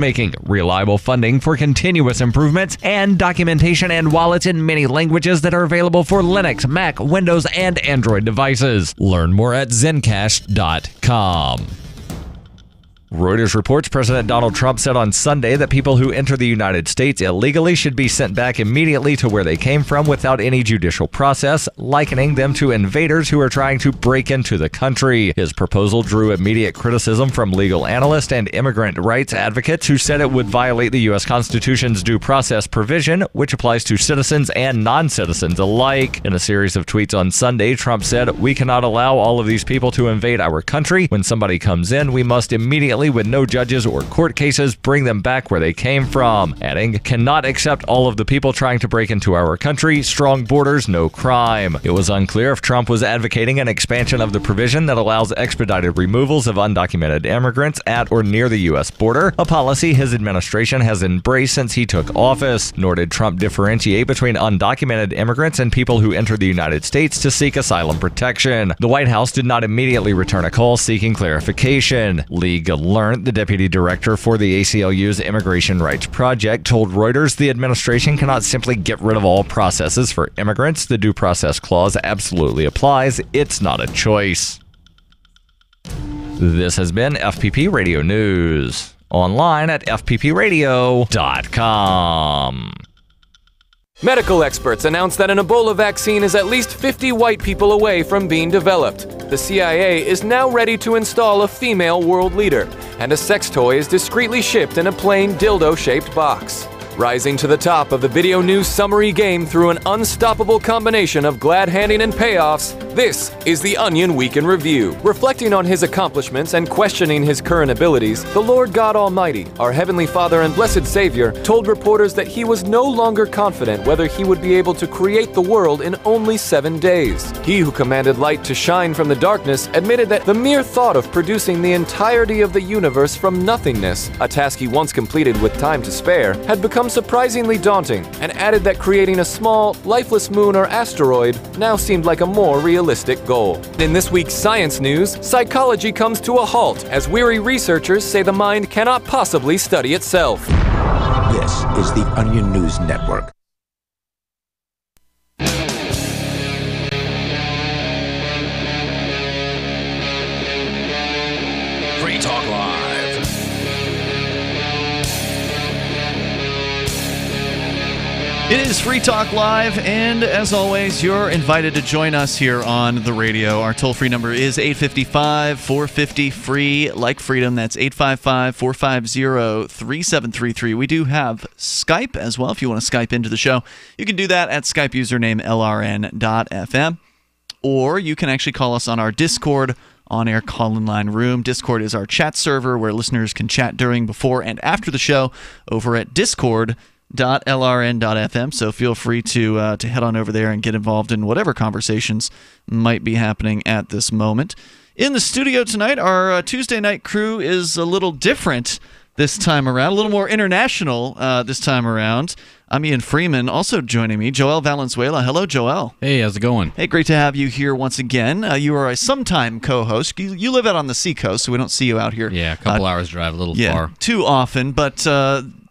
making reliable funding for continuous improvements and documentation and wallets in many languages that are available for Linux, Mac, Windows, and Android devices. Learn more at zencash.com. Reuters reports President Donald Trump said on Sunday that people who enter the United States illegally should be sent back immediately to where they came from without any judicial process, likening them to invaders who are trying to break into the country. His proposal drew immediate criticism from legal analysts and immigrant rights advocates who said it would violate the U.S. Constitution's due process provision, which applies to citizens and non-citizens alike. In a series of tweets on Sunday, Trump said, "We cannot allow all of these people to invade our country. When somebody comes in, we must immediately, with no judges or court cases, bring them back where they came from," adding, "Cannot accept all of the people trying to break into our country. Strong borders, no crime." It was unclear if Trump was advocating an expansion of the provision that allows expedited removals of undocumented immigrants at or near the U.S. border, a policy his administration has embraced since he took office. Nor did Trump differentiate between undocumented immigrants and people who enter the United States to seek asylum protection. The White House did not immediately return a call seeking clarification. Lee Learned, the deputy director for the ACLU's Immigration Rights Project, told Reuters the administration cannot simply get rid of all processes for immigrants. The Due Process Clause absolutely applies. It's not a choice. This has been FPP Radio News. Online at fppradio.com. Medical experts announced that an Ebola vaccine is at least 50 white people away from being developed. The CIA is now ready to install a female world leader, and a sex toy is discreetly shipped in a plain dildo-shaped box. Rising to the top of the video news summary game through an unstoppable combination of glad-handing and payoffs, this is the Onion Week in Review. Reflecting on his accomplishments and questioning his current abilities, the Lord God Almighty, our Heavenly Father and Blessed Savior, told reporters that he was no longer confident whether he would be able to create the world in only 7 days. He who commanded light to shine from the darkness admitted that the mere thought of producing the entirety of the universe from nothingness, a task he once completed with time to spare, had become surprisingly daunting, and added that creating a small, lifeless moon or asteroid now seemed like a more realistic goal. In this week's science news, psychology comes to a halt as weary researchers say the mind cannot possibly study itself. This is the Onion News Network. Free Talk Live. It is Free Talk Live, and as always, you're invited to join us here on the radio. Our toll-free number is 855-450-FREE, like freedom. That's 855-450-3733. We do have Skype as well. If you want to Skype into the show, you can do that at Skype username LRN.FM, or you can actually call us on our Discord on-air call-in line room. Discord is our chat server where listeners can chat during, before, and after the show over at discord.lrn.fm, so feel free to head on over there and get involved in whatever conversations might be happening at this moment. In the studio tonight, our Tuesday night crew is a little different this time around, a little more international this time around. I'm Ian Freeman. Also joining me, Joel Valenzuela. Hello, Joel. Hey, how's it going? Hey, great to have you here once again. You are a sometime co-host. You live out on the seacoast, so we don't see you out here. Yeah, a couple hours drive, a little far. Too often, but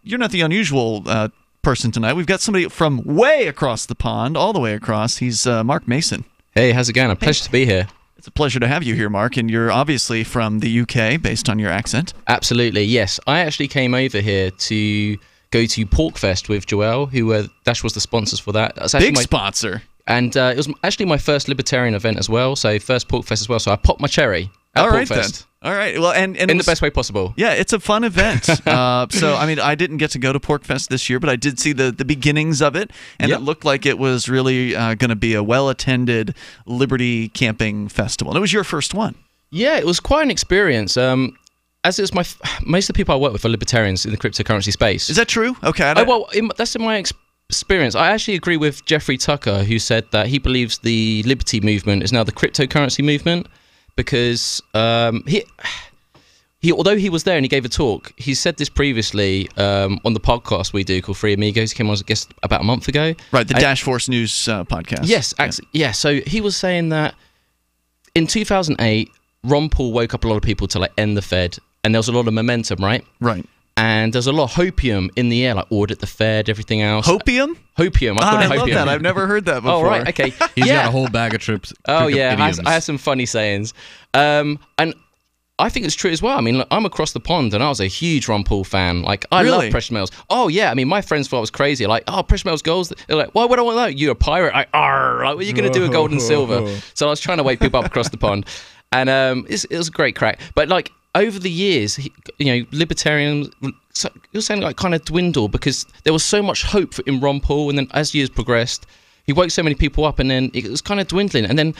you're not the unusual person tonight. We've got somebody from way across the pond, all the way across. He's Marc Mason. Hey, how's it going? A pleasure to be here. It's a pleasure to have you here, Marc, and you're obviously from the UK, based on your accent. Absolutely, yes. I actually came over here to go to Porkfest with Joel, who Dash was the sponsors for that. That's Big sponsor. And it was actually my first Libertarian event as well, so first Porkfest as well, so I popped my cherry at All right, Porkfest. then. All right, well, and in the best way possible. Yeah, it's a fun event. So, I mean, I didn't get to go to Porkfest this year, but I did see the beginnings of it, and It looked like it was really going to be a well-attended Liberty camping festival. And it was your first one. Yeah, it was quite an experience. As it's most of the people I work with are Libertarians in the cryptocurrency space. Is that true? Okay. That's in my experience. I actually agree with Jeffrey Tucker, who said that he believes the Liberty movement is now the cryptocurrency movement. Because he although he was there and he gave a talk, he said this previously on the podcast we do called Free Amigos. He came on as a guest about a month ago. Right, the Dash Force News podcast. Yes, yeah. So he was saying that in 2008, Ron Paul woke up a lot of people to end the Fed, and there was a lot of momentum, right? Right. and there's a lot of hopium in the air, like audit the Fed, everything else. Hopium? Hopium. I love that. I've never heard that before. Oh, right. Okay. He's got a whole bag of trips. Oh, yeah. Idioms. I have some funny sayings. And I think it's true as well. I mean, look, I'm across the pond, and I was a huge Ron Paul fan. Like, I love Precious Metals. Oh, yeah. I mean, my friends thought I was crazy. Like, oh, Precious Metals goals. They're like, why would I want that? You're a pirate. Like, what are you going to do with gold and silver? So I was trying to wake people up across the pond. And it was a great crack. But, like, over the years, libertarians, you're saying, like, kind of dwindled because there was so much hope in Ron Paul. And then as years progressed, he woke so many people up, and then it was kind of dwindling. And then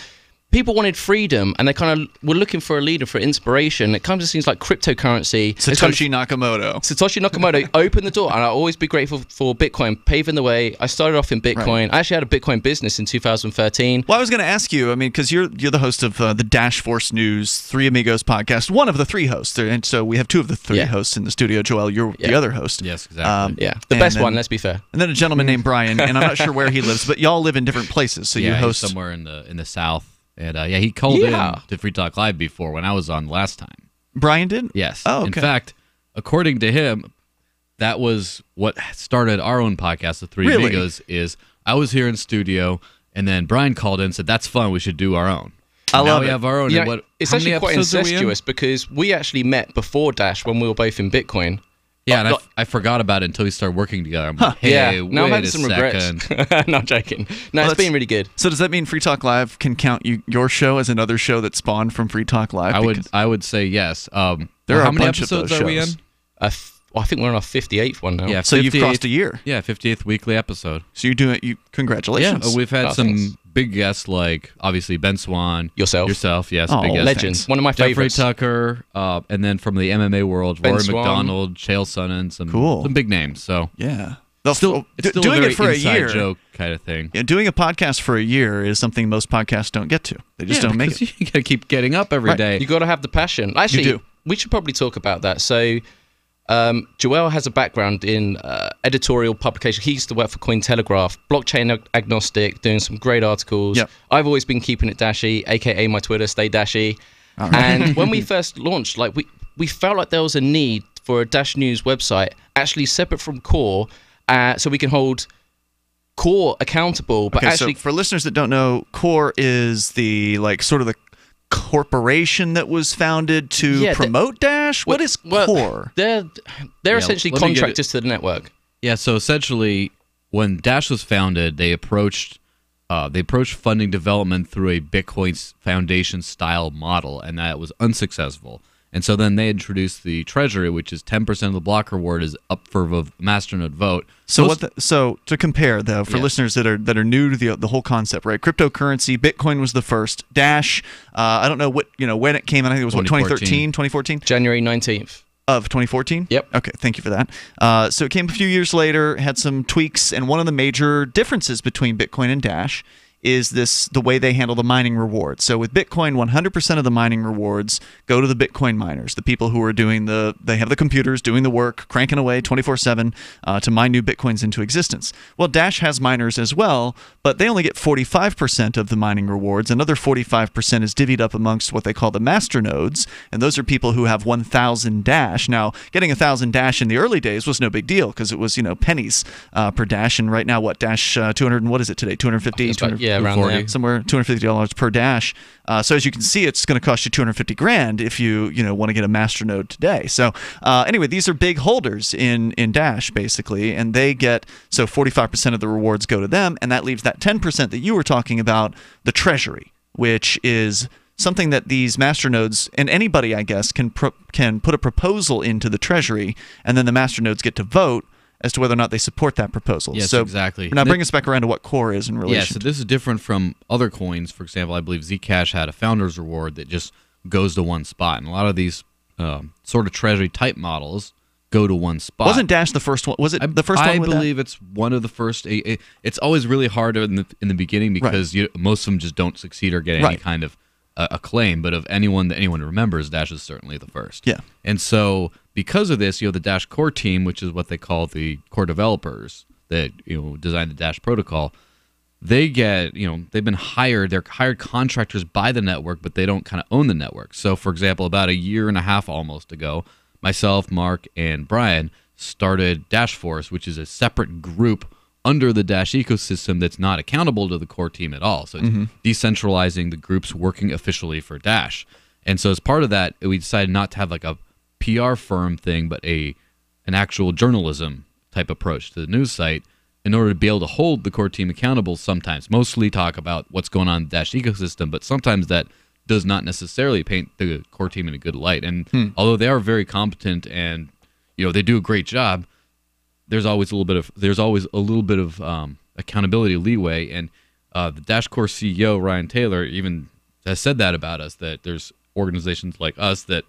people wanted freedom, and they kind of were looking for a leader for inspiration. It kind of seems like cryptocurrency. Satoshi Nakamoto opened the door, and I'll always be grateful for Bitcoin paving the way. I started off in Bitcoin. Right. I actually had a Bitcoin business in 2013. Well, I was going to ask you, I mean, because you're the host of the Dash Force News Three Amigos podcast, one of the three hosts, and so we have two of the three hosts in the studio. Joel, you're the other host. Yes, exactly. The best one, let's be fair. And then a gentleman named Brian, and I'm not sure where he lives, but y'all live in different places, so you host somewhere in the south. And he called in to Free Talk Live before when I was on last time. Brian did? Yes. Oh, okay. In fact, according to him, that was what started our own podcast, the Three Amigos, is I was here in studio, and then Brian called in and said, that's fun, we should do our own. I love it. We have our own. It's actually quite incestuous because we actually met before Dash when we were both in Bitcoin. Yeah, and I forgot about it until we started working together. I'm like, hey, now I'm wait having a some second. regrets. No, I'm joking. No, it's been really good. So does that mean Free Talk Live can count your show as another show that spawned from Free Talk Live? I would say yes. There are how a many bunch episodes of those are we in? shows. I think we're on our 58th one now. Yeah, so you've crossed a year. Yeah, 58th weekly episode. So you're doing it. Congratulations. Yeah, we've had some big guests like obviously Ben Swan, yourself, yes, big guest. Legends, one of my favorites. Jeffrey Tucker, and then from the MMA world, Ben Rory Swan. McDonald, Chael Sonnen, some big names. So yeah, it's still doing a it for a year, joke kind of thing. Yeah, doing a podcast for a year is something most podcasts don't get to. They just don't make it. You got to keep getting up every day. You got to have the passion. Actually, we should probably talk about that. So. Joel has a background in editorial publication. He used to work for Cointelegraph, blockchain agnostic, doing some great articles. Yep. I've always been keeping it dashy, aka my Twitter, stay dashy. Right. And when we first launched, like we felt like there was a need for a Dash News website actually separate from Core, so we can hold Core accountable. But actually, so for listeners that don't know, Core is the sort of the corporation that was founded to promote Dash. What is Core? They're essentially contractors to the network. Yeah, so essentially, when Dash was founded, they approached funding development through a Bitcoin Foundation style model, and that was unsuccessful. And so then they introduced the treasury, which is 10% of the block reward is up for a masternode vote. So so to compare though, for listeners that are new to the whole concept, right? Cryptocurrency, Bitcoin was the first. Dash, I don't know when it came in. I think it was 2013, 2014, January 19th. Of 2014? Yep. Okay, thank you for that. So it came a few years later, had some tweaks, and one of the major differences between Bitcoin and Dash is the way they handle the mining rewards. So with Bitcoin, 100% of the mining rewards go to the Bitcoin miners, the people who are they have the computers doing the work, cranking away 24/7 to mine new Bitcoins into existence. Well, Dash has miners as well, but they only get 45% of the mining rewards. Another 45% is divvied up amongst what they call the master nodes, and those are people who have 1,000 Dash. Now, getting 1,000 Dash in the early days was no big deal because it was pennies per Dash, and right now Dash 200 and what is it today? 250, 200. Yeah, around there. Somewhere $250 per Dash. So as you can see, it's going to cost you $250,000 if you want to get a master node today. So anyway, these are big holders in Dash basically, and they get 45% of the rewards go to them, and that leaves that 10% that you were talking about, the treasury, which is something that these master nodes and anybody, I guess, can put a proposal into the treasury, and then the master nodes get to vote as to whether or not they support that proposal. Yes, so exactly. Now bring us back around to what Core is in relation. Yeah, so this is different from other coins. For example, I believe Zcash had a founder's reward that just goes to one spot. And a lot of these sort of treasury type models go to one spot. Wasn't Dash the first one? Was it the first one? I believe it's one of the first. It's always really hard in the beginning because most of them just don't succeed or get any kind of acclaim. But of anyone that anyone remembers, Dash is certainly the first. Yeah. And so because of this, the Dash core team, which is what they call the core developers that designed the Dash protocol, they get they've been hired. They're hired contractors by the network, but they don't kind of own the network. So, for example, about a year and a half almost ago, myself, Mark, and Brian started Dash Force, which is a separate group under the Dash ecosystem that's not accountable to the core team at all. So it's decentralizing the groups working officially for Dash. And so as part of that, we decided not to have like a PR firm thing, but an actual journalism type approach to the news site in order to be able to hold the core team accountable sometimes. Mostly talk about what's going on in the Dash ecosystem, but sometimes that does not necessarily paint the core team in a good light. And although they are very competent and they do a great job, there's always a little bit of accountability leeway, and the Dash Core CEO Ryan Taylor even has said that about us, that there's organizations like us that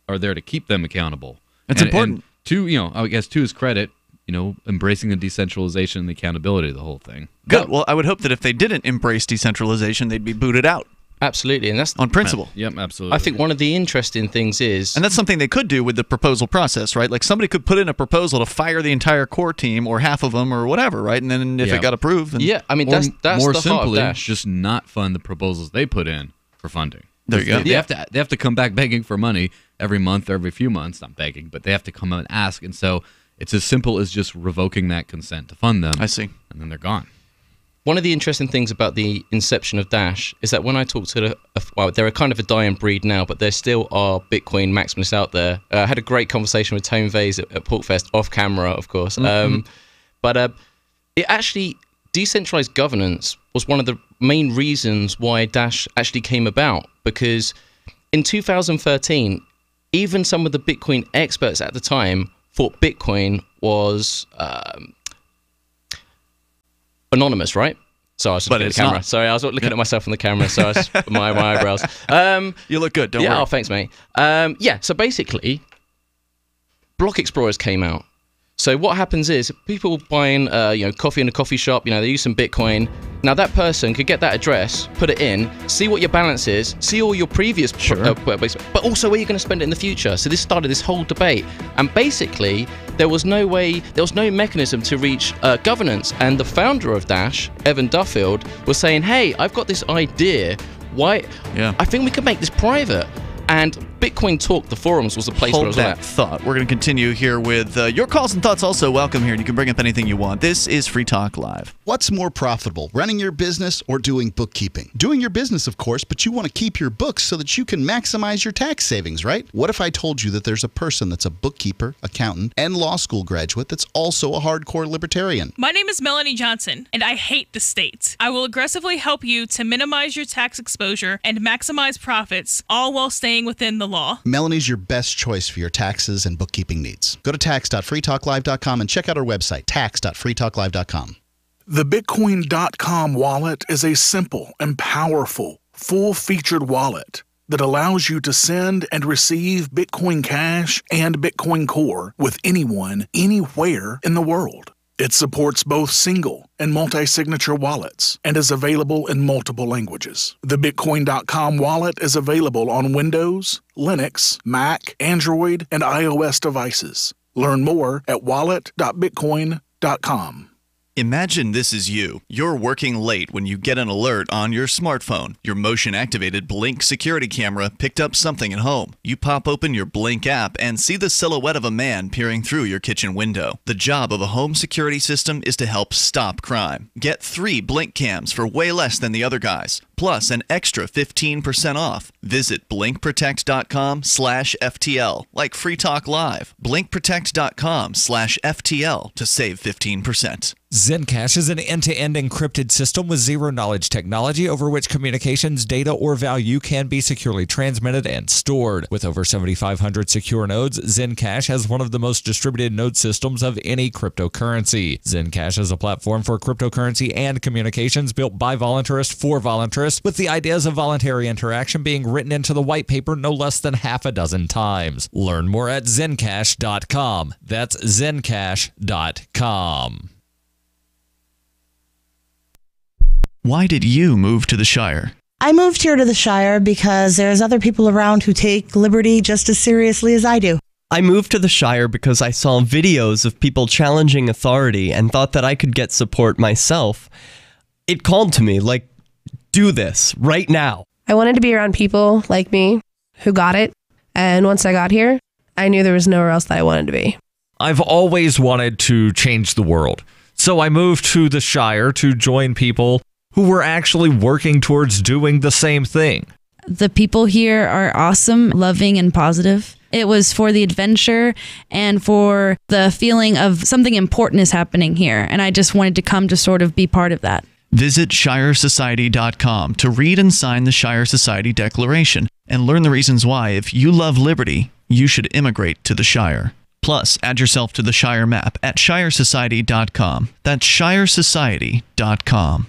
are there to keep them accountable. It's important. And I guess to his credit, embracing the decentralization and the accountability of the whole thing. Good. Well, I would hope that if they didn't embrace decentralization, they'd be booted out. Absolutely, and that's on principle. Yep, absolutely. I think one of the interesting things is, and that's something they could do with the proposal process, right? Like somebody could put in a proposal to fire the entire core team or half of them or whatever, right? And then if it got approved, then I mean that's more the simply, heart of Dash. just not fund the proposals they put in for funding. There you go. They have to come back begging for money every month or every few months. Not begging, but they have to come and ask, and so it's as simple as just revoking that consent to fund them. I see, and then they're gone. One of the interesting things about the inception of Dash is that when I talk to they're a kind of a dying breed now, but there still are Bitcoin maximalists out there. I had a great conversation with Tone Vase at Porkfest, off camera, of course. But it actually, decentralized governance was one of the main reasons why Dash actually came about, because in 2013, even some of the Bitcoin experts at the time thought Bitcoin was anonymous, right? So I was looking at the camera. Sorry, I was looking at myself in the camera, so I was my eyebrows. You look good, don't worry. Oh, thanks, mate. So basically, block explorers came out. So what happens is people buying coffee in a coffee shop, they use some Bitcoin. Now that person could get that address, put it in, see what your balance is, see all your previous but also where you're going to spend it in the future. So this started this whole debate, and basically there was no mechanism to reach governance. And the founder of Dash, Evan Duffield, was saying, hey, I've got this idea. I think we could make this private. And Bitcoin Talk, the forums, was the place where I was at. Hold that thought. We're going to continue here with your calls and thoughts also welcome here, and you can bring up anything you want. This is Free Talk Live. What's more profitable, running your business or doing bookkeeping? Doing your business, of course, but you want to keep your books so that you can maximize your tax savings, right? What if I told you that there's a person that's a bookkeeper, accountant, and law school graduate that's also a hardcore libertarian? My name is Melanie Johnson, and I hate the state. I will aggressively help you to minimize your tax exposure and maximize profits, all while staying within the law. Melanie's your best choice for your taxes and bookkeeping needs. Go to tax.freetalklive.com and check out our website, tax.freetalklive.com. The Bitcoin.com wallet is a simple and powerful, full-featured wallet that allows you to send and receive Bitcoin Cash and Bitcoin Core with anyone, anywhere in the world. It supports both single and multi-signature wallets and is available in multiple languages. The Bitcoin.com wallet is available on Windows, Linux, Mac, Android, and iOS devices. Learn more at wallet.bitcoin.com. Imagine this is you. You're working late when you get an alert on your smartphone. Your motion-activated Blink security camera picked up something at home. You pop open your Blink app and see the silhouette of a man peering through your kitchen window. The job of a home security system is to help stop crime. Get 3 Blink cams for way less than the other guys, plus an extra 15% off. Visit blinkprotect.com/FTL, like Free Talk Live. Blinkprotect.com/FTL to save 15%. Zencash is an end-to-end encrypted system with zero-knowledge technology over which communications, data, or value can be securely transmitted and stored. With over 7,500 secure nodes, Zencash has one of the most distributed node systems of any cryptocurrency. Zencash is a platform for cryptocurrency and communications built by voluntarists for voluntarists, with the ideas of voluntary interaction being written into the white paper no less than half a dozen times. Learn more at zencash.com. That's zencash.com. Why did you move to the Shire? I moved here to the Shire because there's other people around who take liberty just as seriously as I do. I moved to the Shire because I saw videos of people challenging authority and thought that I could get support myself. It called to me, like, do this right now. I wanted to be around people like me who got it. And once I got here, I knew there was nowhere else that I wanted to be. I've always wanted to change the world. So I moved to the Shire to join people who were actually working towards doing the same thing. The people here are awesome, loving, and positive. It was for the adventure and for the feeling of something important is happening here. And I just wanted to come to sort of be part of that. Visit ShireSociety.com to read and sign the Shire Society Declaration and learn the reasons why, if you love liberty, you should immigrate to the Shire. Plus, add yourself to the Shire map at ShireSociety.com. That's ShireSociety.com.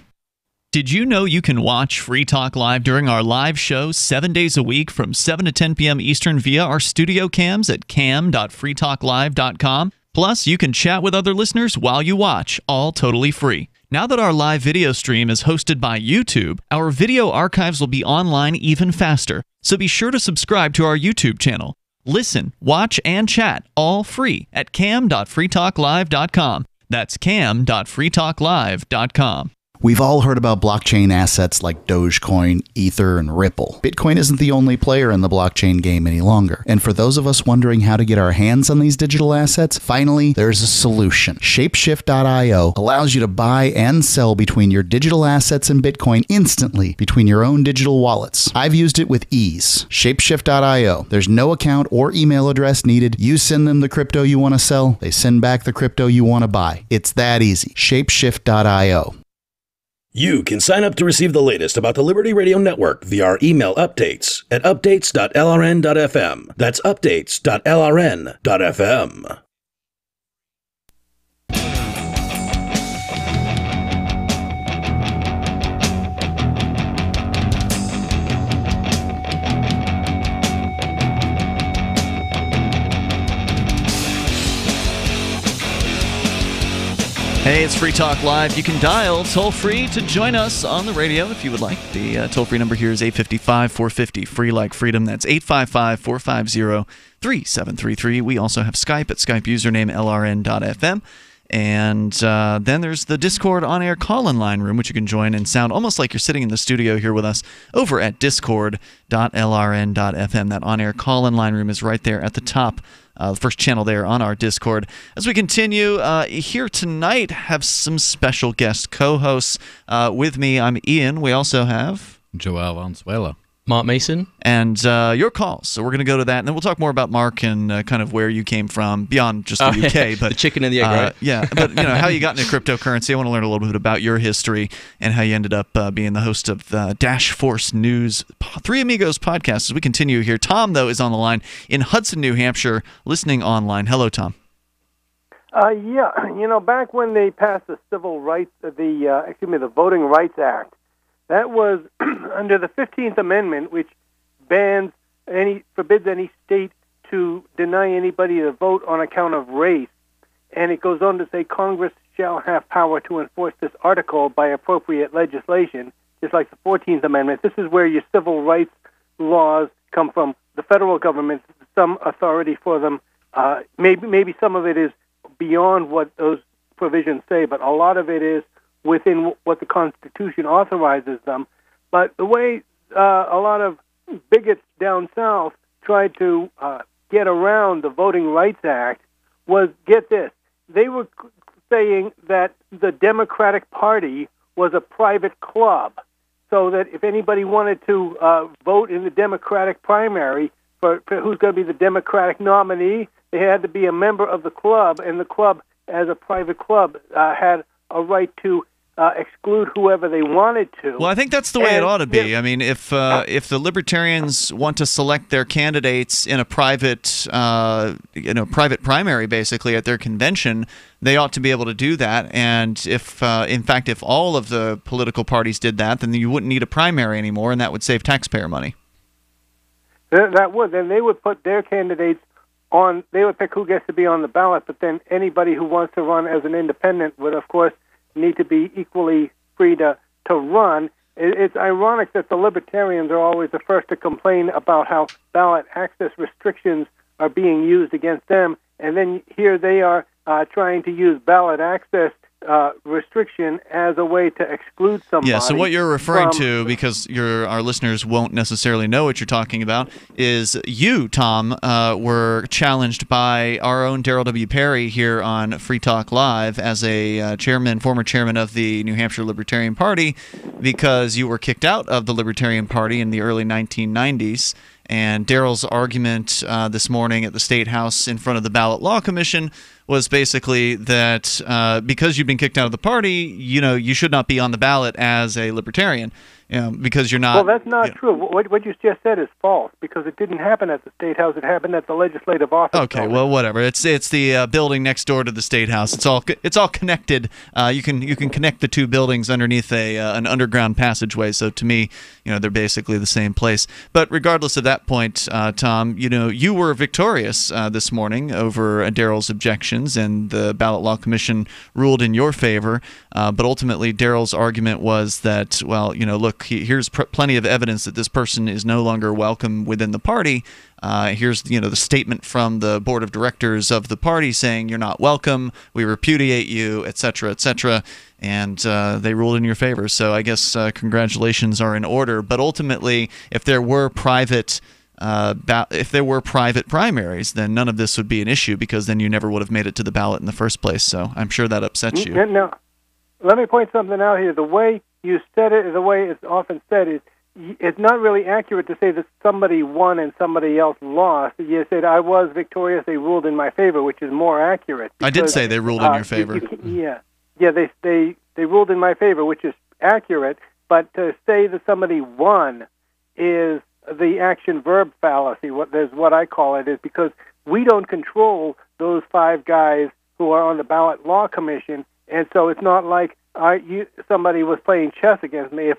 Did you know you can watch Free Talk Live during our live show 7 days a week from 7 to 10 p.m. Eastern via our studio cams at cam.freetalklive.com? Plus, you can chat with other listeners while you watch, all totally free. Now that our live video stream is hosted by YouTube, our video archives will be online even faster, so be sure to subscribe to our YouTube channel. Listen, watch, and chat all free at cam.freetalklive.com. That's cam.freetalklive.com. We've all heard about blockchain assets like Dogecoin, Ether, and Ripple. Bitcoin isn't the only player in the blockchain game any longer. And for those of us wondering how to get our hands on these digital assets, finally, there's a solution. Shapeshift.io allows you to buy and sell between your digital assets and Bitcoin instantly between your own digital wallets. I've used it with ease. Shapeshift.io. There's no account or email address needed. You send them the crypto you want to sell. They send back the crypto you want to buy. It's that easy. Shapeshift.io. You can sign up to receive the latest about the Liberty Radio Network via our email updates at updates.lrn.fm. That's updates.lrn.fm. Hey, it's Free Talk Live. You can dial toll-free to join us on the radio if you would like. The toll-free number here is 855-450, free like freedom. That's 855-450-3733. We also have Skype at Skype username lrn.fm. And then there's the Discord on-air call-in line room, which you can join and sound almost like you're sitting in the studio here with us over at discord.lrn.fm. That on-air call-in line room is right there at the top. The first channel there on our Discord. As we continue, here tonight have some special guest co-hosts. With me, I'm Ian. We also have Joel Valenzuela. Mark Mason. And your calls. So we're going to go to that, and then we'll talk more about Mark and kind of where you came from beyond just the UK. But the chicken and the egg, right? Yeah, but how you got into cryptocurrency. I want to learn a little bit about your history and how you ended up being the host of the Dash Force News Three Amigos podcast. As we continue here, Tom, though, is on the line in Hudson, New Hampshire, listening online. Hello, Tom. Yeah, back when they passed the the Voting Rights Act, that was under the 15th Amendment, which forbids any state to deny anybody the vote on account of race. And it goes on to say Congress shall have power to enforce this article by appropriate legislation, just like the 14th Amendment. This is where your civil rights laws come from. The federal government, some authority for them. Maybe some of it is beyond what those provisions say, but a lot of it is within what the Constitution authorizes them. But the way a lot of bigots down south tried to get around the Voting Rights Act was, get this, they were saying that the Democratic Party was a private club, so that if anybody wanted to vote in the Democratic primary for who's going to be the Democratic nominee, they had to be a member of the club, and the club, as a private club, had a right to exclude whoever they wanted to. Well, I think that's the way it ought to be. I mean, if the Libertarians want to select their candidates in a private primary, basically at their convention, they ought to be able to do that. And if all of the political parties did that, then you wouldn't need a primary anymore, and that would save taxpayer money. That would. Then they would put their candidates on. They would pick who gets to be on the ballot, but then anybody who wants to run as an independent would, of course, need to be equally free to run. It's ironic that the Libertarians are always the first to complain about how ballot access restrictions are being used against them, and then here they are trying to use ballot access restriction as a way to exclude somebody. Yeah, so what you're referring to, because our listeners won't necessarily know what you're talking about, is you, Tom, were challenged by our own Darrell W. Perry here on Free Talk Live as a former chairman of the New Hampshire Libertarian Party, because you were kicked out of the Libertarian Party in the early 1990s. And Darrell's argument this morning at the State House in front of the Ballot Law Commission was basically that because you've been kicked out of the party, you should not be on the ballot as a libertarian, because you're not. Well, that's not true. What you just said is false, because it didn't happen at the State House. It happened at the Legislative Office. Okay, well, whatever. It's the building next door to the State House. It's all connected. You can connect the two buildings underneath an underground passageway. So to me, they're basically the same place. But regardless of that point, Tom, you were victorious this morning over Darrell's objections, and the Ballot Law Commission ruled in your favor. But ultimately, Darrell's argument was that, well, look, here's plenty of evidence that this person is no longer welcome within the party. Here's the statement from the board of directors of the party saying you're not welcome, we repudiate you, etc., etc., and they ruled in your favor. So I guess congratulations are in order. But ultimately, if there were private primaries, then none of this would be an issue, because then you never would have made it to the ballot in the first place. So I'm sure that upsets you. Now, let me point something out here. The way you said it, the way it's often said, is it's not really accurate to say that somebody won and somebody else lost. You said, I was victorious, they ruled in my favor, which is more accurate. Because, I did say they ruled in your favor. They ruled in my favor, which is accurate, but to say that somebody won is the action-verb fallacy. What I call it is, because we don't control those 5 guys who are on the Ballot Law Commission, and so it's not like somebody was playing chess against me. If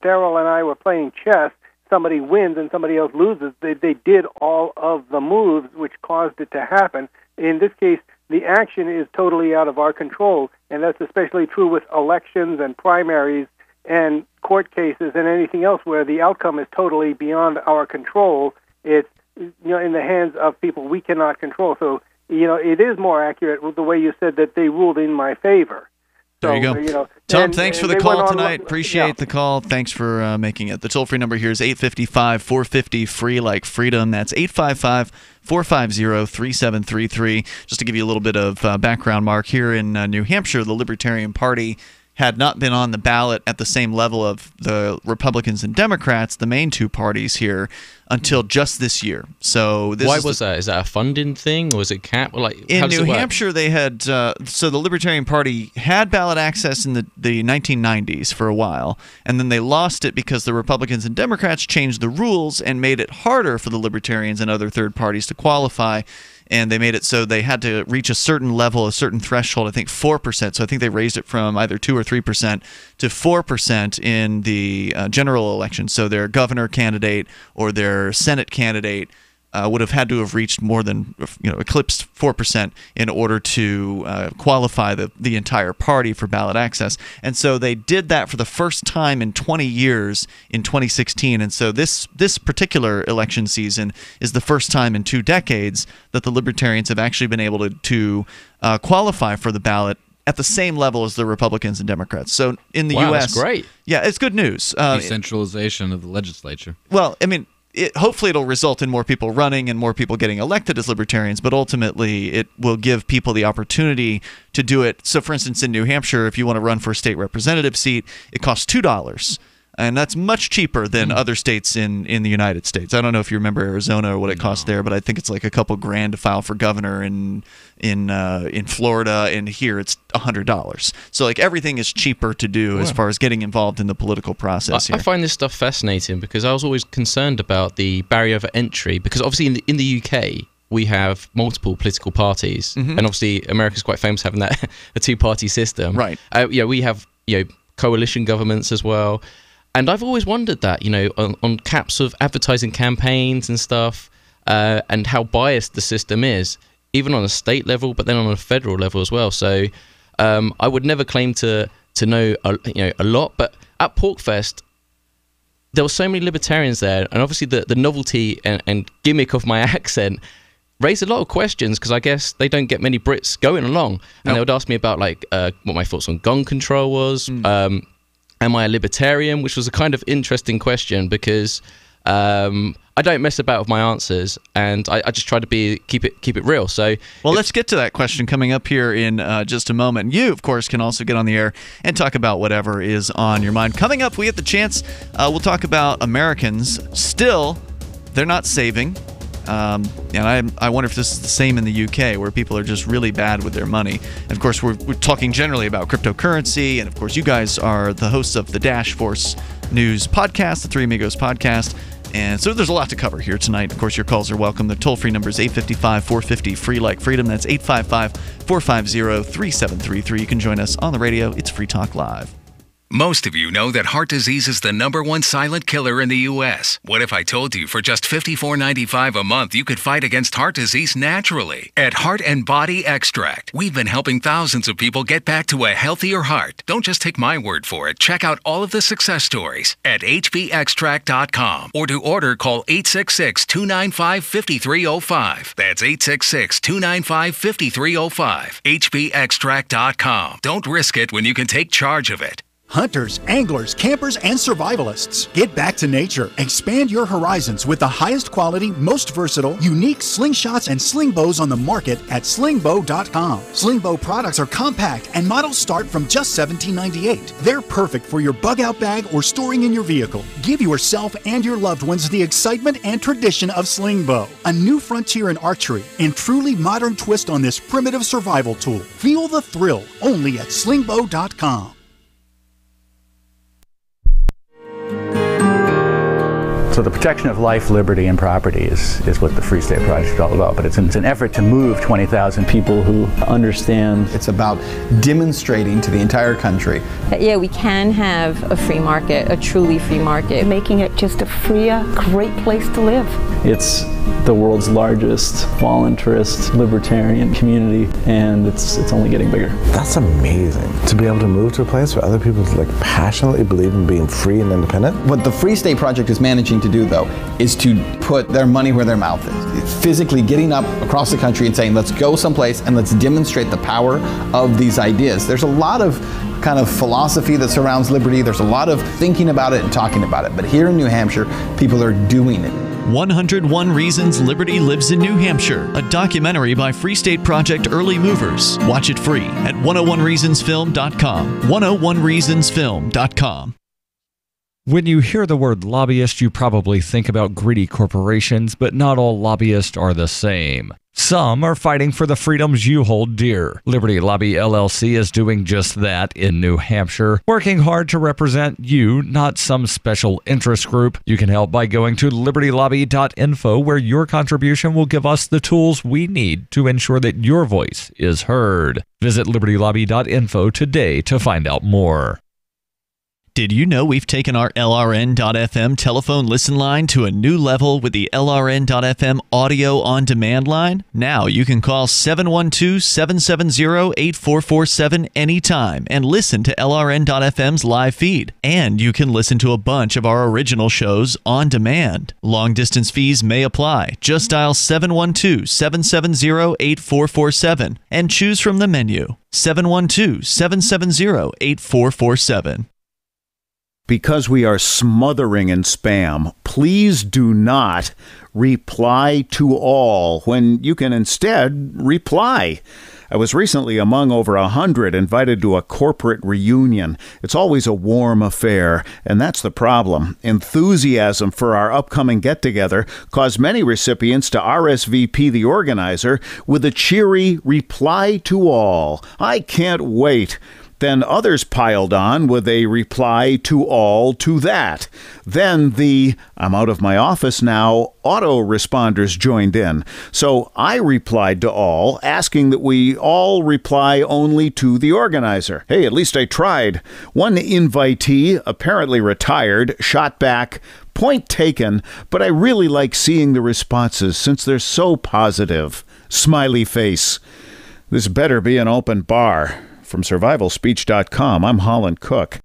Darrell and I were playing chess, somebody wins and somebody else loses. They did all of the moves which caused it to happen. In this case, the action is totally out of our control, and that's especially true with elections and primaries and court cases and anything else where the outcome is totally beyond our control. It's in the hands of people we cannot control. So it is more accurate with the way you said that they ruled in my favor. There you go. Tom, thanks for the call tonight. Appreciate the call. Thanks for making it. The toll-free number here is 855-450-FREE, like freedom. That's 855-450-3733. Just to give you a little bit of background, Mark, here in New Hampshire, the Libertarian Party had not been on the ballot at the same level of the Republicans and Democrats, the main two parties here, until just this year. So why was that? Is that a funding thing, or was it cap? In New Hampshire, they had so the Libertarian Party had ballot access in the 1990s for a while, and then they lost it because the Republicans and Democrats changed the rules and made it harder for the Libertarians and other third parties to qualify. And they made it so they had to reach a certain level, a certain threshold, I think 4%. So I think they raised it from either 2 or 3% to 4% in the general election. So their governor candidate or their Senate candidate would have had to have reached more than, eclipsed 4% in order to qualify the entire party for ballot access. And so they did that for the first time in 20 years in 2016. And so this particular election season is the first time in 2 decades that the Libertarians have actually been able to qualify for the ballot at the same level as the Republicans and Democrats. So in the U.S., that's great. Yeah, it's good news. Decentralization of the legislature. Well, I mean, hopefully it'll result in more people running and more people getting elected as libertarians, but ultimately it will give people the opportunity to do it. So, for instance, in New Hampshire, if you want to run for a state representative seat, it costs $2. And that's much cheaper than other states in the United States. I don't know if you remember Arizona or what it costs there, but I think it's like a couple grand to file for governor in Florida, and here it's $100. So like everything is cheaper to do as far as getting involved in the political process here. I find this stuff fascinating because I was always concerned about the barrier of entry, because obviously in the UK we have multiple political parties, and obviously America's quite famous having that a 2-party system. Right. We have coalition governments as well. And I've always wondered that, on caps of advertising campaigns and stuff, and how biased the system is, even on a state level, but then on a federal level as well. So I would never claim to know a lot, but at Porkfest, there were so many libertarians there, and obviously the novelty and gimmick of my accent raised a lot of questions because I guess they don't get many Brits going along. And they would ask me about like what my thoughts on gun control was. Am I a libertarian? Which was a kind of interesting question because I don't mess about with my answers, and I just try to keep it real. So, well, let's get to that question coming up here in just a moment. You, of course, can also get on the air and talk about whatever is on your mind. Coming up, we get the chance. We'll talk about Americans. Still, they're not saving. And I wonder if this is the same in the UK, where people are just really bad with their money. And of course, we're talking generally about cryptocurrency. And of course, you guys are the hosts of the Dash Force News podcast, the Three Amigos podcast. And so there's a lot to cover here tonight. Of course, your calls are welcome. The toll-free number is 855-450 free like freedom. That's 855-450-3733. You can join us on the radio. It's Free Talk Live. Most of you know that heart disease is the #1 silent killer in the U.S. What if I told you for just $54.95 a month you could fight against heart disease naturally? At Heart and Body Extract, we've been helping thousands of people get back to a healthier heart. Don't just take my word for it. Check out all of the success stories at hbextract.com, or to order, call 866-295-5305. That's 866-295-5305. hbextract.com. Don't risk it when you can take charge of it. Hunters, anglers, campers, and survivalists. Get back to nature. Expand your horizons with the highest quality, most versatile, unique slingshots and sling bows on the market at slingbow.com. Sling bow products are compact and models start from just $17.98. They're perfect for your bug-out bag or storing in your vehicle. Give yourself and your loved ones the excitement and tradition of sling bow. A new frontier in archery and truly modern twist on this primitive survival tool. Feel the thrill only at slingbow.com. So the protection of life, liberty, and property is what the Free State Project is all about. But it's an effort to move 20,000 people who understand. It's about demonstrating to the entire country that, yeah, we can have a free market, a truly free market. Making it just a freer, great place to live. It's the world's largest voluntarist libertarian community, and it's only getting bigger. That's amazing, to be able to move to a place where other people like passionately believe in being free and independent. What the Free State Project is managing to do, though, is to put their money where their mouth is. Physically getting up across the country and saying, let's go someplace and let's demonstrate the power of these ideas. There's a lot of kind of philosophy that surrounds liberty. There's a lot of thinking about it and talking about it. But here in New Hampshire, people are doing it. 101 Reasons Liberty Lives in New Hampshire, a documentary by Free State Project Early Movers. Watch it free at 101reasonsfilm.com. 101reasonsfilm.com. When you hear the word lobbyist, you probably think about greedy corporations, but not all lobbyists are the same. Some are fighting for the freedoms you hold dear. Liberty Lobby LLC is doing just that in New Hampshire, working hard to represent you, not some special interest group. You can help by going to libertylobby.info, where your contribution will give us the tools we need to ensure that your voice is heard. Visit libertylobby.info today to find out more. Did you know we've taken our LRN.FM telephone listen line to a new level with the LRN.FM audio on demand line? Now you can call 712-770-8447 anytime and listen to LRN.FM's live feed. And you can listen to a bunch of our original shows on demand. Long distance fees may apply. Just dial 712-770-8447 and choose from the menu. 712-770-8447. Because we are smothering in spam, please do not reply to all when you can instead reply. I was recently among over 100 invited to a corporate reunion. It's always a warm affair, and that's the problem. Enthusiasm for our upcoming get-together caused many recipients to RSVP the organizer with a cheery reply to all. I can't wait. Then others piled on with a reply to all to that. Then the "I'm out of my office now" autoresponders joined in. So I replied to all, asking that we all reply only to the organizer. Hey, at least I tried. One invitee, apparently retired, shot back, "Point taken, but I really like seeing the responses since they're so positive." Smiley face. This better be an open bar. From survivalspeech.com, I'm Holland Cook.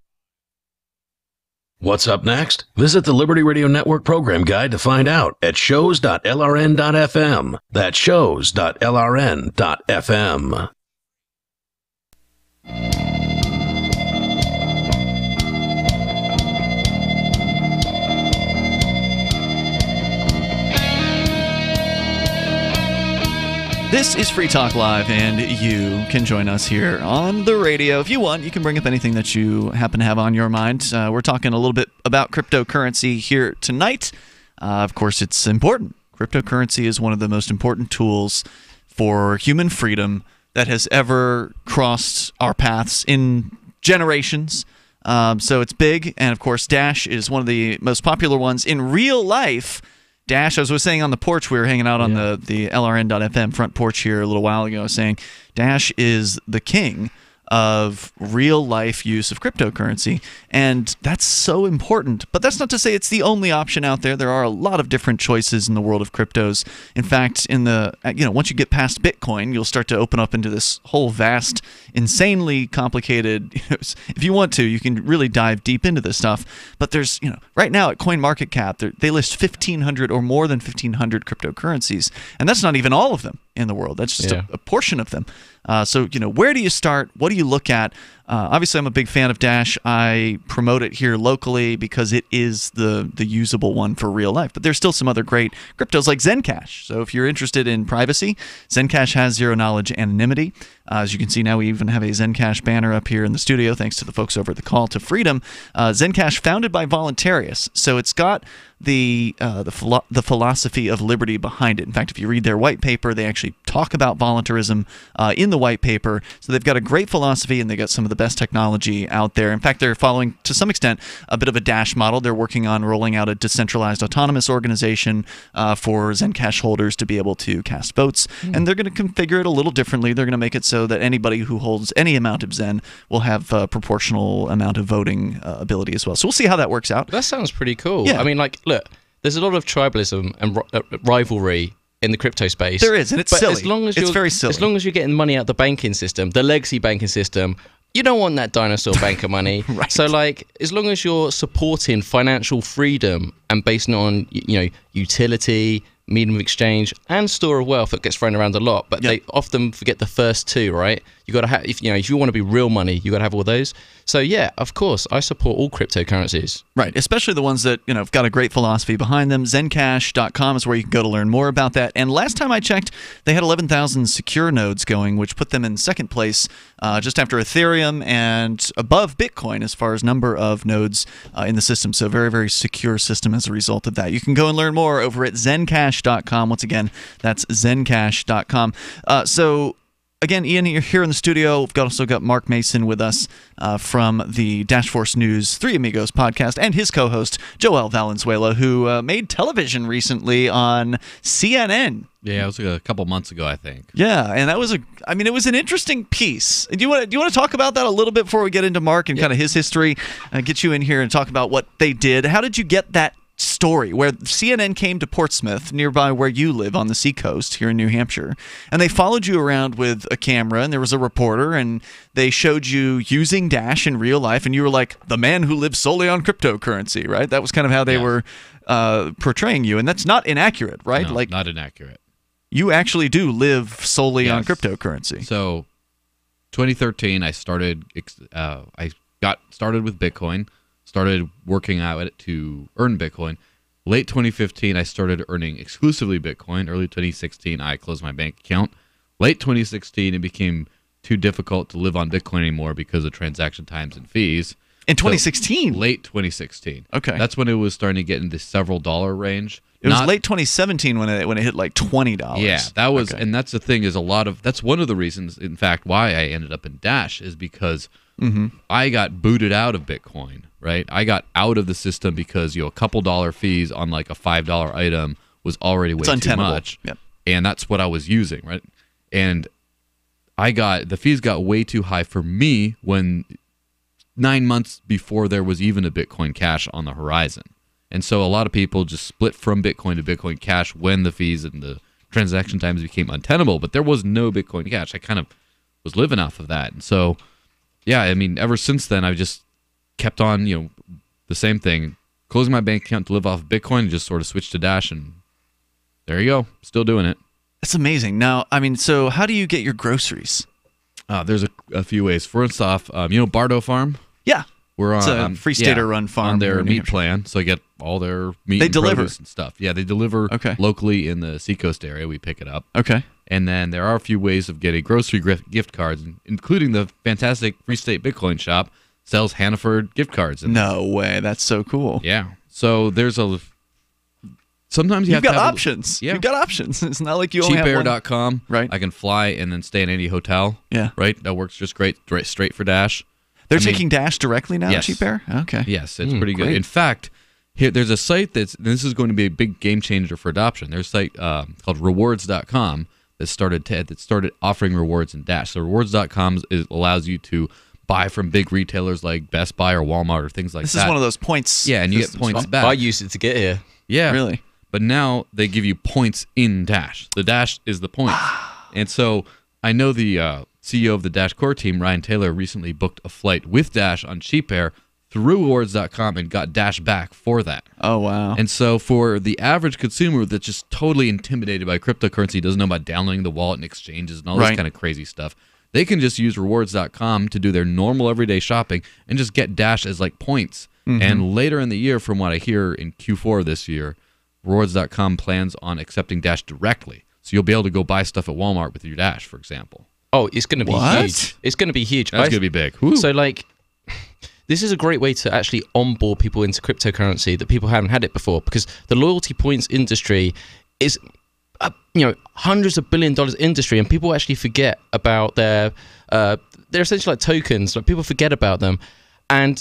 What's up next? Visit the Liberty Radio Network program guide to find out at shows.lrn.fm. That's shows.lrn.fm. This is Free Talk Live, and you can join us here on the radio. If you want, you can bring up anything that you happen to have on your mind. We're talking a little bit about cryptocurrency here tonight. Of course, it's important. Cryptocurrency is one of the most important tools for human freedom that has ever crossed our paths in generations. So it's big, and of course, Dash is one of the most popular ones in real life. Dash, as I was saying on the porch, we were hanging out on the LRN.FM front porch here a little while ago, saying Dash is the king of real-life use of cryptocurrency, and that's so important. But that's not to say it's the only option out there. There are a lot of different choices in the world of cryptos. In fact, once you get past Bitcoin, you'll start to open up into this whole vast, insanely complicated. If you want to, you can really dive deep into this stuff. But there's, right now at CoinMarketCap, they list 1,500 or more than 1,500 cryptocurrencies, and that's not even all of them in the world. That's just a portion of them. So, where do you start? What do you look at? Obviously, I'm a big fan of Dash. I promote it here locally because it is the usable one for real life. But there's still some other great cryptos like Zencash. So if you're interested in privacy, Zencash has zero-knowledge anonymity. As you can see now, we even have a Zencash banner up here in the studio, thanks to the folks over at the Call to Freedom. Zencash, founded by Voluntarius. So it's got the philosophy of liberty behind it. In fact, if you read their white paper, they actually talk about voluntarism in the white paper. So they've got a great philosophy, and they've got some of the best technology out there. In fact, they're following, to some extent, a bit of a Dash model. They're working on rolling out a decentralized autonomous organization for Zencash holders to be able to cast votes. And they're going to configure it a little differently. They're going to make it so that anybody who holds any amount of Zen will have a proportional amount of voting ability as well. So we'll see how that works out. That sounds pretty cool. Yeah. I mean, look, there's a lot of tribalism and rivalry in the crypto space. There is, and it's silly. It's very silly. As long as you're getting money out the banking system, the legacy banking system, you don't want that dinosaur banker money. Right. So, as long as you're supporting financial freedom and based on, utility, medium of exchange, and store of wealth, that gets thrown around a lot, but they often forget the first two, right? You got to have, if you want to be real money, you got to have all those. So yeah, of course, I support all cryptocurrencies. Right, especially the ones that have got a great philosophy behind them. Zencash.com is where you can go to learn more about that. And last time I checked, they had 11,000 secure nodes going, which put them in second place, just after Ethereum and above Bitcoin as far as number of nodes in the system. So very, very secure system as a result of that. You can go and learn more over at Zencash.com. Once again, that's Zencash.com. So again, Ian, you're here in the studio. We've also got Marc Mason with us from the Dash Force News Three Amigos podcast, and his co-host, Joel Valenzuela, who made television recently on CNN. Yeah, it was a couple months ago, I think. Yeah, and that was it was an interesting piece. Do you want to talk about that a little bit before we get into Marc and kind of his history, and get you in here and talk about what they did? How did you get that story where CNN came to Portsmouth, nearby where you live on the seacoast here in New Hampshire, and they followed you around with a camera, and there was a reporter, and they showed you using Dash in real life, and you were like the man who lives solely on cryptocurrency, right? That was kind of how they were portraying you, and that's not inaccurate, right? No, not inaccurate. You actually do live solely on cryptocurrency. So 2013, I got started with Bitcoin. Started working out it to earn Bitcoin. Late 2015, I started earning exclusively Bitcoin. Early 2016, I closed my bank account. Late 2016, it became too difficult to live on Bitcoin anymore because of transaction times and fees. In 2016? So, late 2016. Okay. That's when it was starting to get into several dollar range. It was late 2017 when it hit like $20. Yeah, that was, and that's the thing is that's one of the reasons, in fact, why I ended up in Dash is because I got booted out of Bitcoin, right? I got out of the system because a couple dollar fees on like a $5 item was already way too much. Yep. And that's what I was using, right? And the fees got way too high for me when 9 months before there was even a Bitcoin Cash on the horizon. And so a lot of people just split from Bitcoin to Bitcoin Cash when the fees and the transaction times became untenable, but there was no Bitcoin Cash. I kind of was living off of that. And so, yeah, I mean, ever since then, I've just kept on, the the same thing. Closing my bank account to live off of Bitcoin and just sort of switch to Dash, and there you go. Still doing it. That's amazing. Now, I mean, so how do you get your groceries? There's a few ways. First off, Bardo Farm? Yeah. We're It's on a Free Stater-run farm on here their in New meat Hampshire. plan, so I get all their meat They and deliver. produce and stuff. Yeah, they deliver locally in the Seacoast area. We pick it up. Okay. And then there are a few ways of getting grocery gift cards, including the fantastic Free State Bitcoin shop sells Hannaford gift cards. No way. That's so cool. Yeah. So there's sometimes You've have to got have options. Yeah. You've got options. It's not like you only have one. Cheapair.com. Right. I can fly and then stay in any hotel. Yeah. Right. That works just great. Straight for Dash. They're taking Dash directly now, yes. Cheapair? Okay. Yes, it's pretty good. great. In fact, there's a site this is going to be a big game changer for adoption. There's a site called rewards.com that started offering rewards in Dash. So rewards.com allows you to buy from big retailers like Best Buy or Walmart or things like This that. is one of those points. Yeah, and you get points back. I used it to get here. Yeah. Really? But now they give you points in Dash. The Dash is the points. And so I know the CEO of the Dash core team, Ryan Taylor, recently booked a flight with Dash on Cheapair through rewards.com and got Dash back for that. Oh, wow. And so for the average consumer that's just totally intimidated by cryptocurrency, doesn't know about downloading the wallet and exchanges and all this kind of crazy stuff, they can just use rewards.com to do their normal everyday shopping and just get Dash as like points. Mhm. And later in the year, from what I hear in Q4 this year, rewards.com plans on accepting Dash directly. So you'll be able to go buy stuff at Walmart with your Dash, for example. Oh, it's going to be What? huge. It's going to be huge. That's going to be big. Woo. So, like, this is a great way to actually onboard people into cryptocurrency that people haven't had it before, because the loyalty points industry is, hundreds of $1 billion industry, and people actually forget about they're essentially like tokens. Like, people forget about them, and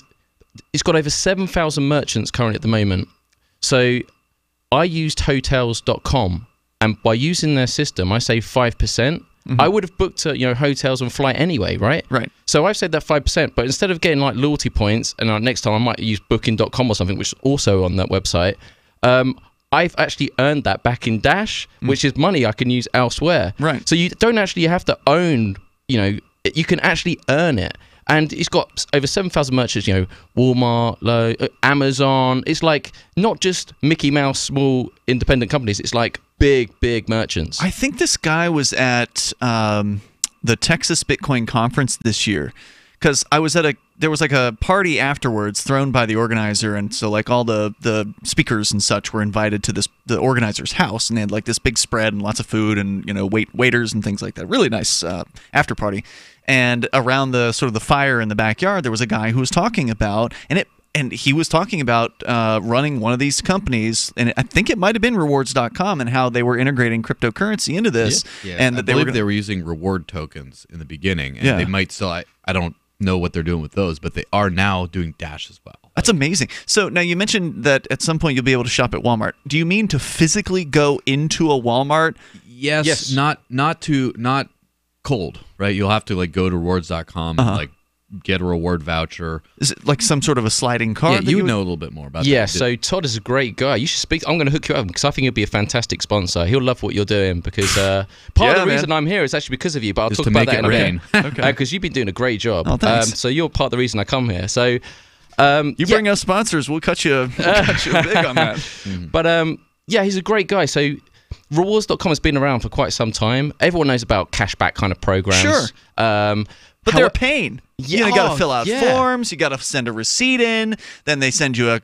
it's got over 7,000 merchants currently at the moment. So I used hotels.com, and by using their system, I save 5%. I would have booked hotels and flight anyway, right? Right. So I've saved that 5%, but instead of getting like loyalty points, and next time I might use booking.com or something, which is also on that website, I've actually earned that back in Dash, which is money I can use elsewhere. Right. So you don't actually have to own, you can actually earn it. And it's got over 7,000 merchants, Walmart, Amazon. It's like not just Mickey Mouse small independent companies. It's like big merchants. I think this guy was at the Texas Bitcoin conference this year, because I was at there was like a party afterwards thrown by the organizer, and so like all the speakers and such were invited to the organizer's house, and they had like this big spread and lots of food and waiters and things like that. Really nice after party. And around the sort of the fire in the backyard, there was a guy who was talking about and he was talking about running one of these companies, and I think it might have been rewards.com, and how they were integrating cryptocurrency into this. Yeah. And I that believe they were using reward tokens in the beginning, and they might still. I don't know what they're doing with those, but they are now doing Dash as well. That's amazing. So now you mentioned that at some point you'll be able to shop at Walmart. Do you mean to physically go into a Walmart? Yes. Not cold, right? You'll have to like go to rewards.com and like get a reward voucher. Is it like some sort of a sliding card? Yeah, you would know a little bit more about that. Yeah, so Todd is a great guy. You should speak. I'm going to hook you up because I think he'll be a fantastic sponsor. He'll love what you're doing, because part of the reason I'm here is actually because of you, but I'll talk about that in a bit. Okay. Because you've been doing a great job. Oh, thanks. So you're part of the reason I come here. So you bring us sponsors, we'll cut you big on that. But yeah, he's a great guy. So rewards.com has been around for quite some time. Everyone knows about cashback kind of programs. Sure. But they're a pain. Yeah, you got to fill out forms. You got to send a receipt in. Then they send you a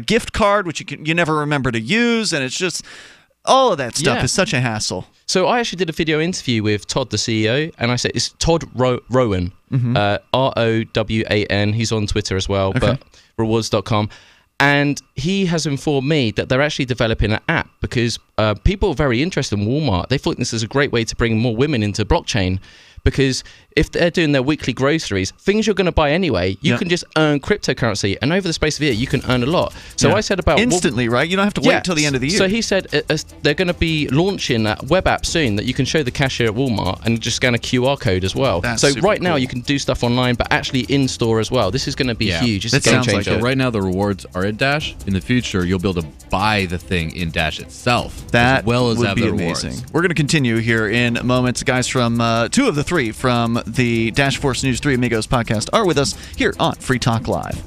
gift card, which you never remember to use, and it's just all of that stuff is such a hassle. So I actually did a video interview with Todd, the CEO, and I said it's Todd Rowan, Rowan. He's on Twitter as well, but rewards.com. And he has informed me that they're actually developing an app because people are very interested in Walmart. They thought this is a great way to bring more women into blockchain, because if they're doing their weekly groceries, things you're going to buy anyway, you can just earn cryptocurrency. And over the space of a year, you can earn a lot. So I said about... Instantly, right? You don't have to wait till the end of the year. So he said they're going to be launching a web app soon that you can show the cashier at Walmart and just scan a QR code as well. That's so super right now, cool. you can do stuff online, but actually in-store as well. This is going to be huge. It's a game changer. So right now, the rewards are at Dash. In the future, you'll be able to buy the thing in Dash itself, That as well as would have be the amazing. rewards. We're going to continue here in moments. Guys from 2 of the 3 from the Dash Force News 3 Amigos podcast are with us here on Free Talk Live.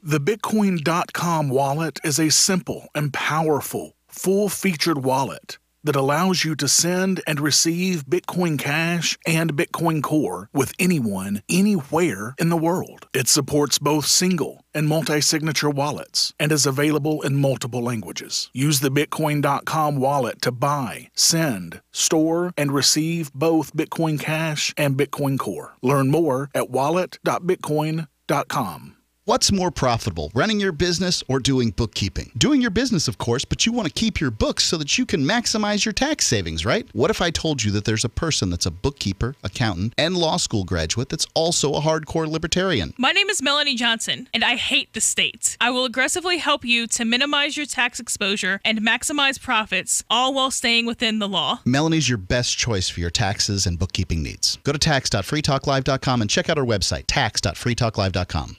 The Bitcoin.com wallet is a simple and powerful, full-featured wallet that allows you to send and receive Bitcoin Cash and Bitcoin Core with anyone, anywhere in the world. It supports both single and multi-signature wallets and is available in multiple languages. Use the Bitcoin.com wallet to buy, send, store, and receive both Bitcoin Cash and Bitcoin Core. Learn more at wallet.bitcoin.com. What's more profitable, running your business or doing bookkeeping? Doing your business, of course, but you want to keep your books so that you can maximize your tax savings, right? What if I told you that there's a person that's a bookkeeper, accountant, and law school graduate that's also a hardcore libertarian? My name is Melanie Johnson, and I hate the state. I will aggressively help you to minimize your tax exposure and maximize profits, all while staying within the law. Melanie's your best choice for your taxes and bookkeeping needs. Go to tax.freetalklive.com and check out our website, tax.freetalklive.com.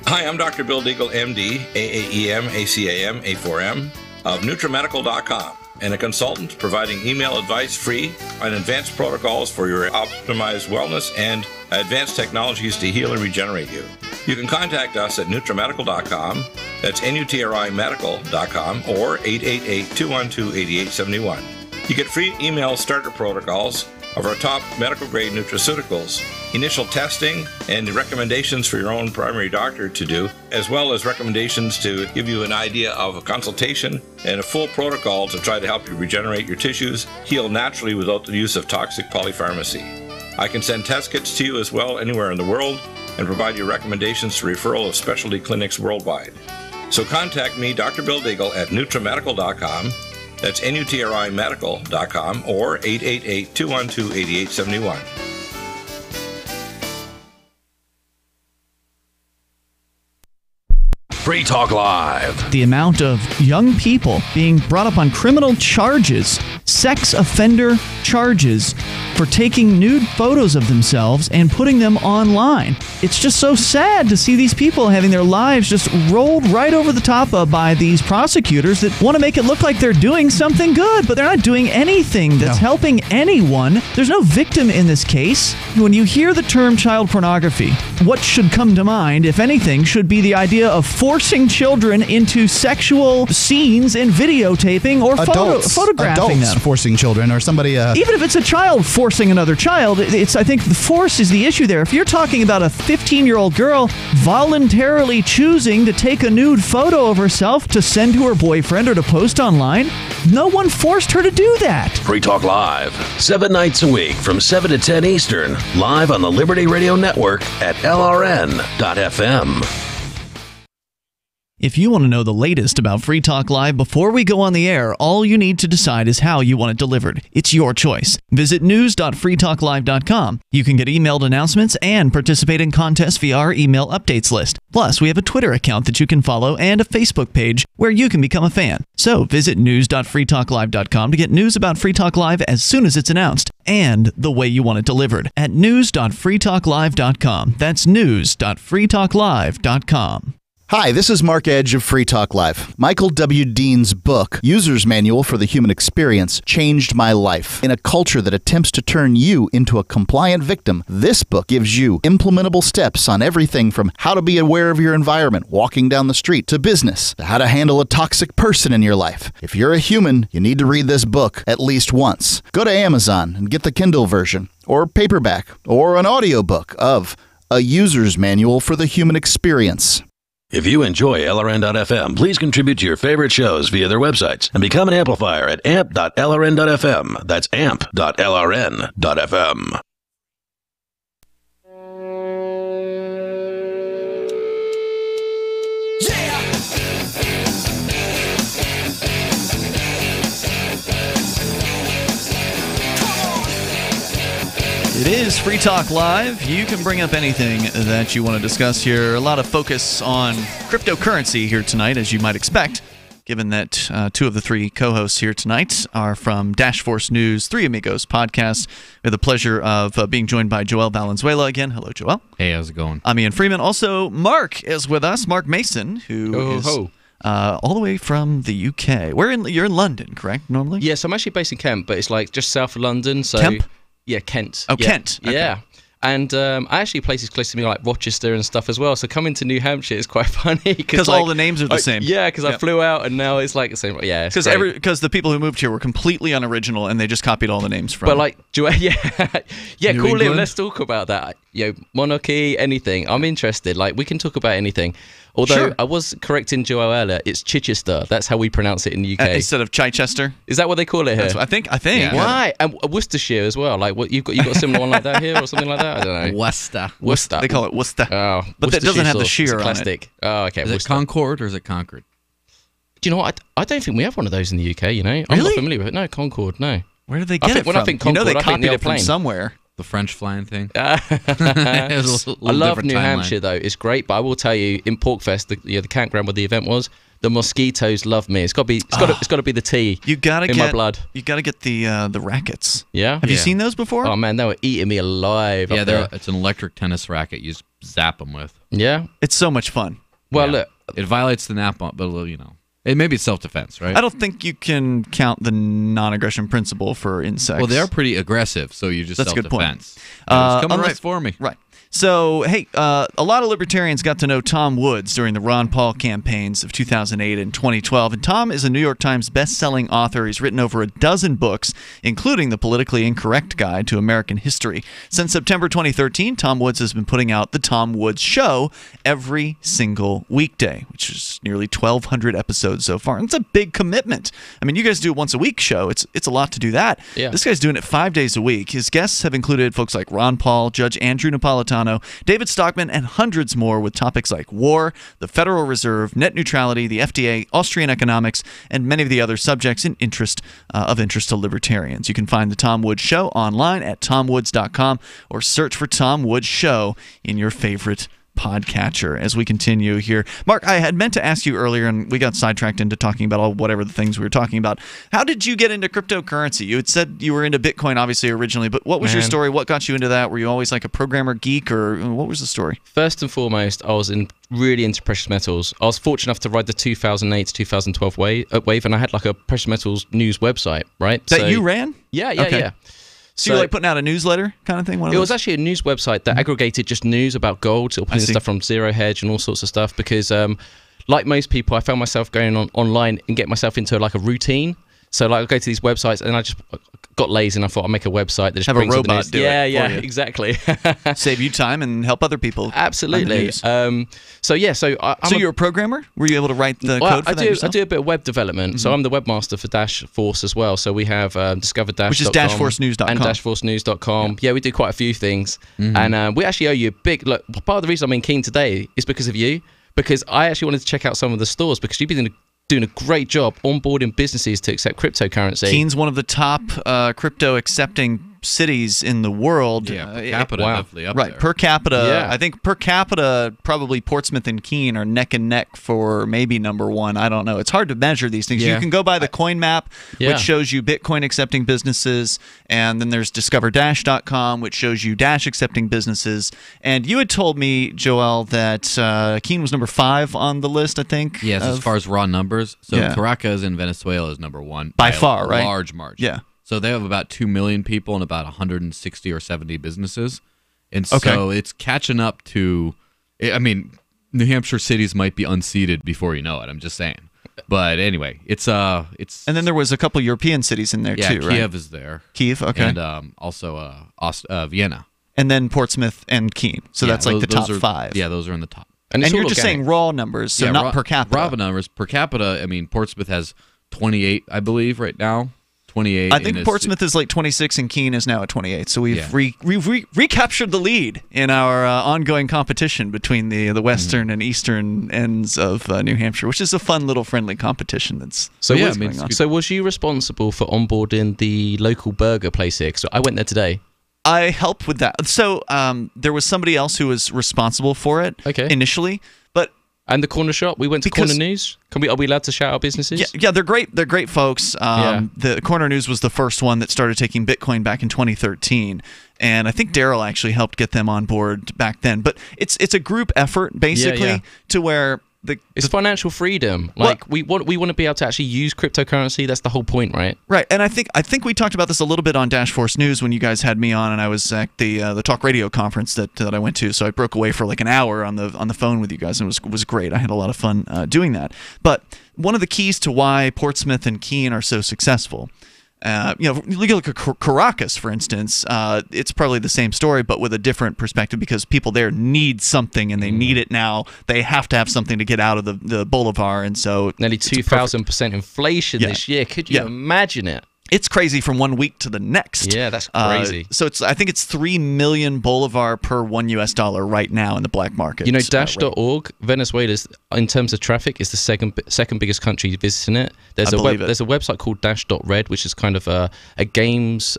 Hi, I'm Dr. Bill Deagle, MD, AAEM, ACAM, A4M, of NutriMedical.com, and a consultant providing email advice free on advanced protocols for your optimized wellness and advanced technologies to heal and regenerate you. You can contact us at NutriMedical.com, that's NutriMedical.com, or 888-212-8871. You get free email starter protocols of our top medical-grade nutraceuticals, initial testing, and recommendations for your own primary doctor to do, as well as recommendations to give you an idea of a consultation and a full protocol to try to help you regenerate your tissues, heal naturally without the use of toxic polypharmacy. I can send test kits to you as well anywhere in the world and provide you recommendations to referral of specialty clinics worldwide. So contact me, Dr. Bill Deagle, at NutriMedical.com. That's NutriMedical.com or 888-212-8871. Free Talk Live. The amount of young people being brought up on criminal charges, sex offender charges, for taking nude photos of themselves and putting them online. It's just so sad to see these people having their lives just rolled right over the top of by these prosecutors that want to make it look like they're doing something good, but they're not doing anything that's helping anyone. There's no victim in this case. When you hear the term child pornography, what should come to mind, if anything, should be the idea of forcing children into sexual scenes and videotaping or photographing them. Forcing children or somebody... Even if it's a child forcing another child, I think the force is the issue there. If you're talking about a 15-year-old girl voluntarily choosing to take a nude photo of herself to send to her boyfriend or to post online, no one forced her to do that. Free Talk Live, 7 nights a week from 7 to 10 Eastern, live on the Liberty Radio Network at LRN.FM. If you want to know the latest about Free Talk Live before we go on the air, all you need to decide is how you want it delivered. It's your choice. Visit news.freetalklive.com. You can get emailed announcements and participate in contests via our email updates list. Plus, we have a Twitter account that you can follow and a Facebook page where you can become a fan. So visit news.freetalklive.com to get news about Free Talk Live as soon as it's announced and the way you want it delivered at news.freetalklive.com. That's news.freetalklive.com. Hi, this is Marc Edge of Free Talk Live. Michael W. Dean's book, User's Manual for the Human Experience, changed my life. In a culture that attempts to turn you into a compliant victim, this book gives you implementable steps on everything from how to be aware of your environment, walking down the street, to business, to how to handle a toxic person in your life. If you're a human, you need to read this book at least once. Go to Amazon and get the Kindle version, or paperback, or an audiobook of A User's Manual for the Human Experience. If you enjoy LRN.FM, please contribute to your favorite shows via their websites and become an amplifier at amp.lrn.fm. That's amp.lrn.fm. It is Free Talk Live. You can bring up anything that you want to discuss here. A lot of focus on cryptocurrency here tonight, as you might expect, given that two of the three co-hosts here tonight are from Dash Force News, Three Amigos podcast. We have the pleasure of being joined by Joel Valenzuela again. Hello, Joel. Hey, how's it going? I'm Ian Freeman. Also, Marc is with us. Marc Mason, who is all the way from the UK. You're in London, correct, normally? Yes, I'm actually based in Kent, but it's like just south of London. So Kemp? Yeah, Kent. Oh, yeah. Kent. Okay. Yeah. And I actually places close to me like Rochester and stuff as well. So coming to New Hampshire is quite funny because all the names are the same. Yeah, because I flew out and now it's like the same. Yeah, because the people who moved here were completely unoriginal and they just copied all the names from. But like, yeah, New cool. England? Let's talk about that. Monarchy, anything. I'm interested. Like, we can talk about anything. Although Sure. I was correcting Joel earlier, it's Chichester. That's how we pronounce it in the UK instead of Chichester. Is that what they call it here? That's what I think. Yeah. Right, and Worcestershire as well. Like, what you've got a similar one like that here or something like that. I don't know. Worcester. They call it Worcester. Oh, but that doesn't have the sauce. sheer It's on plastic. it. Oh, okay. Is it Concord or is it Concord? Do you know what? I don't think we have one of those in the UK. You know, I'm not familiar with it. No, Concord. No. Where did they get it When from? I think Concord, they I think copied Neil it from Plain. somewhere. The French flying thing. I It was a little love different New timeline. Hampshire though. It's great, but I will tell you, in Porkfest, the campground where the event was, the mosquitoes love me. It's got to be the tea. You gotta in get my blood. You gotta get the rackets. Yeah. Have you seen those before? Oh man, they were eating me alive. Yeah, up there. it's an electric tennis racket. You just zap them with. Yeah. It's so much fun. Well, look, it violates the nap, but maybe it's self-defense, right? I don't think you can count the non-aggression principle for insects. Well, they are pretty aggressive, so you just That's a good point. self-defense. It's coming unless- right for me. Right. So, hey, a lot of libertarians got to know Tom Woods during the Ron Paul campaigns of 2008 and 2012. And Tom is a New York Times best-selling author. He's written over a dozen books, including The Politically Incorrect Guide to American History. Since September 2013, Tom Woods has been putting out The Tom Woods Show every single weekday, which is nearly 1,200 episodes so far. And it's a big commitment. I mean, you guys do a once-a-week show. It's a lot to do that. Yeah. This guy's doing it 5 days a week. His guests have included folks like Ron Paul, Judge Andrew Napolitano, David Stockman, and hundreds more with topics like war, the Federal Reserve, net neutrality, the FDA, Austrian economics, and many of the other subjects of interest to libertarians. You can find The Tom Woods Show online at tomwoods.com or search for Tom Woods Show in your favorite podcatcher as we continue here. Mark, I had meant to ask you earlier, and we got sidetracked into talking about whatever the things we were talking about. How did you get into cryptocurrency? You had said you were into Bitcoin, obviously, originally, but what was your story? What got you into that? Were you always like a programmer geek, or what was the story? First and foremost, I was really into precious metals. I was fortunate enough to ride the 2008 to 2012 wave, and I had like a precious metals news website, right? That you ran? Yeah. So you're like putting out a newsletter kind of thing? It was actually a news website that aggregated just news about gold, or putting stuff from Zero Hedge and all sorts of stuff, because like most people, I found myself going online and get myself into like a routine. So like I go to these websites and I just got lazy and I thought I'd make a website that just have a brings all the robot news. do it for you. Exactly. Save you time and help other people. Absolutely. So you're a programmer? Were you able to write the code for that yourself? I do a bit of web development. So I'm the webmaster for Dash Force as well. So we have discover-dash.com. Which is dashforcenews.com. And dashforcenews.com. Yeah, we do quite a few things. And we actually owe you a big... Look, part of the reason I'm keen today is because of you. Because I actually wanted to check out some of the stores, because you've been doing a great job onboarding businesses to accept cryptocurrency. Keene's one of the top crypto accepting cities in the world. Yeah, per capita definitely up right, there. per capita. Yeah. I think per capita, probably Portsmouth and Keene are neck and neck for maybe number one. I don't know. It's hard to measure these things. Yeah. You can go by the coin map, which shows you Bitcoin accepting businesses, and then there's discover-dash.com, which shows you Dash accepting businesses. And you had told me, Joel, that Keene was number 5 on the list, I think. Yes, as far as raw numbers. So Yeah. Caracas in Venezuela is number 1 By far, a right? large margin. Yeah. So they have about 2 million people and about 160 or 70 businesses. And Okay. so it's catching up to, I mean, New Hampshire cities might be unseated before you know it. I'm just saying. But anyway, it's And then there was a couple European cities in there too, right? Kiev is there. Kiev, okay. And also Vienna. And then Portsmouth and Keene. So that's like the top 5. Yeah, those are in the top. And you're just saying raw numbers, so not per capita. Raw numbers. Per capita, I mean, Portsmouth has 28, I believe, right now. 28. I think Portsmouth is like 26 and Keene is now at 28. So we've recaptured the lead in our ongoing competition between the western and eastern ends of New Hampshire, which is a fun little friendly competition that's going on. So was you responsible for onboarding the local burger place here? 'Cause I went there today. I helped with that. So there was somebody else who was responsible for it initially, but and the corner shop. We went to Corner News. Are we allowed to shout out businesses? Yeah, they're great. They're great folks. The Corner News was the first one that started taking Bitcoin back in 2013, and I think Daryl actually helped get them on board back then. But it's a group effort basically to where it's financial freedom. Like we want to be able to actually use cryptocurrency. That's the whole point, right? Right, and I think we talked about this a little bit on Dash Force News when you guys had me on, and I was at the talk radio conference that I went to. So I broke away for like an hour on the phone with you guys, and it was great. I had a lot of fun doing that. But one of the keys to why Portsmouth and Keene are so successful. You look at Caracas, for instance. It's probably the same story, but with a different perspective because people there need something and they need it now. They have to have something to get out of the boulevard, and so nearly 2,000% inflation this year. Could you imagine it? It's crazy from 1 week to the next. Yeah, that's crazy. So I think it's 3 million bolivar per $1 right now in the black market. You know, Dash.org, Venezuela's in terms of traffic is the second biggest country visiting it. There's a website called Dash.red, which is kind of a games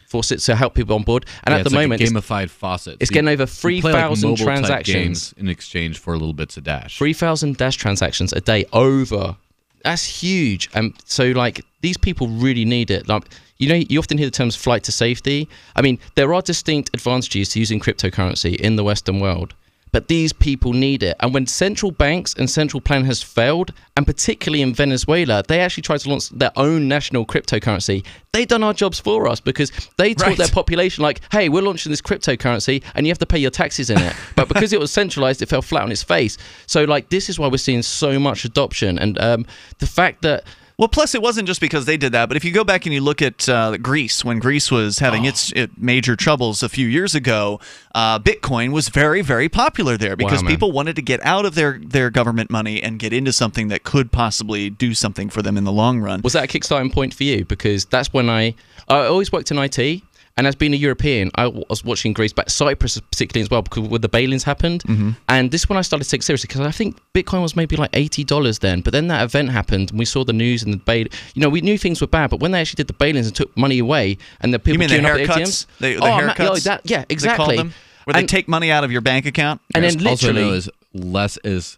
faucet to help people on board. And at the moment, like a gamified faucet. It's getting over 3,000 transactions games in exchange for a little bits of Dash. 3,000 Dash transactions a day over. That's huge. So like these people really need it. Like, you know, you often hear the terms flight to safety. I mean, there are distinct advantages to using cryptocurrency in the Western world, but these people need it. And when central banks and central plan has failed, and particularly in Venezuela, they actually tried to launch their own national cryptocurrency. They done our jobs for us because they taught their population like, hey, we're launching this cryptocurrency and you have to pay your taxes in it. But because it was centralized, it fell flat on its face. So like this is why we're seeing so much adoption. And the fact that well, plus it wasn't just because they did that, but if you go back and you look at Greece, when Greece was having its major troubles a few years ago, Bitcoin was very, very popular there because people wanted to get out of their government money and get into something that could possibly do something for them in the long run. Was that a kickstarting point for you? Because that's when I always worked in IT. And as being a European, I was watching Greece, but Cyprus particularly as well, because when the bail-ins happened. Mm-hmm. And this is when I started to take it seriously, because I think Bitcoin was maybe like $80 then. But then that event happened, and we saw the news and the bail. You know, we knew things were bad, but when they actually did the bail-ins and took money away, and the people you mean the haircuts? The haircuts? Yeah, exactly. They call them, where they take money out of your bank account? And then literally... Also less is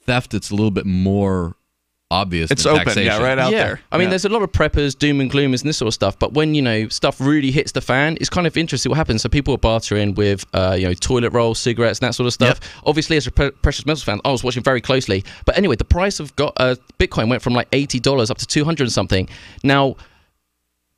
theft, it's a little bit more... obvious. It's open, taxation. Right out there. I mean, there's a lot of preppers, doom and gloomers, and this sort of stuff. But when stuff really hits the fan, it's kind of interesting what happens. So people are bartering with toilet rolls, cigarettes, and that sort of stuff. Yep. Obviously, as a precious metals fan, I was watching very closely. But anyway, the price of Bitcoin went from like $80 up to 200 and something. Now,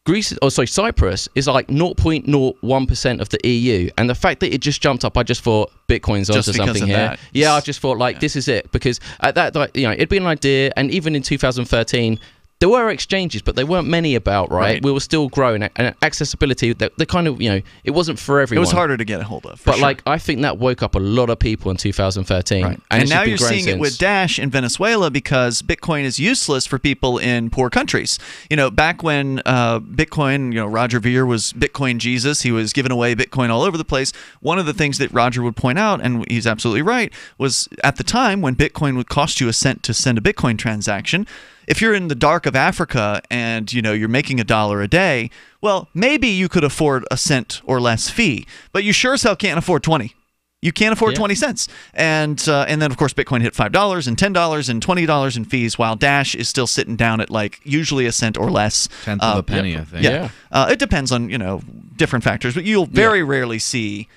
Cyprus is like 0.01% of the EU, and the fact that it just jumped up, I just thought Bitcoin's onto something here. That. Yeah, I just thought this is it, because at that it'd been an idea, and even in 2013. There were exchanges, but there weren't many about, right? We were still growing, and accessibility, the kind of, it wasn't for everyone. It was harder to get a hold of, But I think that woke up a lot of people in 2013. Right. And now you're seeing it with Dash in Venezuela because Bitcoin is useless for people in poor countries. Back when Bitcoin, Roger Ver was Bitcoin Jesus, he was giving away Bitcoin all over the place. One of the things that Roger would point out, and he's absolutely right, was at the time when Bitcoin would cost you a cent to send a Bitcoin transaction, if you're in the dark of Africa and you're making $1 a day, well, maybe you could afford a cent or less fee, but you sure as hell can't afford 20. You can't afford 20 cents. And then, of course, Bitcoin hit $5 and $10 and $20 in fees, while Dash is still sitting down at usually a cent or less. Tenth of a penny, I think. Yeah. It depends on, different factors, but you'll very rarely see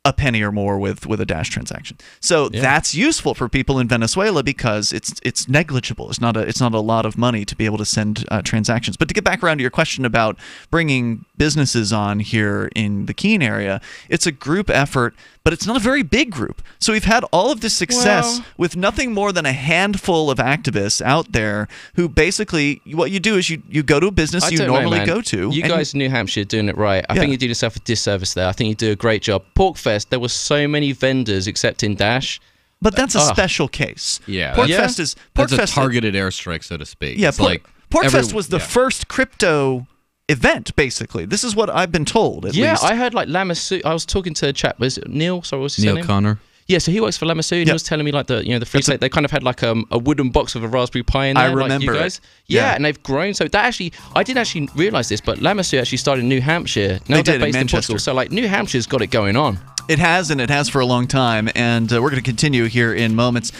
a penny or more with a Dash transaction. So that's useful for people in Venezuela because it's negligible. It's not a lot of money to be able to send transactions. But to get back around to your question about bringing businesses on here in the Keene area, it's a group effort, but it's not a very big group. So we've had all of this success with nothing more than a handful of activists out there who basically, what you do is you go to a business you normally go to. You guys in New Hampshire are doing it right. I think you do yourself a disservice there. I think you do a great job. Porkfest, there were so many vendors accepting Dash. But that's a special case. Yeah. Porkfest is... That's a targeted airstrike, so to speak. Yeah, Porkfest was the first crypto event, basically. This is what I've been told, at least. I heard Lamassu. I was talking to a chap, was it Neil? Sorry, what's his name? Neil Connor. Yeah, so he works for Lamassu, and he was telling me the Free State, they kind of had a wooden box with a Raspberry Pi in there. I remember like you guys. Yeah, and they've grown. So that actually, I didn't actually realize this, but Lamassu actually started in New Hampshire. Now they're based in Portugal. So New Hampshire's got it going on. It has, and it has for a long time, and we're going to continue here in moments.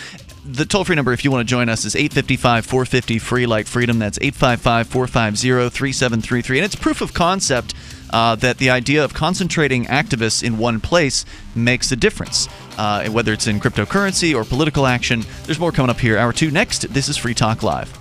The toll-free number, if you want to join us, is 855-450-FREE like freedom. That's 855-450-3733. And it's proof of concept that the idea of concentrating activists in one place makes a difference. Whether it's in cryptocurrency or political action. There's more coming up here. Hour 2 next. This is Free Talk Live.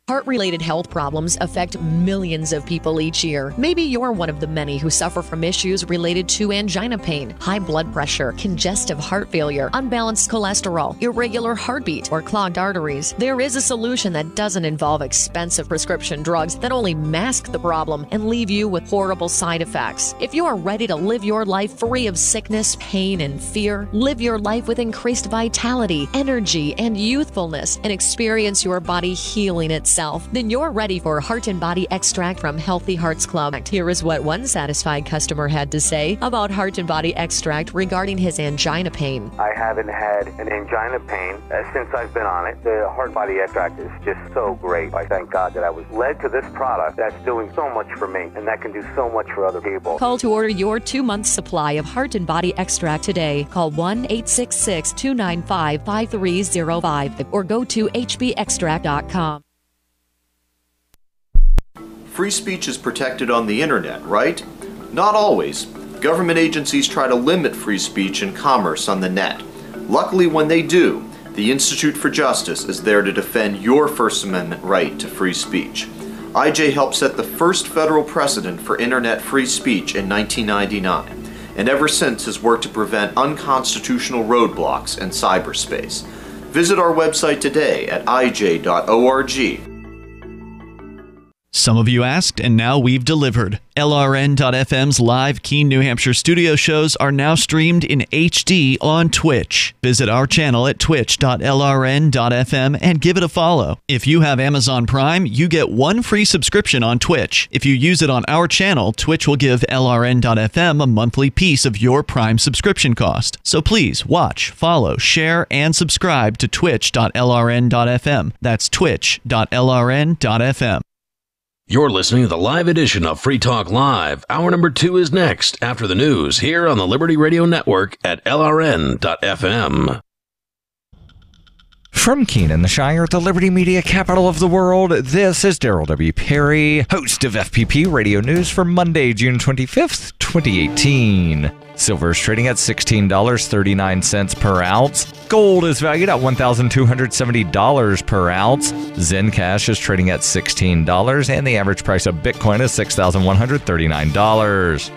Heart-related health problems affect millions of people each year. Maybe you're one of the many who suffer from issues related to angina pain, high blood pressure, congestive heart failure, unbalanced cholesterol, irregular heartbeat, or clogged arteries. There is a solution that doesn't involve expensive prescription drugs that only mask the problem and leave you with horrible side effects. If you are ready to live your life free of sickness, pain, and fear, live your life with increased vitality, energy, and youthfulness, and experience your body healing itself, then you're ready for Heart and Body Extract from Healthy Hearts Club. Here is what one satisfied customer had to say about Heart and Body Extract regarding his angina pain. I haven't had an angina pain since I've been on it. The Heart Body Extract is just so great. I thank God that I was led to this product that's doing so much for me and that can do so much for other people. Call to order your 2-month supply of Heart and Body Extract today. Call 1-866-295-5305 or go to hbextract.com. Free speech is protected on the internet, right? Not always. Government agencies try to limit free speech and commerce on the net. Luckily, when they do, the Institute for Justice is there to defend your First Amendment right to free speech. IJ helped set the first federal precedent for internet free speech in 1999, and ever since has worked to prevent unconstitutional roadblocks in cyberspace. Visit our website today at ij.org. Some of you asked, and now we've delivered. LRN.FM's live Keene, New Hampshire studio shows are now streamed in HD on Twitch. Visit our channel at twitch.lrn.fm and give it a follow. If you have Amazon Prime, you get 1 free subscription on Twitch. If you use it on our channel, Twitch will give LRN.FM a monthly piece of your Prime subscription cost. So please watch, follow, share, and subscribe to twitch.lrn.fm. That's twitch.lrn.fm. You're listening to the live edition of Free Talk Live. Hour number 2 is next after the news here on the Liberty Radio Network at LRN.FM. From Keene in the Shire, the Liberty Media capital of the world, this is Daryl W. Perry, host of FPP Radio News for Monday, June 25th, 2018. Silver is trading at $16.39 per ounce. Gold is valued at $1,270 per ounce. Zencash is trading at $16, and the average price of Bitcoin is $6,139.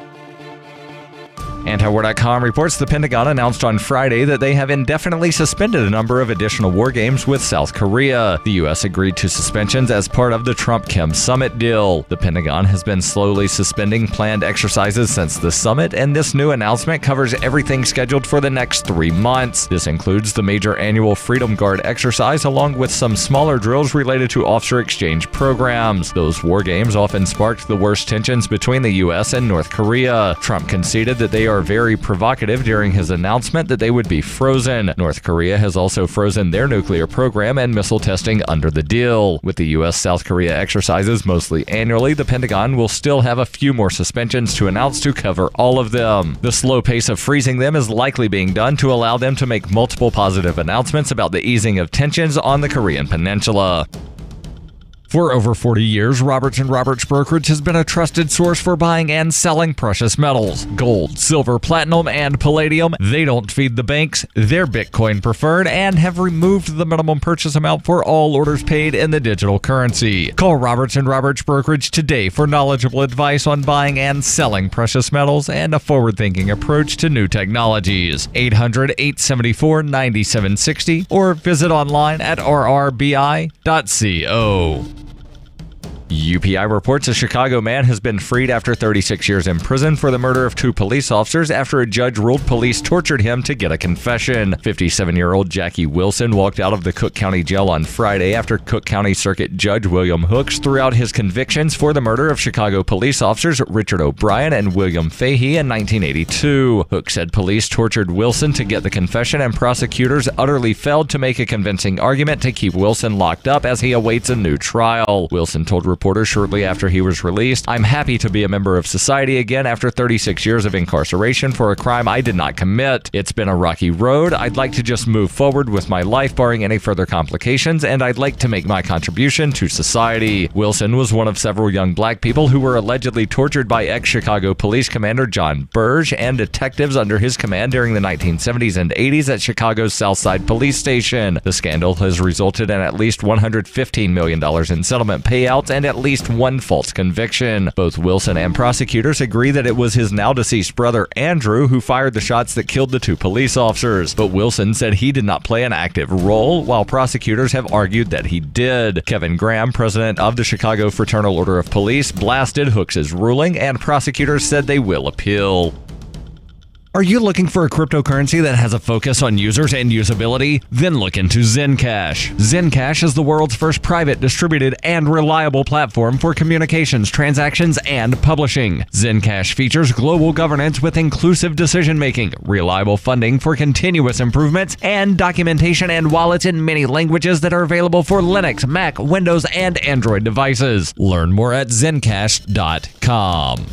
Antiwar.com reports the Pentagon announced on Friday that they have indefinitely suspended a number of additional war games with South Korea. The U.S. agreed to suspensions as part of the Trump-Kim summit deal. The Pentagon has been slowly suspending planned exercises since the summit, and this new announcement covers everything scheduled for the next 3 months. This includes the major annual Freedom Guard exercise, along with some smaller drills related to officer exchange programs. Those war games often sparked the worst tensions between the U.S. and North Korea. Trump conceded that they are very provocative during his announcement that they would be frozen. North Korea has also frozen their nuclear program and missile testing under the deal. With the U.S.-South Korea exercises mostly annually, the Pentagon will still have a few more suspensions to announce to cover all of them. The slow pace of freezing them is likely being done to allow them to make multiple positive announcements about the easing of tensions on the Korean Peninsula. For over 40 years, Roberts & Roberts Brokerage has been a trusted source for buying and selling precious metals. Gold, silver, platinum, and palladium. They don't feed the banks. They're Bitcoin preferred and have removed the minimum purchase amount for all orders paid in the digital currency. Call Roberts & Roberts Brokerage today for knowledgeable advice on buying and selling precious metals and a forward-thinking approach to new technologies. 800-874-9760 or visit online at rrbi.co. UPI reports a Chicago man has been freed after 36 years in prison for the murder of 2 police officers after a judge ruled police tortured him to get a confession. 57-year-old Jackie Wilson walked out of the Cook County Jail on Friday after Cook County Circuit Judge William Hooks threw out his convictions for the murder of Chicago police officers Richard O'Brien and William Fahey in 1982. Hooks said police tortured Wilson to get the confession, and prosecutors utterly failed to make a convincing argument to keep Wilson locked up as he awaits a new trial. Wilson told reporters reporters shortly after he was released. I'm happy to be a member of society again after 36 years of incarceration for a crime I did not commit. It's been a rocky road. I'd like to just move forward with my life barring any further complications, and I'd like to make my contribution to society. Wilson was one of several young black people who were allegedly tortured by ex-Chicago Police Commander John Burge and detectives under his command during the 1970s and 80s at Chicago's Southside Police Station. The scandal has resulted in at least $115 million in settlement payouts and at least one false conviction. Both Wilson and prosecutors agree that it was his now-deceased brother Andrew who fired the shots that killed the two police officers, but Wilson said he did not play an active role, while prosecutors have argued that he did. Kevin Graham, president of the Chicago Fraternal Order of Police, blasted Hooks' ruling, and prosecutors said they will appeal. Are you looking for a cryptocurrency that has a focus on users and usability? Then look into Zencash. Zencash is the world's first private, distributed, and reliable platform for communications, transactions, and publishing. Zencash features global governance with inclusive decision-making, reliable funding for continuous improvements, and documentation and wallets in many languages that are available for Linux, Mac, Windows, and Android devices. Learn more at zencash.com.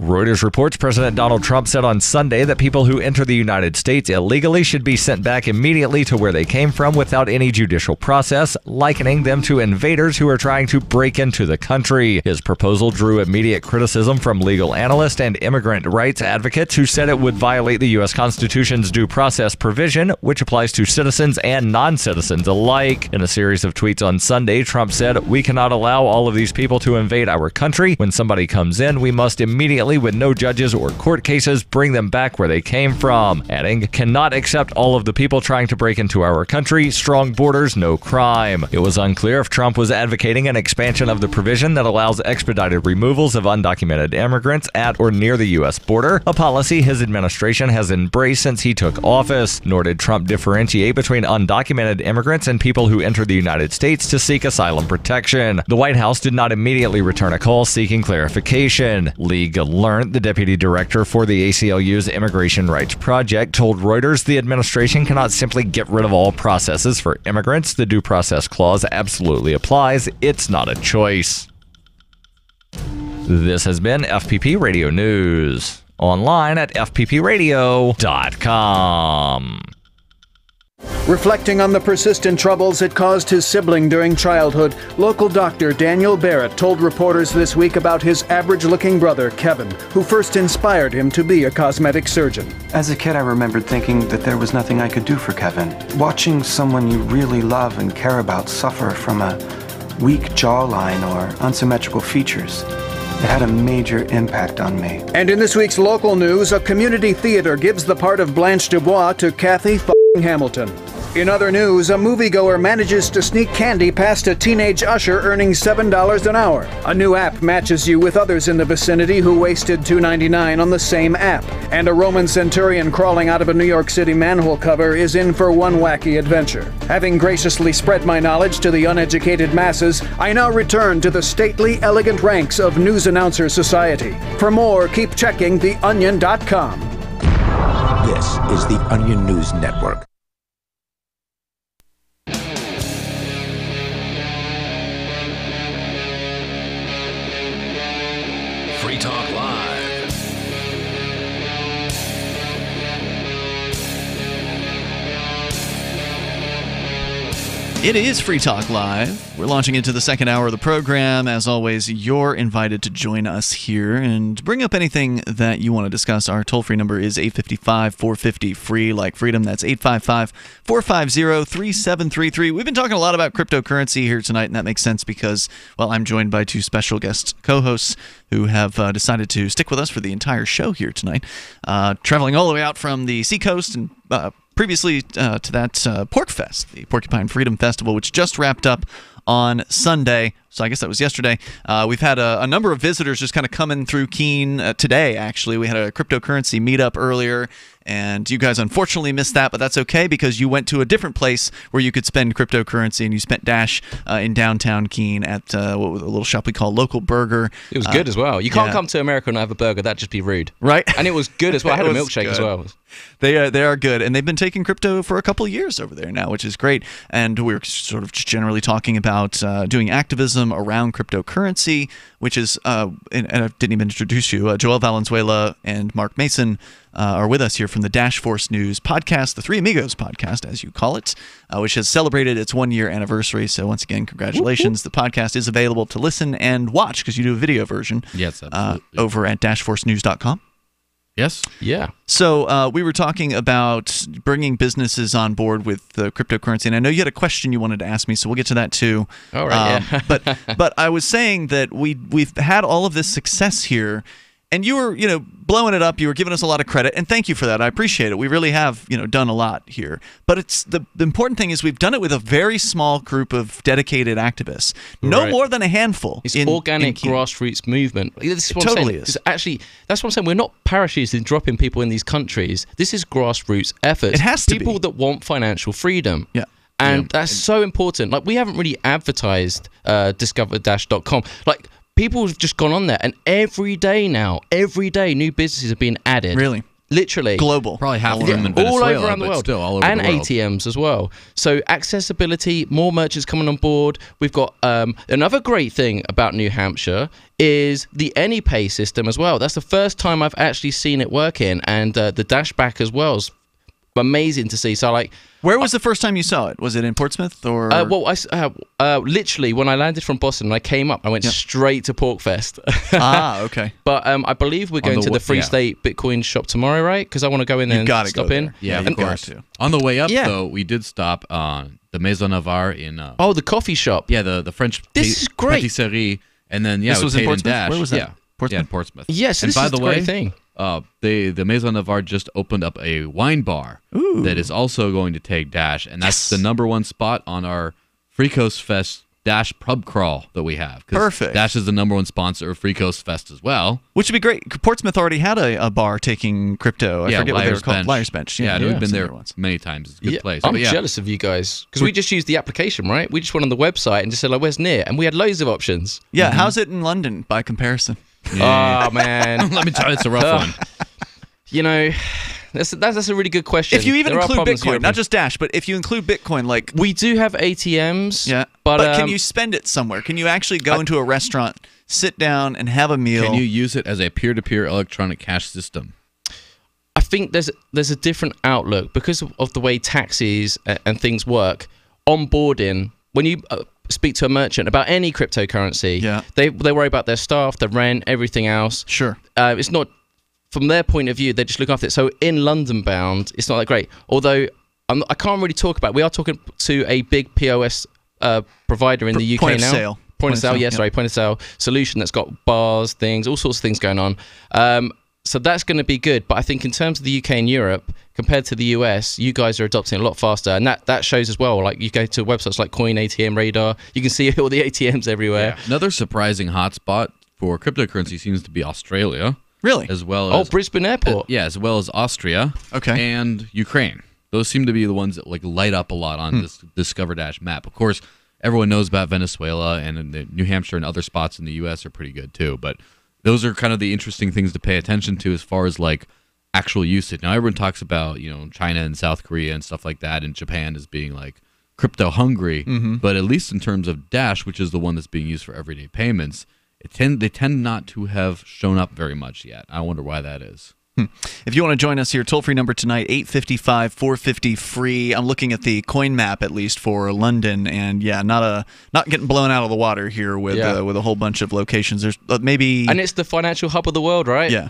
Reuters reports President Donald Trump said on Sunday that people who enter the United States illegally should be sent back immediately to where they came from without any judicial process, likening them to invaders who are trying to break into the country. His proposal drew immediate criticism from legal analysts and immigrant rights advocates who said it would violate the U.S. Constitution's due process provision, which applies to citizens and non-citizens alike. In a series of tweets on Sunday, Trump said, "We cannot allow all of these people to invade our country. When somebody comes in, we must immediately, with no judges or court cases, bring them back where they came from," adding, "Cannot accept all of the people trying to break into our country. Strong borders, no crime." It was unclear if Trump was advocating an expansion of the provision that allows expedited removals of undocumented immigrants at or near the U.S. border, a policy his administration has embraced since he took office. Nor did Trump differentiate between undocumented immigrants and people who enter the United States to seek asylum protection. The White House did not immediately return a call seeking clarification. Lee Learned, the deputy director for the ACLU's Immigration Rights Project, told Reuters the administration cannot simply get rid of all processes for immigrants. The Due Process Clause absolutely applies. It's not a choice. This has been FPP Radio News. Online at fppradio.com. Reflecting on the persistent troubles it caused his sibling during childhood, local doctor Daniel Barrett told reporters this week about his average-looking brother, Kevin, who first inspired him to be a cosmetic surgeon. As a kid, I remembered thinking that there was nothing I could do for Kevin. Watching someone you really love and care about suffer from a weak jawline or unsymmetrical features, it had a major impact on me. And in this week's local news, a community theater gives the part of Blanche Dubois to Kathy Hamilton. In other news, a moviegoer manages to sneak candy past a teenage usher earning $7 an hour. A new app matches you with others in the vicinity who wasted $2.99 on the same app. And a Roman centurion crawling out of a New York City manhole cover is in for one wacky adventure. Having graciously spread my knowledge to the uneducated masses, I now return to the stately, elegant ranks of News Announcer Society. For more, keep checking theonion.com. This is the Onion News Network. Free Talk Live. It is Free Talk Live. We're launching into the second hour of the program. As always, you're invited to join us here and bring up anything that you want to discuss. Our toll-free number is 855-450-FREE, like freedom. That's 855-450-3733. We've been talking a lot about cryptocurrency here tonight, and that makes sense because, well, I'm joined by two special guest co-hosts who have decided to stick with us for the entire show here tonight, traveling all the way out from the Seacoast and previously to that Pork Fest, the Porcupine Freedom Festival, which just wrapped up on Sunday. So I guess that was yesterday. We've had a number of visitors just kind of coming through Keene today, actually. We had a cryptocurrency meetup earlier, and you guys unfortunately missed that, but that's okay because you went to a different place where you could spend cryptocurrency, and you spent Dash in downtown Keene at a little shop we call Local Burger. It was good as well. You can't come to America and have a burger. That'd just be rude. Right? And it was good as well. I had a milkshake as well. They are good, and they've been taking crypto for a couple of years over there now, which is great. And we're sort of just generally talking about doing activism skepticism around cryptocurrency, which is, and I didn't even introduce you, Joel Valenzuela and Marc Mason are with us here from the Dash Force News podcast, the Three Amigos podcast, as you call it, which has celebrated its 1-year anniversary. So once again, congratulations. The podcast is available to listen and watch because you do a video version. Yes, absolutely. Over at dashforcenews.com. Yes. Yeah. So we were talking about bringing businesses on board with the cryptocurrency, and I know you had a question you wanted to ask me, so we'll get to that too. All right. Yeah. but I was saying that we've had all of this success here, and you were blowing it up. You were giving us a lot of credit, and thank you for that. I appreciate it. We really have done a lot here. But it's the important thing is we've done it with a very small group of dedicated activists, no more than a handful. It's organic grassroots movement. This is what I'm saying. Is. Actually, that's what I'm saying. We're not parachuting dropping people in these countries. This is grassroots efforts. It has to people be. that want financial freedom. Yeah. And that's so important. Like, we haven't really advertised discover-.com. Like, people have just gone on there, and every day new businesses are being added. Really? Literally. Global. Probably half of them in Venezuela, all over around the but world. still all over and the world. ATMs as well. So accessibility, more merchants coming on board. We've got another great thing about New Hampshire is the AnyPay system as well. That's the first time I've actually seen it working, and the dashback as well is amazing to see. So where was the first time you saw it? Was it in Portsmouth or? Well, I literally when I landed from Boston and I came up, I went straight to Porkfest. Okay. But I believe we're going to the Free State Bitcoin shop tomorrow, right? Because I want to go in there and stop in. Yeah, of course. On the way up, though, we did stop the Maison Navarre in. The coffee shop. Yeah, the French. This is great. Patisserie, and then this was in Portsmouth. Dash. Where was that? Yeah, Portsmouth? Yeah, in Portsmouth. Yes, and this by is the the way, great thing. The Maison Navarre just opened up a wine bar that is also going to take Dash, and that's the #1 spot on our Free Coast Fest Dash pub crawl that we have. Perfect. Dash is the #1 sponsor of Free Coast Fest as well. Which would be great. Portsmouth already had a bar taking crypto. I forget what they were called. Liar's Bench. Yeah, we've been there many times. It's a good place. I'm jealous of you guys because we just used the application, right? We just went on the website and just said, where's near? And we had loads of options. Yeah, how's it in London by comparison? Yeah. Oh, man. Let me tell you, it's a rough one. That's a really good question. If you even include Bitcoin, not just Dash, but if you include Bitcoin, we do have ATMs. Yeah, but can you spend it somewhere? Can you actually go into a restaurant, sit down, and have a meal? Can you use it as a peer-to-peer electronic cash system? I think there's a different outlook because of the way taxis and things work. Onboarding, when you speak to a merchant about any cryptocurrency, they worry about their staff, the rent, everything else. Sure, it's not. From their point of view, they just look after it. So in London bound, it's not that great. Although I can't really talk about it. We are talking to a big POS provider in the UK point now. Of sale. Point of sale, point of sale solution that's got bars, things, all sorts of things going on. So that's going to be good. But I think in terms of the UK and Europe, compared to the US, you guys are adopting it a lot faster. And that shows as well. Like, you go to websites like Coin ATM Radar, you can see all the ATMs everywhere. Yeah. Another surprising hotspot for cryptocurrency seems to be Australia. Really? As well as Brisbane Airport. As well as Austria. Okay. And Ukraine. Those seem to be the ones that light up a lot on this Discover Dash map. Of course, everyone knows about Venezuela, and New Hampshire and other spots in the U.S. are pretty good too. But those are kind of the interesting things to pay attention to as far as actual usage. Now everyone talks about China and South Korea and stuff like that, and Japan as being crypto hungry. But at least in terms of Dash, which is the one that's being used for everyday payments, they tend not to have shown up very much yet. I wonder why that is. If you want to join us here, toll-free number tonight, 855-450-FREE. I'm looking at the coin map, at least, for London, and not getting blown out of the water here with a whole bunch of locations. There's maybe... And it's the financial hub of the world, right? Yeah.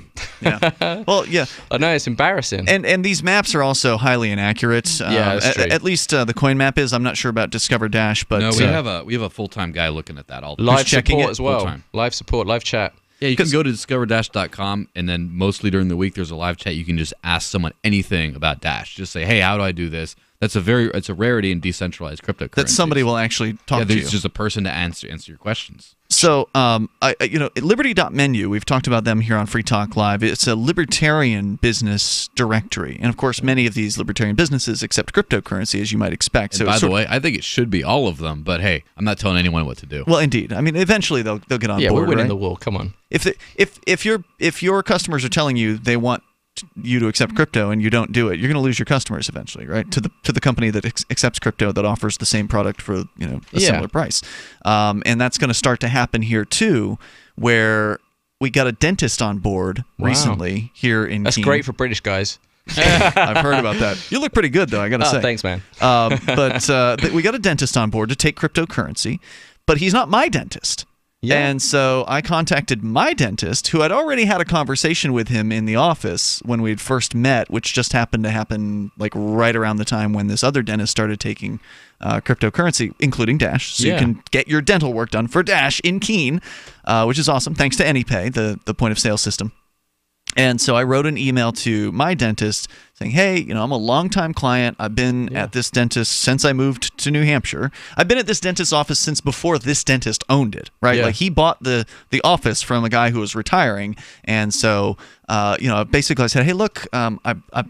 Well, yeah. I know, it's embarrassing. And these maps are also highly inaccurate. That's true. At least the coin map is. I'm not sure about Discover Dash, but... No, we have a full-time guy looking at that all the time. Live support as well. Full-time. Live support, live chat. Yeah, you can go to discover-dash.com, and then mostly during the week there's a live chat. You can just ask someone anything about Dash. Just say, hey, how do I do this? It's a rarity in decentralized cryptocurrency. That somebody will actually talk to you. There's just a person to answer your questions. So, Liberty.menu, we've talked about them here on Free Talk Live. It's a libertarian business directory. And, of course, many of these libertarian businesses accept cryptocurrency, as you might expect. And by the way, I think it should be all of them. But, hey, I'm not telling anyone what to do. Well, indeed. I mean, eventually they'll get on board, Yeah, we're winning right? the war. Come on. If your customers are telling you they want asked you to accept crypto and you don't do it, you're going to lose your customers eventually, right? To the company that accepts crypto that offers the same product for a similar price, and that's going to start to happen here too, where we got a dentist on board recently here in. That's Keene. great for British guys. I've heard about that. You look pretty good, though, I got to say. Thanks, man. But we got a dentist on board to take cryptocurrency, but he's not my dentist. Yeah. And so I contacted my dentist, who had already had a conversation with him in the office when we'd first met, which just happened to happen like right around the time when this other dentist started taking cryptocurrency, including Dash. So you can get your dental work done for Dash in Keene, which is awesome, thanks to AnyPay, the point-of-sale system. And so I wrote an email to my dentist saying, hey, I'm a longtime client. I've been at this dentist since I moved to New Hampshire. I've been at this dentist's office since before this dentist owned it, right? Yeah. Like he bought the office from a guy who was retiring. And so, basically I said, hey, look, I'm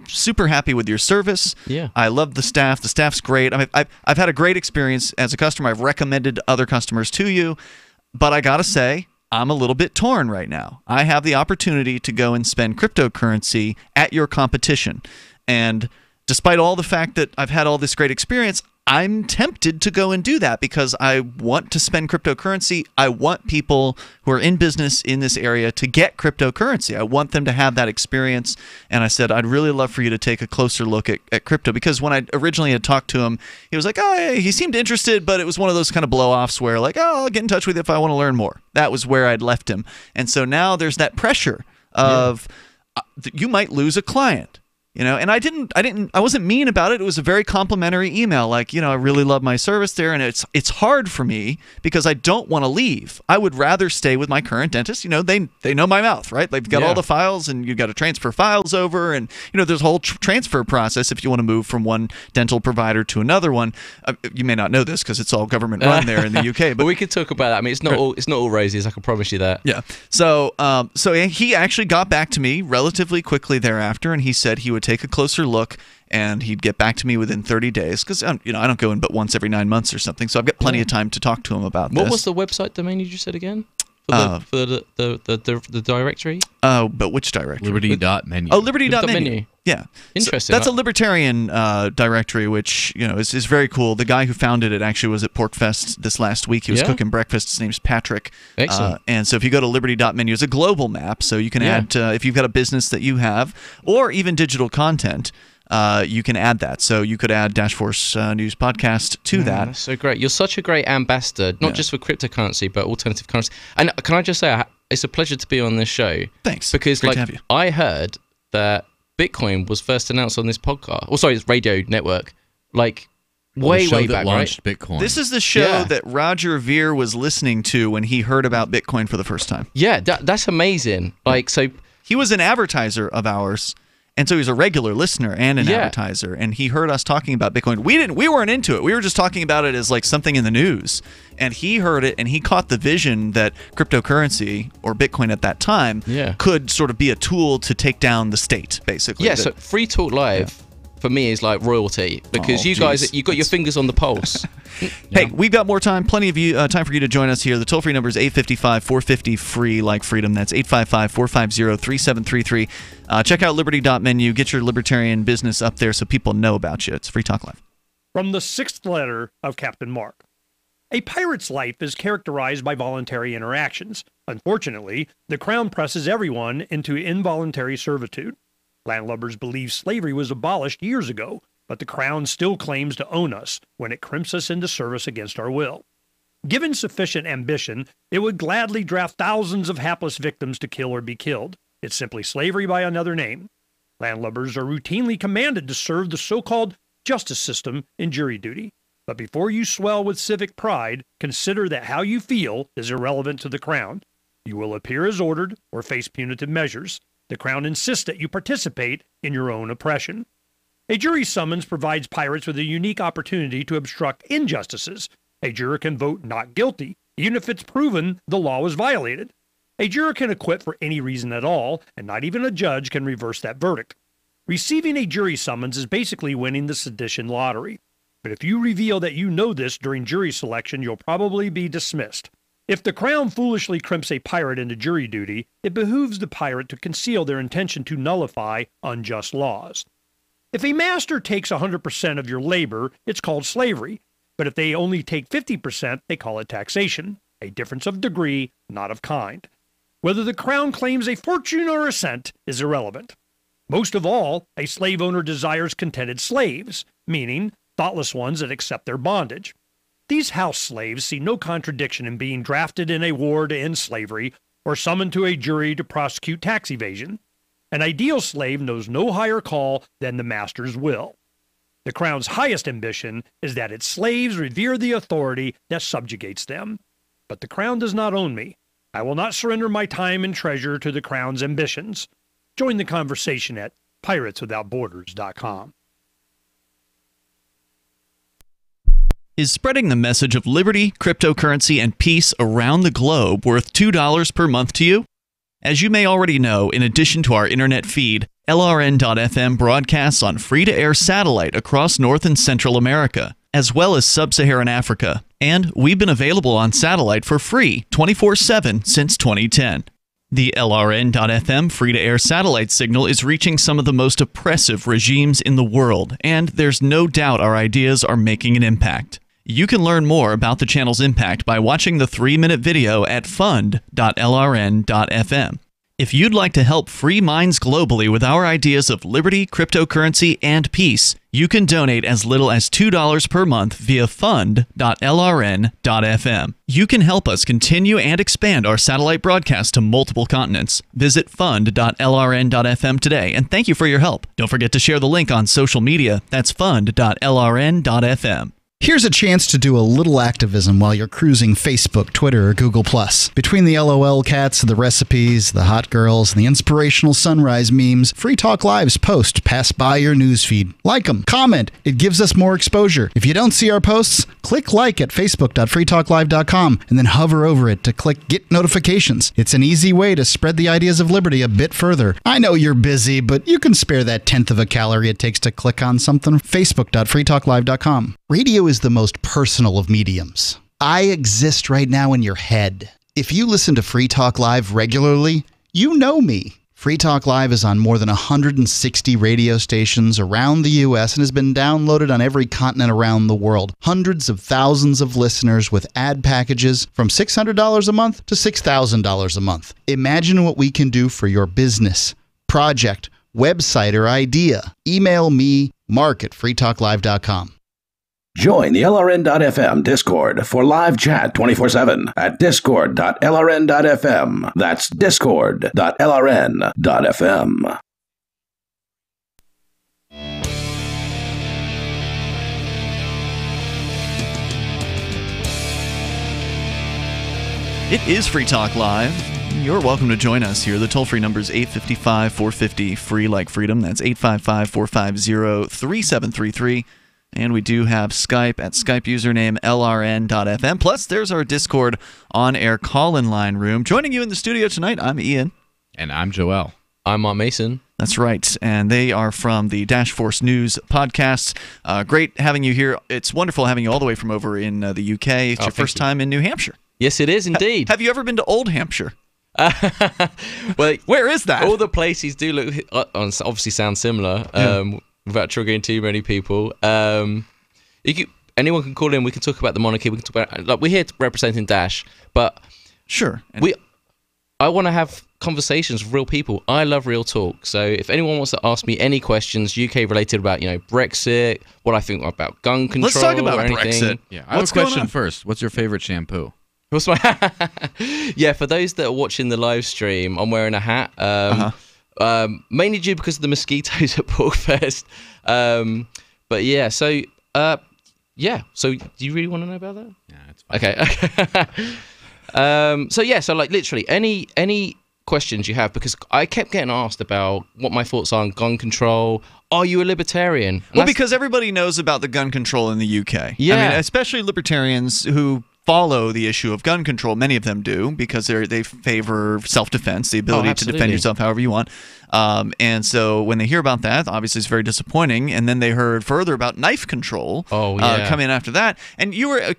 super happy with your service. Yeah. I love the staff. The staff's great. I mean, I've had a great experience as a customer. I've recommended other customers to you. But I got to say, I'm a little bit torn right now. I have the opportunity to go and spend cryptocurrency at your competition. And despite all the fact that I've had all this great experience, I'm tempted to go and do that because I want to spend cryptocurrency. I want people who are in business in this area to get cryptocurrency. I want them to have that experience. And I said, I'd really love for you to take a closer look at crypto, because when I originally had talked to him, he was like, oh, he seemed interested, but it was one of those kind of blow-offs where like, oh, I'll get in touch with you if I want to learn more. That was where I'd left him. And so now there's that pressure of you might lose a client. And I wasn't mean about it. It was a very complimentary email. Like, I really love my service there, and it's hard for me because I don't want to leave. I would rather stay with my current dentist. They know my mouth, right? They've got all the files, and you've got to transfer files over, and there's a whole transfer process if you want to move from one dental provider to another one. You may not know this because it's all government run there in the UK, but we could talk about that. I mean, it's not all roses. I can promise you that. Yeah. So he actually got back to me relatively quickly thereafter, and he said he would take a closer look and he'd get back to me within 30 days because I don't go in but once every 9 months or something, so I've got plenty of time to talk to him about this. What was the website domain you just said again? For the directory? Oh, but which directory? Liberty.menu. Oh, Liberty.menu. Yeah. Interesting. So that's a libertarian directory, which is very cool. The guy who founded it actually was at PorkFest this last week. He was cooking breakfast. His name's Patrick. Excellent. And so if you go to Liberty.menu, it's a global map, so you can add, if you've got a business that you have, or even digital content, you can add that. So you could add Dash Force News Podcast to that. That's so great. You're such a great ambassador, not just for cryptocurrency, but alternative currency. And can I just say, it's a pleasure to be on this show. Thanks. Because Great to have you. I heard that Bitcoin was first announced on this podcast. Oh, sorry, it's radio network. Like way back, launched right? Bitcoin. This is the show that Roger Ver was listening to when he heard about Bitcoin for the first time. Yeah, that's amazing. So he was an advertiser of ours. And so he was a regular listener and an advertiser, and he heard us talking about Bitcoin. We weren't into it. We were just talking about it as like something in the news. And he heard it, and he caught the vision that cryptocurrency, or Bitcoin at that time, could sort of be a tool to take down the state, basically. Yeah, so Free Talk Live for me is like royalty because you guys, you got your fingers on the pulse. Hey, we've got more time. Plenty of time for you to join us here. The toll-free number is 855-450-FREE, like freedom. That's 855-450-3733. Check out liberty.menu. Get your libertarian business up there so people know about you. It's Free Talk Live. From the sixth letter of Captain Marc. A pirate's life is characterized by voluntary interactions. Unfortunately, the Crown presses everyone into involuntary servitude. Landlubbers believe slavery was abolished years ago, but the Crown still claims to own us when it crimps us into service against our will. Given sufficient ambition, it would gladly draft thousands of hapless victims to kill or be killed. It's simply slavery by another name. Landlubbers are routinely commanded to serve the so-called justice system in jury duty. But before you swell with civic pride, consider that how you feel is irrelevant to the Crown. You will appear as ordered or face punitive measures. The Crown insists that you participate in your own oppression. A jury summons provides pirates with a unique opportunity to obstruct injustices. A juror can vote not guilty, even if it's proven the law was violated. A juror can acquit for any reason at all, and not even a judge can reverse that verdict. Receiving a jury summons is basically winning the sedition lottery. But if you reveal that you know this during jury selection, you'll probably be dismissed. If the Crown foolishly crimps a pirate into jury duty, it behooves the pirate to conceal their intention to nullify unjust laws. If a master takes 100% of your labor, it's called slavery, but if they only take 50%, they call it taxation, a difference of degree, not of kind. Whether the Crown claims a fortune or a cent is irrelevant. Most of all, a slave owner desires contented slaves, meaning thoughtless ones that accept their bondage. These house slaves see no contradiction in being drafted in a war to end slavery or summoned to a jury to prosecute tax evasion. An ideal slave knows no higher call than the master's will. The Crown's highest ambition is that its slaves revere the authority that subjugates them. But the Crown does not own me. I will not surrender my time and treasure to the Crown's ambitions. Join the conversation at pirateswithoutborders.com. Is spreading the message of liberty, cryptocurrency, and peace around the globe worth $2 per month to you? As you may already know, in addition to our internet feed, LRN.FM broadcasts on free-to-air satellite across North and Central America, as well as Sub-Saharan Africa. And we've been available on satellite for free 24/7 since 2010. The LRN.FM free-to-air satellite signal is reaching some of the most oppressive regimes in the world, and there's no doubt our ideas are making an impact. You can learn more about the channel's impact by watching the 3-minute video at fund.lrn.fm. If you'd like to help free minds globally with our ideas of liberty, cryptocurrency, and peace, you can donate as little as $2 per month via fund.lrn.fm. You can help us continue and expand our satellite broadcast to multiple continents. Visit fund.lrn.fm today, and thank you for your help. Don't forget to share the link on social media. That's fund.lrn.fm. Here's a chance to do a little activism while you're cruising Facebook, Twitter, or Google+. Between the LOL cats, the recipes, the hot girls, and the inspirational sunrise memes, Free Talk Live's posts pass by your newsfeed. Like them, comment, it gives us more exposure. If you don't see our posts, click like at facebook.freetalklive.com and then hover over it to click Get Notifications. It's an easy way to spread the ideas of liberty a bit further. I know you're busy, but you can spare that 1/10 of a calorie it takes to click on something. facebook.freetalklive.com. Radio is the most personal of mediums. I exist right now in your head. If you listen to Free Talk Live regularly, you know me. Free Talk Live is on more than 160 radio stations around the U.S. and has been downloaded on every continent around the world. Hundreds of thousands of listeners with ad packages from $600 a month to $6,000 a month. Imagine what we can do for your business, project, website, or idea. Email me, Marc at freetalklive.com. Join the LRN.FM Discord for live chat 24/7 at discord.lrn.fm. That's discord.lrn.fm. It is Free Talk Live. You're welcome to join us here. The toll-free number is 855-450-FREE like freedom. That's 855-450-3733. And we do have Skype at Skype username LRN.FM. Plus, there's our Discord on-air call-in line room. Joining you in the studio tonight, I'm Ian. And I'm Joel. I'm Mark Mason. That's right. And they are from the Dash Force News podcast. Great having you here. It's wonderful having you all the way from over in the UK. It's your first time in New Hampshire. Yes, it is indeed. Have you ever been to Old Hampshire? Well, where is that? All the places do look obviously sound similar. Without triggering too many people, anyone can call in. We can talk about the monarchy. We can talk about we're here representing Dash, but sure, I want to have conversations with real people. I love real talk. So if anyone wants to ask me any questions UK related about Brexit, what I think about gun control, let's talk about Brexit. Yeah, I have a question first. What's your favorite shampoo? What's my yeah? For those that are watching the live stream, I'm wearing a hat. Mainly due because of the mosquitoes at Porkfest. But yeah, so so do you really want to know about that? Yeah, it's fine. Okay. So literally any questions you have, because I kept getting asked about what my thoughts are on gun control. Are you a libertarian? Well, because everybody knows about the gun control in the UK. Yeah. I mean, especially libertarians who follow the issue of gun control. Many of them do, because they favor self-defense, the ability to defend yourself however you want. And so when they hear about that, obviously it's very disappointing. And then they heard further about knife control coming after that. And you were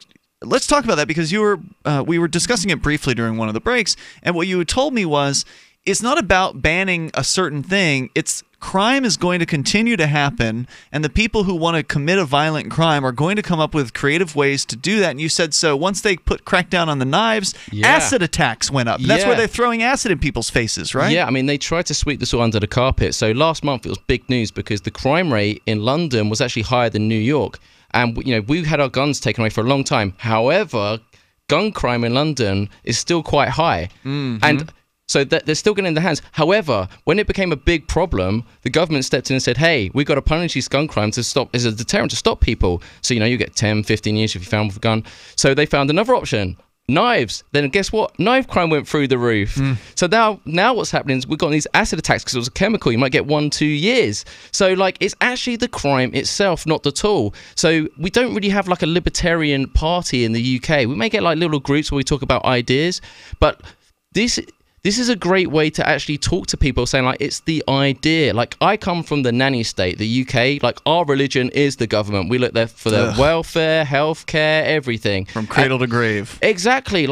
let's talk about that, because we were discussing it briefly during one of the breaks, and what you had told me was it's not about banning a certain thing. It's crime is going to continue to happen, and the people who want to commit a violent crime are going to come up with creative ways to do that. And you said so once they crack down on the knives, acid attacks went up. That's where they're throwing acid in people's faces, right? Yeah, I mean, they tried to sweep this all under the carpet. So last month it was big news because the crime rate in London was actually higher than New York. And, we had our guns taken away for a long time. However, gun crime in London is still quite high. Mm-hmm. And so they're still getting in their hands. However, when it became a big problem, the government stepped in and said, hey, we've got to punish these gun crimes to stop, as a deterrent to stop people. So, you get 10, 15 years if you're found with a gun. So they found another option. Knives. Then guess what? Knife crime went through the roof. So now what's happening is we've got these acid attacks because it was a chemical. You might get 1-2 years. So it's actually the crime itself, not the tool. So we don't really have a libertarian party in the UK. We may get little groups where we talk about ideas, but this is a great way to actually talk to people, saying it's the idea. I come from the nanny state, the UK. Our religion is the government. We look there for their welfare, healthcare, everything. From cradle to grave. Exactly.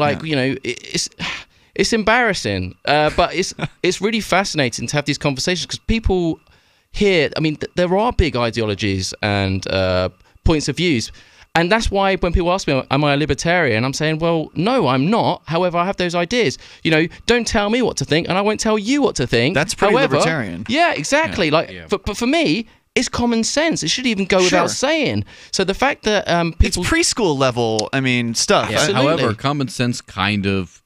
It's embarrassing, but it's really fascinating to have these conversations because people here, there are big ideologies and points of views. And that's why when people ask me, am I a libertarian? I'm saying, well, no, I'm not. However, I have those ideas. Don't tell me what to think, and I won't tell you what to think. That's pretty libertarian. Yeah, exactly. But for me, it's common sense. It should even go without saying. So the fact that people... It's preschool level, stuff. Yeah. However, common sense kind of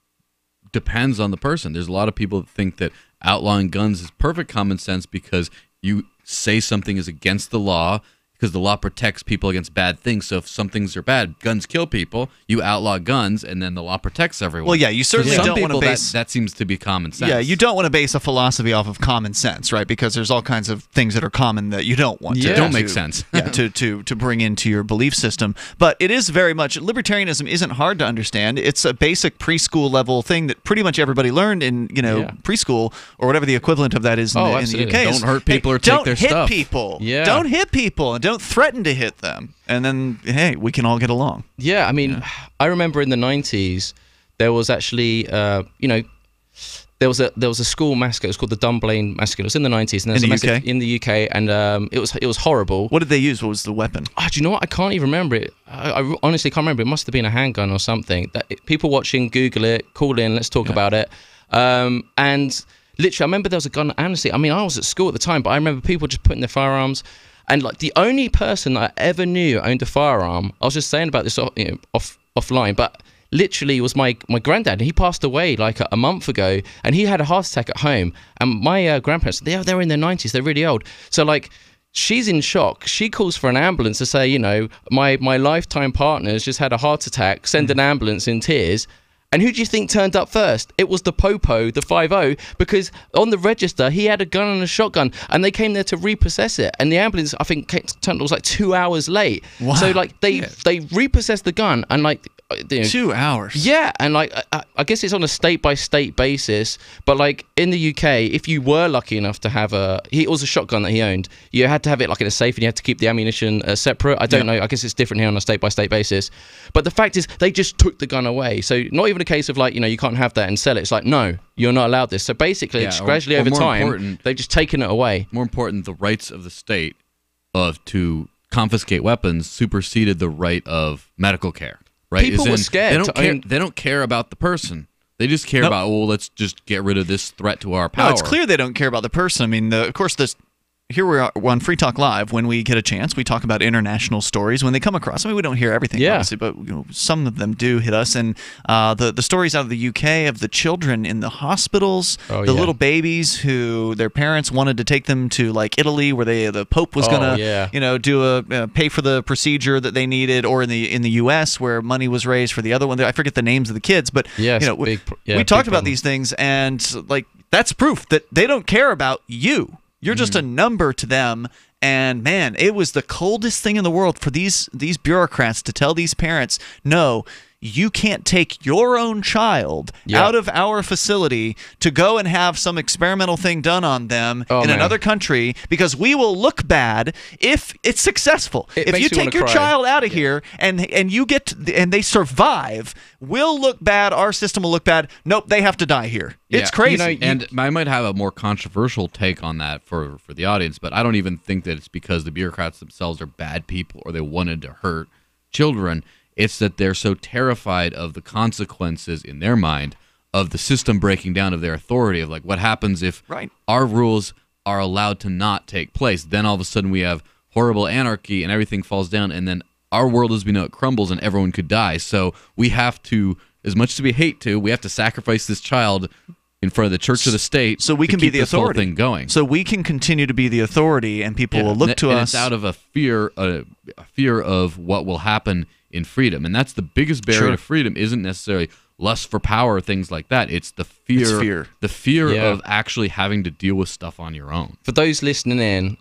depends on the person. There's a lot of people that think that outlawing guns is perfect common sense because you say something is against the law, because the law protects people against bad things. So if some things are bad, guns kill people, you outlaw guns, and then the law protects everyone. Well, yeah, you certainly don't want to base... That seems to be common sense. Yeah, you don't want to base a philosophy off of common sense, right? Because there's all kinds of things that are common that you don't want to... don't make sense. to bring into your belief system. But it is very much... Libertarianism isn't hard to understand. It's a basic preschool level thing that pretty much everybody learned in, preschool, or whatever the equivalent of that is in the UK. Don't hurt people or take their stuff. Don't hit people. Yeah. Don't hit people, and don't threaten to hit them, and then hey, we can all get along. Yeah, I remember in the 90s there was actually there was a school massacre. It was called the Dunblane massacre. It was in the 90s, and there was a massacre in the UK, and it was horrible. What did they use? What was the weapon? Do you know what? I can't even remember it. I honestly can't remember. It must have been a handgun or something. People watching, Google it, call in, let's talk about it. And literally, I remember there was a gun amnesty. I was at school at the time, but I remember people just putting their firearms. And the only person that I ever knew owned a firearm, I was just saying about this offline, but literally was my granddad. And he passed away a month ago, and he had a heart attack at home. And my grandparents, they're in their 90s, they're really old. So she's in shock. She calls for an ambulance to say, my lifetime partner's just had a heart attack, send an ambulance in tears. And who do you think turned up first? It was the Popo, the 5-0, because on the register, he had a gun and a shotgun, and they came there to repossess it. And the ambulance, I think, was 2 hours late. Wow. So, they repossessed the gun, and, 2 hours. Yeah, and I guess it's on a state-by-state basis, but in the UK, if you were lucky enough to have it was a shotgun that he owned, you had to have it in a safe, and you had to keep the ammunition separate. I don't know, I guess it's different here on a state-by-state basis. But the fact is, they just took the gun away. So not even a case of you can't have that and sell it. It's no, you're not allowed this. So basically, just gradually over time, they've just taken it away. More important, the rights of the state to confiscate weapons superseded the right of medical care. Right? People were scared. They don't care about the person. They just care about, let's just get rid of this threat to our power. No, it's clear they don't care about the person. Of course, here we are on Free Talk Live. When we get a chance, we talk about international stories when they come across. We don't hear everything, obviously, but some of them do hit us. And the stories out of the UK of the children in the hospitals, little babies who their parents wanted to take them to Italy, where the Pope was going to do pay for the procedure that they needed, or in the US where money was raised for the other one. I forget the names of the kids, but we talked about these things, and that's proof that they don't care about you. You're just a number to them, and man, it was the coldest thing in the world for these bureaucrats to tell these parents, no, you can't take your own child out of our facility to go and have some experimental thing done on them in another country, because we will look bad if it's successful. If you take your child out of here and you get and they survive, we'll look bad. Our system will look bad. Nope, they have to die here. It's crazy. And I might have a more controversial take on that for the audience, but I don't even think that it's because the bureaucrats themselves are bad people or they wanted to hurt children. It's that they're so terrified of the consequences in their mind of the system breaking down, of their authority, of like what happens if our rules are allowed to not take place. Then all of a sudden we have horrible anarchy and everything falls down, and then our world as we know it crumbles and everyone could die. So we have to, as much as we hate to, we have to sacrifice this child in front of the church or the state so we can be the authority. Whole thing going. So we can continue to be the authority, and people will look to us. It's out of a fear of what will happen in freedom, and that's the biggest barrier to freedom. Isn't necessarily lust for power or things like that. It's the fear. The fear of actually having to deal with stuff on your own. For those listening in,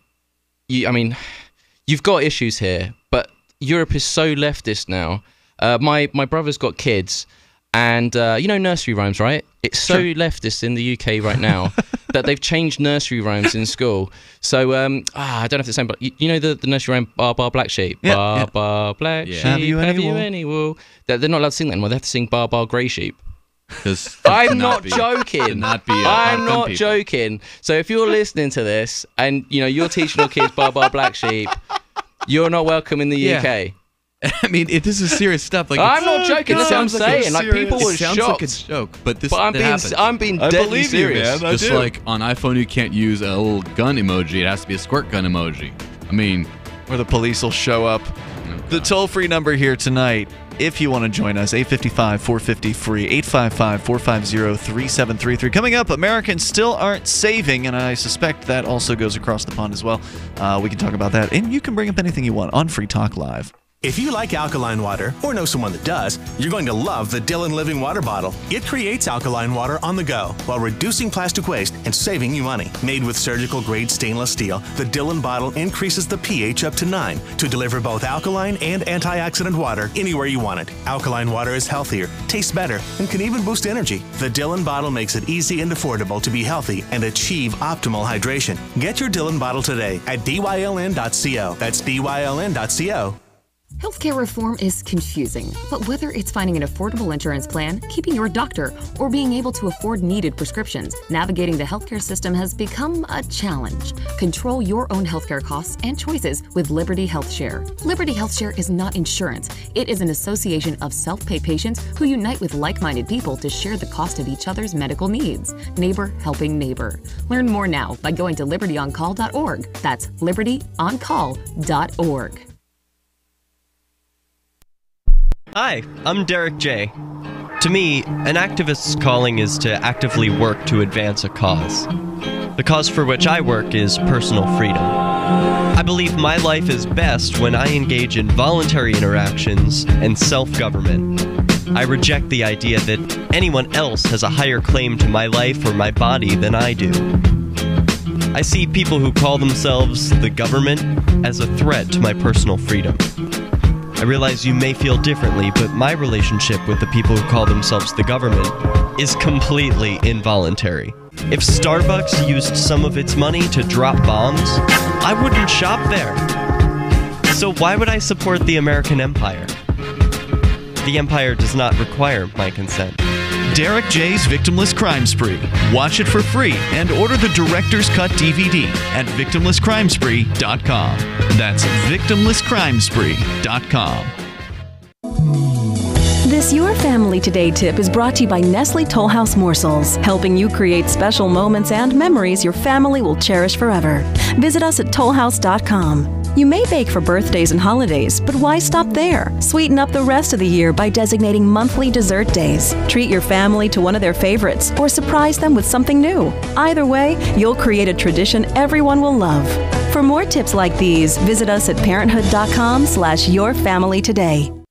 you've got issues here, but Europe is so leftist now. My brother's got kids, and you know nursery rhymes, right? It's so leftist in the UK right now that they've changed nursery rhymes in school. So I don't know if it's the same, but you know the nursery rhyme "Bar Bar Black Sheep," "Bar Bar Black Sheep, have you any wool?" They're not allowed to sing that anymore. They have to sing "Bar Bar Grey Sheep." I'm not joking. I'm not joking. So if you're listening to this and you're teaching your kids "Bar Bar Black Sheep," you're not welcome in the UK. I mean, this is serious stuff. Like, I'm not joking. That's what I'm saying. Like, people were shocked. Like a joke, but this. I'm being deadly serious. You, man. Just like on iPhone, you can't use a little gun emoji. It has to be a squirt gun emoji. I mean, or the police will show up. The toll-free number here tonight, if you want to join us, 855-450-FREE, 855-450-3733. Coming up, Americans still aren't saving, and I suspect that also goes across the pond as well. We can talk about that, and you can bring up anything you want on Free Talk Live. If you like alkaline water, or know someone that does, you're going to love the Dylan Living Water Bottle. It creates alkaline water on the go while reducing plastic waste and saving you money. Made with surgical-grade stainless steel, the Dylan bottle increases the pH up to 9 to deliver both alkaline and antioxidant water anywhere you want it. Alkaline water is healthier, tastes better, and can even boost energy. The Dylan bottle makes it easy and affordable to be healthy and achieve optimal hydration. Get your Dylan bottle today at dyln.co. That's dyln.co. Healthcare reform is confusing, but whether it's finding an affordable insurance plan, keeping your doctor, or being able to afford needed prescriptions, navigating the healthcare system has become a challenge. Control your own healthcare costs and choices with Liberty HealthShare. Liberty HealthShare is not insurance. It is an association of self-pay patients who unite with like-minded people to share the cost of each other's medical needs. Neighbor helping neighbor. Learn more now by going to libertyoncall.org. That's libertyoncall.org. Hi, I'm Derek J. To me, an activist's calling is to actively work to advance a cause. The cause for which I work is personal freedom. I believe my life is best when I engage in voluntary interactions and self-government. I reject the idea that anyone else has a higher claim to my life or my body than I do. I see people who call themselves the government as a threat to my personal freedom. I realize you may feel differently, but my relationship with the people who call themselves the government is completely involuntary. If Starbucks used some of its money to drop bombs, I wouldn't shop there. So why would I support the American empire? The empire does not require my consent. Derek J's Victimless Crime Spree. Watch it for free and order the Director's Cut DVD at victimlesscrimespree.com. That's victimlesscrimespree.com. This Your Family Today tip is brought to you by Nestle Toll House Morsels, helping you create special moments and memories your family will cherish forever. Visit us at tollhouse.com. You may bake for birthdays and holidays, but why stop there? Sweeten up the rest of the year by designating monthly dessert days. Treat your family to one of their favorites or surprise them with something new. Either way, you'll create a tradition everyone will love. For more tips like these, visit us at parenthood.com/yourfamilytoday.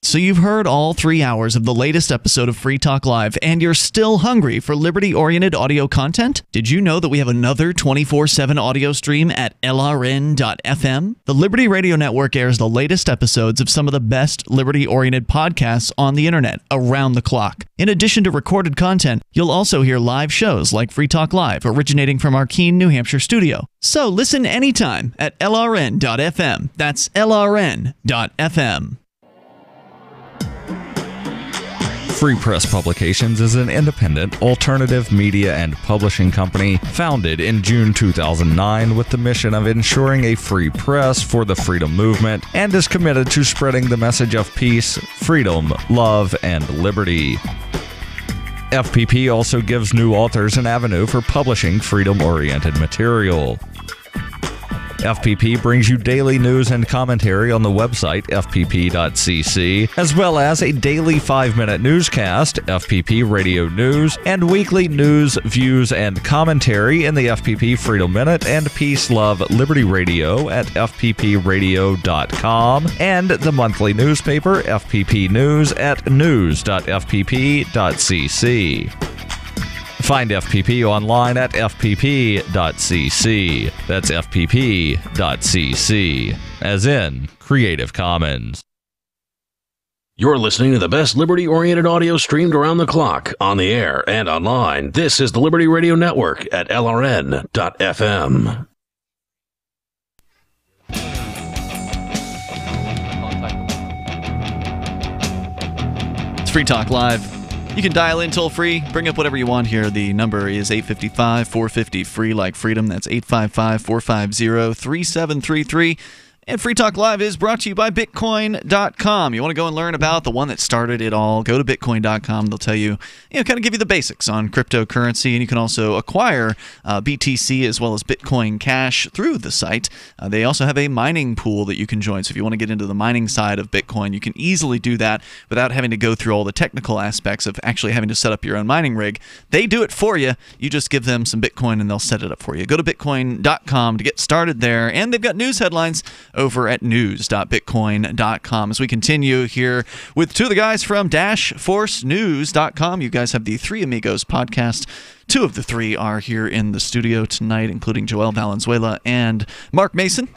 So you've heard all 3 hours of the latest episode of Free Talk Live, and you're still hungry for liberty-oriented audio content? Did you know that we have another 24/7 audio stream at LRN.FM? The Liberty Radio Network airs the latest episodes of some of the best liberty-oriented podcasts on the internet around the clock. In addition to recorded content, you'll also hear live shows like Free Talk Live, originating from our Keene, New Hampshire studio. So listen anytime at LRN.FM. That's LRN.FM. Free Press Publications is an independent, alternative media and publishing company founded in June 2009 with the mission of ensuring a free press for the freedom movement and is committed to spreading the message of peace, freedom, love, and liberty. FPP also gives new authors an avenue for publishing freedom-oriented material. FPP brings you daily news and commentary on the website fpp.cc, as well as a daily 5-minute newscast, FPP Radio News, and weekly news, views, and commentary in the FPP Freedom Minute and Peace, Love, Liberty Radio at fppradio.com, and the monthly newspaper FPP News at news.fpp.cc. Find FPP online at fpp.cc. That's fpp.cc, as in Creative Commons. You're listening to the best liberty-oriented audio streamed around the clock, on the air, and online. This is the Liberty Radio Network at LRN.FM. It's Free Talk Live. You can dial in toll-free, bring up whatever you want here. The number is 855-450-FREE, like freedom. That's 855-450-3733. And Free Talk Live is brought to you by Bitcoin.com. You want to go and learn about the one that started it all, go to Bitcoin.com. They'll tell you, kind of give you the basics on cryptocurrency, and you can also acquire BTC as well as Bitcoin Cash through the site. They also have a mining pool that you can join. So if you want to get into the mining side of Bitcoin, you can easily do that without having to go through all the technical aspects of actually having to set up your own mining rig. They do it for you. You just give them some Bitcoin and they'll set it up for you. Go to Bitcoin.com to get started there. And they've got news headlines over at news.bitcoin.com. As we continue here with two of the guys from DashForceNews.com. You guys have the Three Amigos podcast. Two of the three are here in the studio tonight, including Joel Valenzuela and Marc Mason.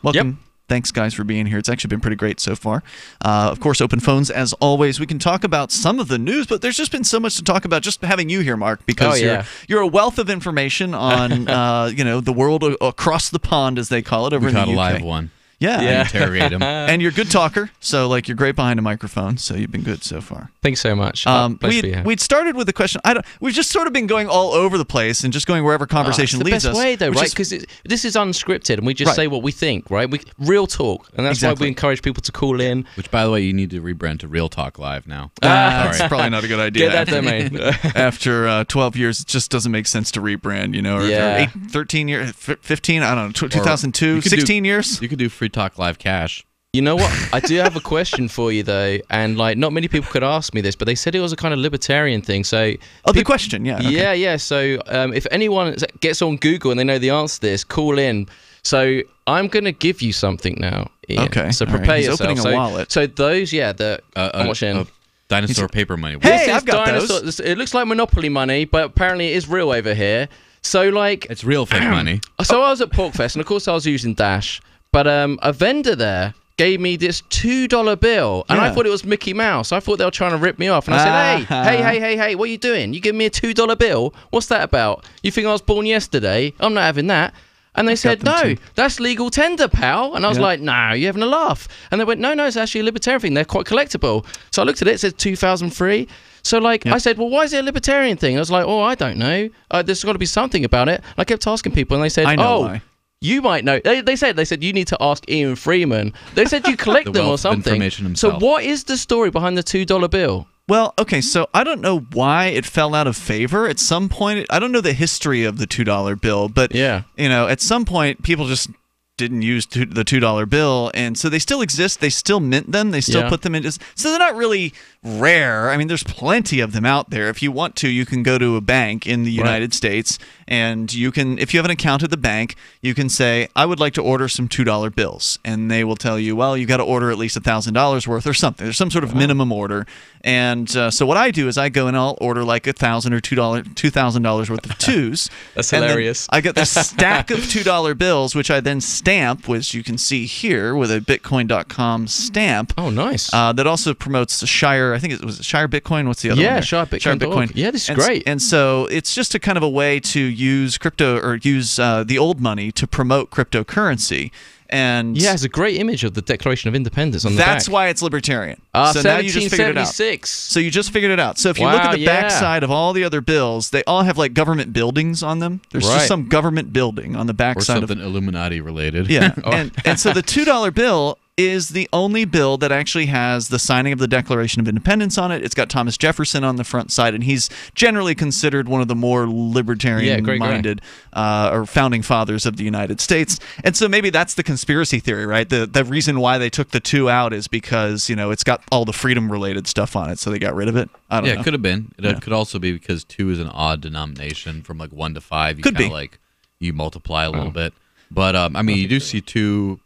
Welcome. Yep. Thanks, guys, for being here. It's actually been pretty great so far. Of course, open phones, as always. We can talk about some of the news, but there's just been so much to talk about just having you here, Marc, because you're a wealth of information on the world across the pond, as they call it, over in the UK. We caught a live one. Yeah. Interrogate him. And you're a good talker, so you're great behind a microphone, so you've been good so far. Thanks so much. We'd started with the question. We've just sort of been going all over the place and just going wherever conversation leads us. It's the best way, though, right? Because this is unscripted, and we just say what we think, right? Real talk, and that's why we encourage people to call in. Which, by the way, you need to rebrand to Real Talk Live now. That's probably not a good idea. Get that domain. After 12 years, it just doesn't make sense to rebrand, or 13 years, 15, I don't know, 2002, 16 years? You could do Free Talk Live Cash. You know what? I do have a question for you, though, and not many people could ask me this, but they said it was a kind of libertarian thing. So, the question, yeah. Okay. Yeah. So, if anyone gets on Google and they know the answer to this, call in. So, I'm going to give you something now, Ian. Okay. So, prepare yourself. Opening a wallet. So, those, I'm watching. Dinosaur paper money. Hey, I've got those. It looks like Monopoly money, but apparently it is real over here. So, it's real fake money. So, I was at Porkfest, and of course, I was using Dash, but a vendor there gave me this $2 bill, and I thought it was Mickey Mouse. I thought they were trying to rip me off, and I said, hey, what are you doing? You give me a $2 bill? What's that about? You think I was born yesterday? I'm not having that. And they said, no, that's legal tender, pal. And I was like, no, you're having a laugh. And they went, no, it's actually a libertarian thing. They're quite collectible. So I looked at it, it said 2003. So I said, well, why is it a libertarian thing? I was like, I don't know. There's got to be something about it. And I kept asking people, and they said, why. You might know. They said you need to ask Ian Freeman. They said you collect them or something. So what is the story behind the $2 bill? Well, okay, so I don't know why it fell out of favor. At some point, I don't know the history of the $2 bill, but at some point, people just didn't use the $2 bill, and so they still exist. They still mint them. They still put them in. So they're not really rare. I mean, there's plenty of them out there. If you want to, you can go to a bank in the United States And you can, if you have an account at the bank, you can say, I would like to order some $2 bills. And they will tell you, well, you got to order at least $1,000 worth or something. There's some sort of minimum order. And so what I do is I go and I'll order like $1,000 or $2,000 worth of twos. That's and hilarious. I get this stack of $2 bills, which I then stamp, which you can see here with a Bitcoin.com stamp. Oh, nice. That also promotes Shire. I think it was Shire Bitcoin. What's the other one? Yeah, Shire Bitcoin. Yeah, this is great. And so it's just a kind of a way to use crypto or use the old money to promote cryptocurrency. And yeah, it's a great image of the Declaration of Independence on the back. That's why it's libertarian. So now you just figured it out. So you just figured it out. So if you look at the backside of all the other bills, they all have like government buildings on them. There's just some government building on the backside or something Illuminati related. Yeah, and so the $2 bill is the only bill that actually has the signing of the Declaration of Independence on it. It's got Thomas Jefferson on the front side, and he's generally considered one of the more libertarian-minded or founding fathers of the United States. And so maybe that's the conspiracy theory, right? The reason why they took the 2 out is because, you know, it's got all the freedom-related stuff on it, so they got rid of it. I don't know. Yeah, it could have been. It could also be because 2 is an odd denomination from like 1 to 5. You could be. Like, you multiply a little bit. But, I mean, you do see two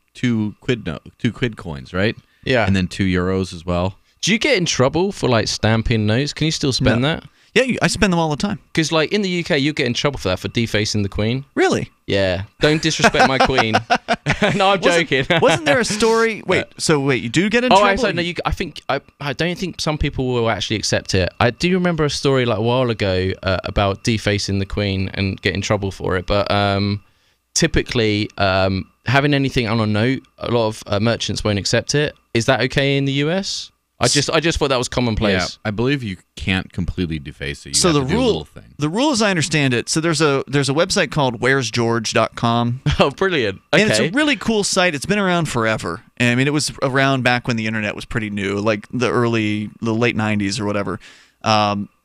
quid coins, right? Yeah. And then €2 as well. Do you get in trouble for like stamping notes? Can you still spend that? Yeah, I spend them all the time. Because like in the UK, you get in trouble for that, for defacing the Queen. Really? Yeah. Don't disrespect my Queen. No, I'm joking. Wasn't there a story? Wait, you do get in trouble? I don't think some people will actually accept it. I do remember a story like a while ago about defacing the Queen and getting in trouble for it. But typically, having anything on a note, a lot of merchants won't accept it. Is that okay in the US? I just thought that was commonplace. Yeah, I believe you can't completely deface it. So the rule, as I understand it, so there's a website called where'sgeorge.com. Oh, brilliant! Okay. And it's a really cool site. It's been around forever. I mean, it was around back when the internet was pretty new, like the late 90s or whatever.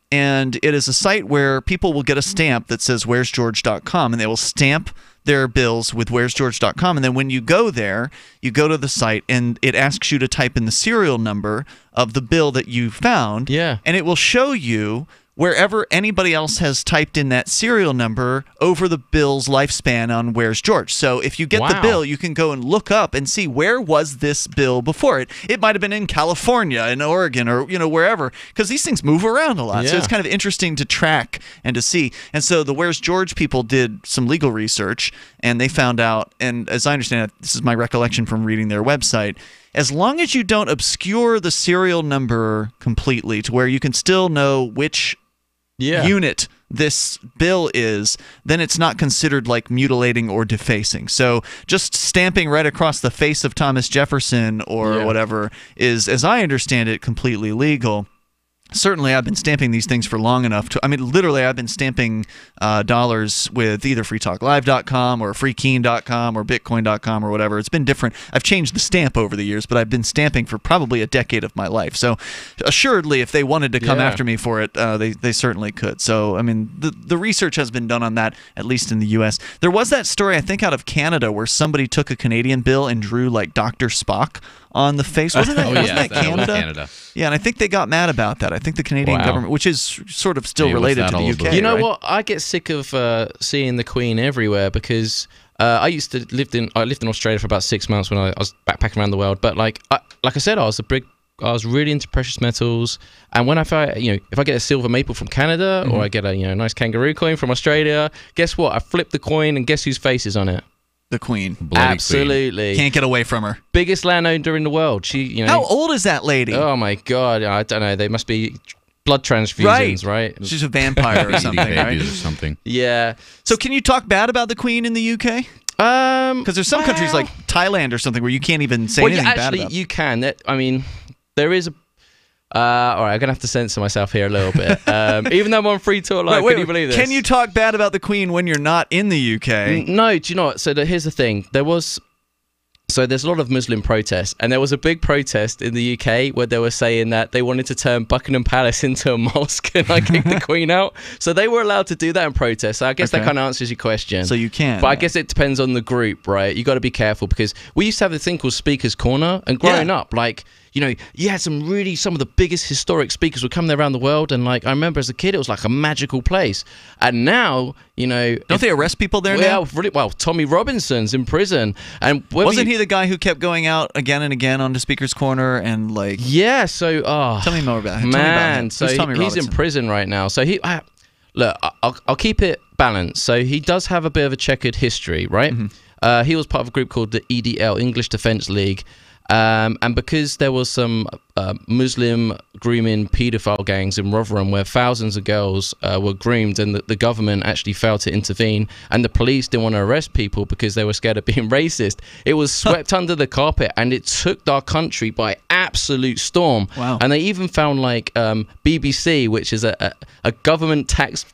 And it is a site where people will get a stamp that says where'sgeorge.com, and they will stamp their bills with where'sgeorge.com. And then when you go there, you go to the site and it asks you to type in the serial number of the bill that you found. Yeah. And it will show you wherever anybody else has typed in that serial number over the bill's lifespan on Where's George. So if you get the bill, you can go and look up and see where was this bill before it. It might have been in California, in Oregon, or wherever, because these things move around a lot. Yeah. So it's kind of interesting to track and to see. And so the Where's George people did some legal research, and they found out, and as I understand it, this is my recollection from reading their website, as long as you don't obscure the serial number completely to where you can still know which unit this bill is, then it's not considered like mutilating or defacing. So just stamping right across the face of Thomas Jefferson or whatever is, as I understand it, completely legal. Certainly, I've been stamping these things for long enough to. I mean, literally, I've been stamping dollars with either freetalklive.com or freekeen.com or bitcoin.com or whatever. It's been different. I've changed the stamp over the years, but I've been stamping for probably a decade of my life. So, assuredly, if they wanted to come after me for it, they certainly could. So, I mean, the research has been done on that, at least in the U.S. There was that story, I think, out of Canada where somebody took a Canadian bill and drew like Dr. Spock on the face. Wasn't that, wasn't that Canada? Was Canada? Yeah, and I think they got mad about that. I think the Canadian government, which is sort of still related to the UK. You know what? I get sick of seeing the Queen everywhere because I used to lived in Australia for about 6 months when I was backpacking around the world. But like I said, I was really into precious metals, and when if I get a silver maple from Canada or I get a nice kangaroo coin from Australia, guess what? I flip the coin and guess whose face is on it? The Queen. Absolutely. Can't get away from her. Biggest landowner in the world. She, How old is that lady? Oh my God, I don't know. They must be blood transfusions, right? She's a vampire or something, right? Or something. Yeah. So can you talk bad about the Queen in the UK? Because there's some countries like Thailand or something where you can't even say anything bad about. You can. I mean, there is a. All right, I'm gonna have to censor myself here a little bit. Even though I'm on Free Talk Live, can you believe this? Can you talk bad about the Queen when you're not in the UK? No, do you know what? So here's the thing. There's a lot of Muslim protests, and there was a big protest in the UK where they were saying that they wanted to turn Buckingham Palace into a mosque and kick the Queen out. So they were allowed to do that in protest. So I guess that kind of answers your question. So you can. But I guess it depends on the group, right? You got to be careful because we used to have a thing called Speaker's Corner, and growing up, you had some of the biggest historic speakers would come there around the world, and like I remember as a kid, it was like a magical place. And now, don't they arrest people there now? Well, Tommy Robinson's in prison, and wasn't he the guy who kept going out again and again onto Speaker's Corner and like? Yeah. So, tell me more about him. Man, so he's in prison right now. So look, I'll keep it balanced. So he does have a bit of a checkered history, right? Mm-hmm. He was part of a group called the EDL, English Defence League. And because there was some Muslim grooming paedophile gangs in Rotherham where thousands of girls were groomed, and the government actually failed to intervene, and the police didn't want to arrest people because they were scared of being racist, it was swept under the carpet, and it took our country by absolute storm. Wow. And they even found like BBC, which is a government tax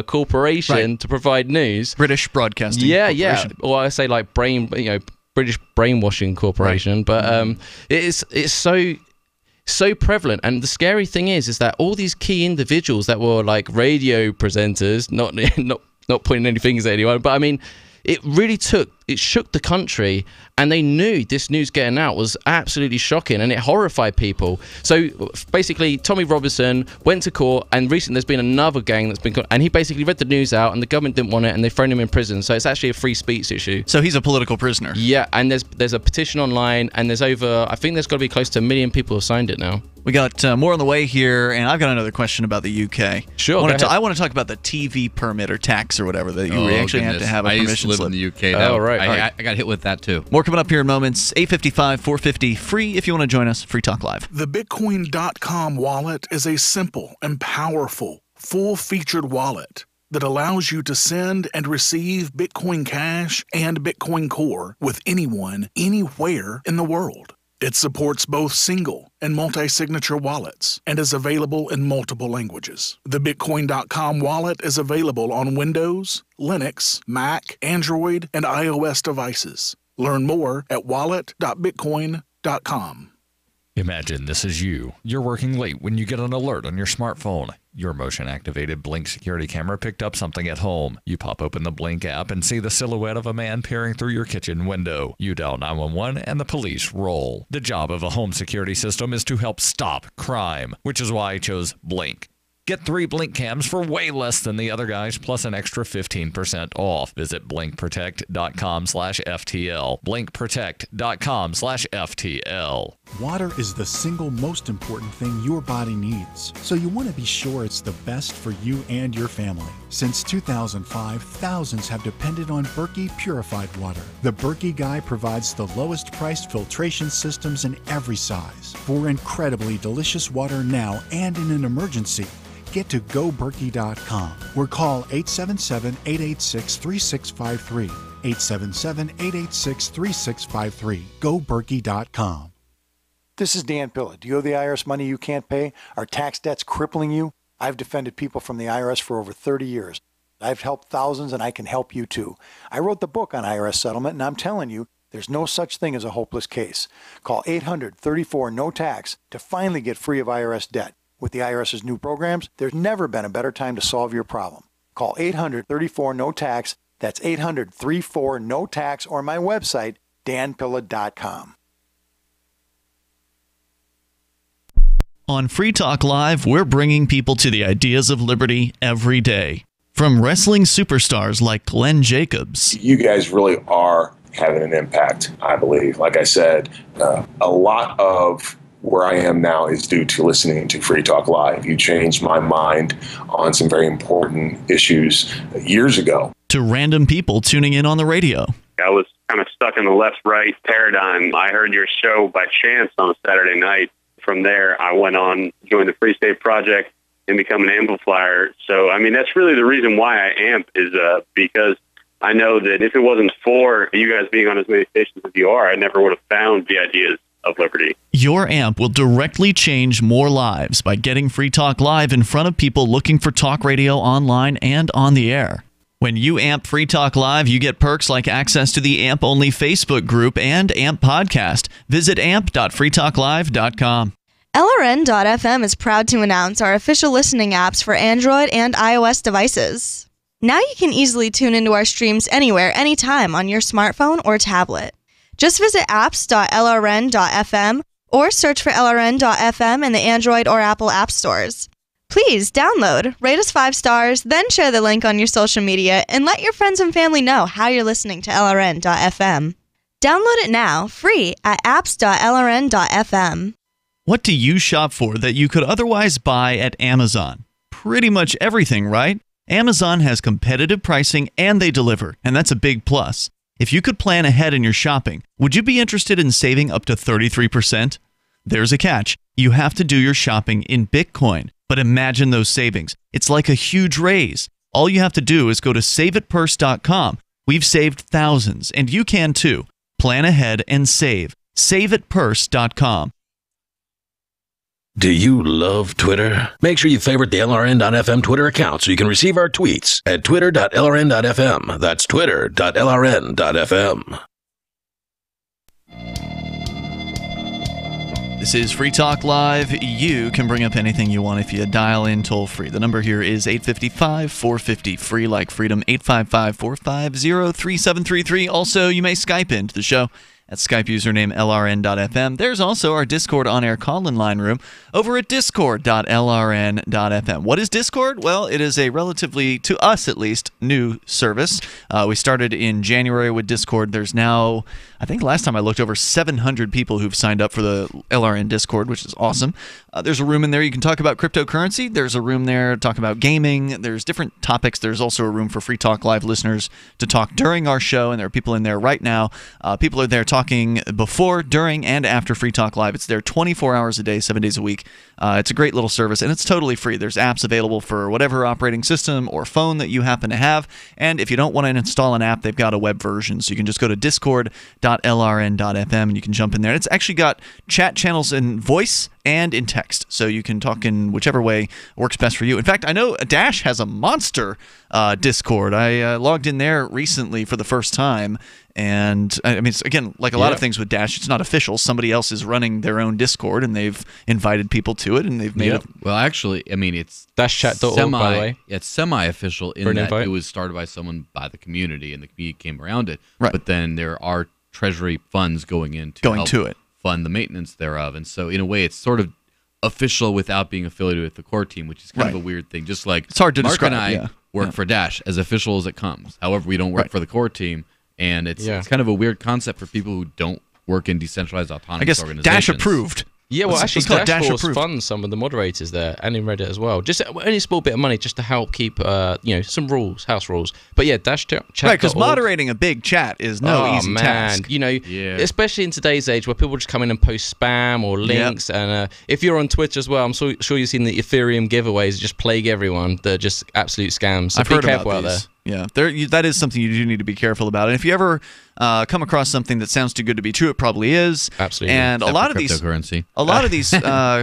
corporation to provide news. British Broadcasting Corporation. Yeah. Or I say like British Brainwashing Corporation, but it's so prevalent. And the scary thing is that all these key individuals that were like radio presenters, not pointing any fingers at anyone, but I mean, it shook the country, and they knew this news getting out was absolutely shocking, and it horrified people. So basically, Tommy Robinson went to court, and recently there's been another gang that's been, and he basically read the news out, and the government didn't want it, and they've thrown him in prison. So it's actually a free speech issue. So he's a political prisoner. Yeah, and there's a petition online, and there's I think there's got to be close to 1 million people who have signed it now. We got more on the way here, and I've got another question about the UK. Sure, I want to talk about the TV permit or tax or whatever that you actually have to have a permission used to live slip. in the UK. Though. Oh, right. I got hit with that too. More coming up here in moments. 855 450 free if you want to join us. Free Talk Live. The Bitcoin.com wallet is a simple and powerful, full-featured wallet that allows you to send and receive Bitcoin Cash and Bitcoin Core with anyone, anywhere in the world. It supports both single and multi-signature wallets and is available in multiple languages. The Bitcoin.com wallet is available on Windows, Linux, Mac, Android, and iOS devices. Learn more at wallet.bitcoin.com. Imagine this is you. You're working late when you get an alert on your smartphone. Your motion-activated Blink security camera picked up something at home. You pop open the Blink app and see the silhouette of a man peering through your kitchen window. You dial 911 and the police roll. The job of a home security system is to help stop crime, which is why I chose Blink. Get 3 Blink cams for way less than the other guys, plus an extra 15% off. Visit blinkprotect.com/FTL. blinkprotect.com/FTL. Water is the single most important thing your body needs, so you want to be sure it's the best for you and your family. Since 2005, thousands have depended on Berkey purified water. The Berkey Guy provides the lowest priced filtration systems in every size for incredibly delicious water now and in an emergency. Get to GoBerkey.com or call 877-886-3653. 877-886-3653. GoBerkey.com. This is Dan Pilla. Do you owe the IRS money you can't pay? Are tax debts crippling you? I've defended people from the IRS for over 30 years. I've helped thousands, and I can help you too. I wrote the book on IRS settlement, and I'm telling you, there's no such thing as a hopeless case. Call 800-34-NO-TAX to finally get free of IRS debt. With the IRS's new programs, there's never been a better time to solve your problem. Call 800-34-NO-TAX. That's 800-34-NO-TAX, or my website, danpilla.com. On Free Talk Live, we're bringing people to the ideas of liberty every day. From wrestling superstars like Glenn Jacobs. You guys really are having an impact, I believe. Like I said, a lot of where I am now is due to listening to Free Talk Live. You changed my mind on some very important issues years ago. To random people tuning in on the radio. I was kind of stuck in the left-right paradigm. I heard your show by chance on a Saturday night. From there, I went on, joined the Free State Project, and become an amplifier. So, I mean, that's really the reason why I amp is because I know that if it wasn't for you guys being on as many stations as you are, I never would have found the ideas of liberty. Your amp will directly change more lives by getting Free Talk Live in front of people looking for talk radio online and on the air. When you amp Free Talk Live, you get perks like access to the AMP-only Facebook group and AMP podcast. Visit amp.freetalklive.com. LRN.FM is proud to announce our official listening apps for Android and iOS devices. Now you can easily tune into our streams anywhere, anytime on your smartphone or tablet. Just visit apps.lrn.fm or search for LRN.FM in the Android or Apple app stores. Please download, rate us 5 stars, then share the link on your social media and let your friends and family know how you're listening to LRN.FM. Download it now, free at apps.lrn.fm. What do you shop for that you could otherwise buy at Amazon? Pretty much everything, right? Amazon has competitive pricing and they deliver, and that's a big plus. If you could plan ahead in your shopping, would you be interested in saving up to 33%? There's a catch. You have to do your shopping in Bitcoin. But imagine those savings. It's like a huge raise. All you have to do is go to saveatpurse.com. We've saved thousands, and you can too. Plan ahead and save. Saveatpurse.com. Do you love Twitter? Make sure you favorite the LRN.FM Twitter account so you can receive our tweets at twitter.lrn.fm. That's twitter.lrn.fm. This is Free Talk Live. You can bring up anything you want if you dial in toll free. The number here is 855-450-FREE, like freedom, 855-450-3733. Also, you may Skype into the show at Skype username LRN.FM. There's also our Discord on-air call-in line room over at discord.lrn.fm. What is Discord? Well, it is a relatively, to us at least, new service. We started in January with Discord. There's now, I think last time I looked, over 700 people who've signed up for the LRN Discord, which is awesome. There's a room in there you can talk about cryptocurrency. There's a room there to talk about gaming. There's different topics. There's also a room for Free Talk Live listeners to talk during our show, and there are people in there right now. People are there talking before, during, and after Free Talk Live. It's there 24 hours a day, 7 days a week. It's a great little service, and it's totally free. There's apps available for whatever operating system or phone that you happen to have, and if you don't want to install an app, they've got a web version, so you can just go to discord.lrn.fm, and you can jump in there. It's actually got chat channels in voice and in text, so you can talk in whichever way works best for you. In fact, I know Dash has a monster Discord. I logged in there recently for the first time, and I mean, it's, again, like a lot of things with Dash, it's not official. Somebody else is running their own Discord, and they've invited people to it, and they've made it. Well, actually, I mean, it's dashchat.org, by the way. It's semi-official in that it was started by someone by the community, and the community came around it. Right. But then there are treasury funds going in to help fund the maintenance thereof, and so in a way, it's sort of official without being affiliated with the core team, which is kind of a weird thing. Just like it's hard to Mark describe, and I work for Dash, as official as it comes. However, we don't work for the core team. And it's kind of a weird concept for people who don't work in decentralized autonomous organizations. Dash approved. Yeah, well, actually, Dashforce funds some of the moderators there, and in Reddit as well. Just only a small bit of money just to help keep, some rules, house rules. But yeah, Dash chat. Right, because moderating a big chat is no easy task. You know, especially in today's age where people just come in and post spam or links. And if you're on Twitch as well, I'm sure you've seen the Ethereum giveaways just plague everyone. They're just absolute scams. So I've heard about these. Yeah, that is something you do need to be careful about. And if you ever come across something that sounds too good to be true, it probably is. Absolutely. And a lot of these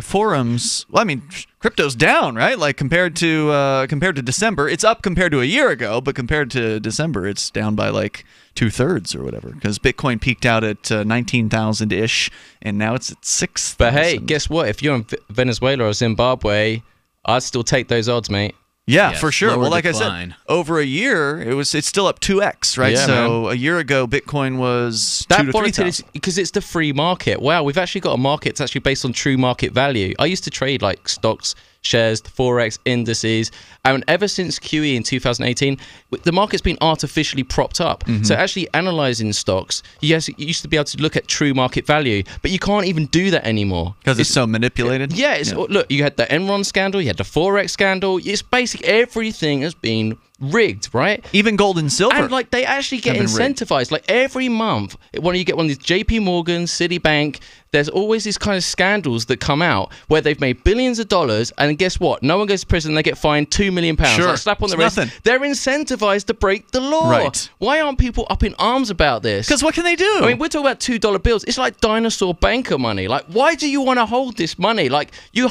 forums, well, I mean, crypto's down, right? Like compared to December, it's up compared to a year ago, but compared to December, it's down by like 2/3 or whatever. Because Bitcoin peaked out at 19,000-ish, and now it's at 6,000. But hey, guess what? If you're in Venezuela or Zimbabwe, I'd still take those odds, mate. Yeah, for sure. Well, like I said, over a year, it's still up 2x, right? Yeah, so a year ago, Bitcoin was that 2,000 to 3,000. Because it's the free market. Wow, we've actually got a market that's actually based on true market value. I used to trade like stocks, shares, forex, indices, and ever since QE in 2018, the market's been artificially propped up. So actually analyzing stocks, you used to be able to look at true market value, but you can't even do that anymore because it's so manipulated. Look, you had the Enron scandal, you had the forex scandal. It's basically everything has been rigged, right? Even gold and silver. And like they actually get incentivized. Like every month, when you get one of these JP Morgan, Citibank, there's always these kind of scandals that come out where they've made billions of dollars, and guess what? No one goes to prison, they get fined £2 million. Sure. Like slap on the wrist. They're incentivized to break the law. Right. Why aren't people up in arms about this? Because what can they do? I mean, we're talking about $2 bills. It's like dinosaur banker money. Like, why do you want to hold this money? Like, you're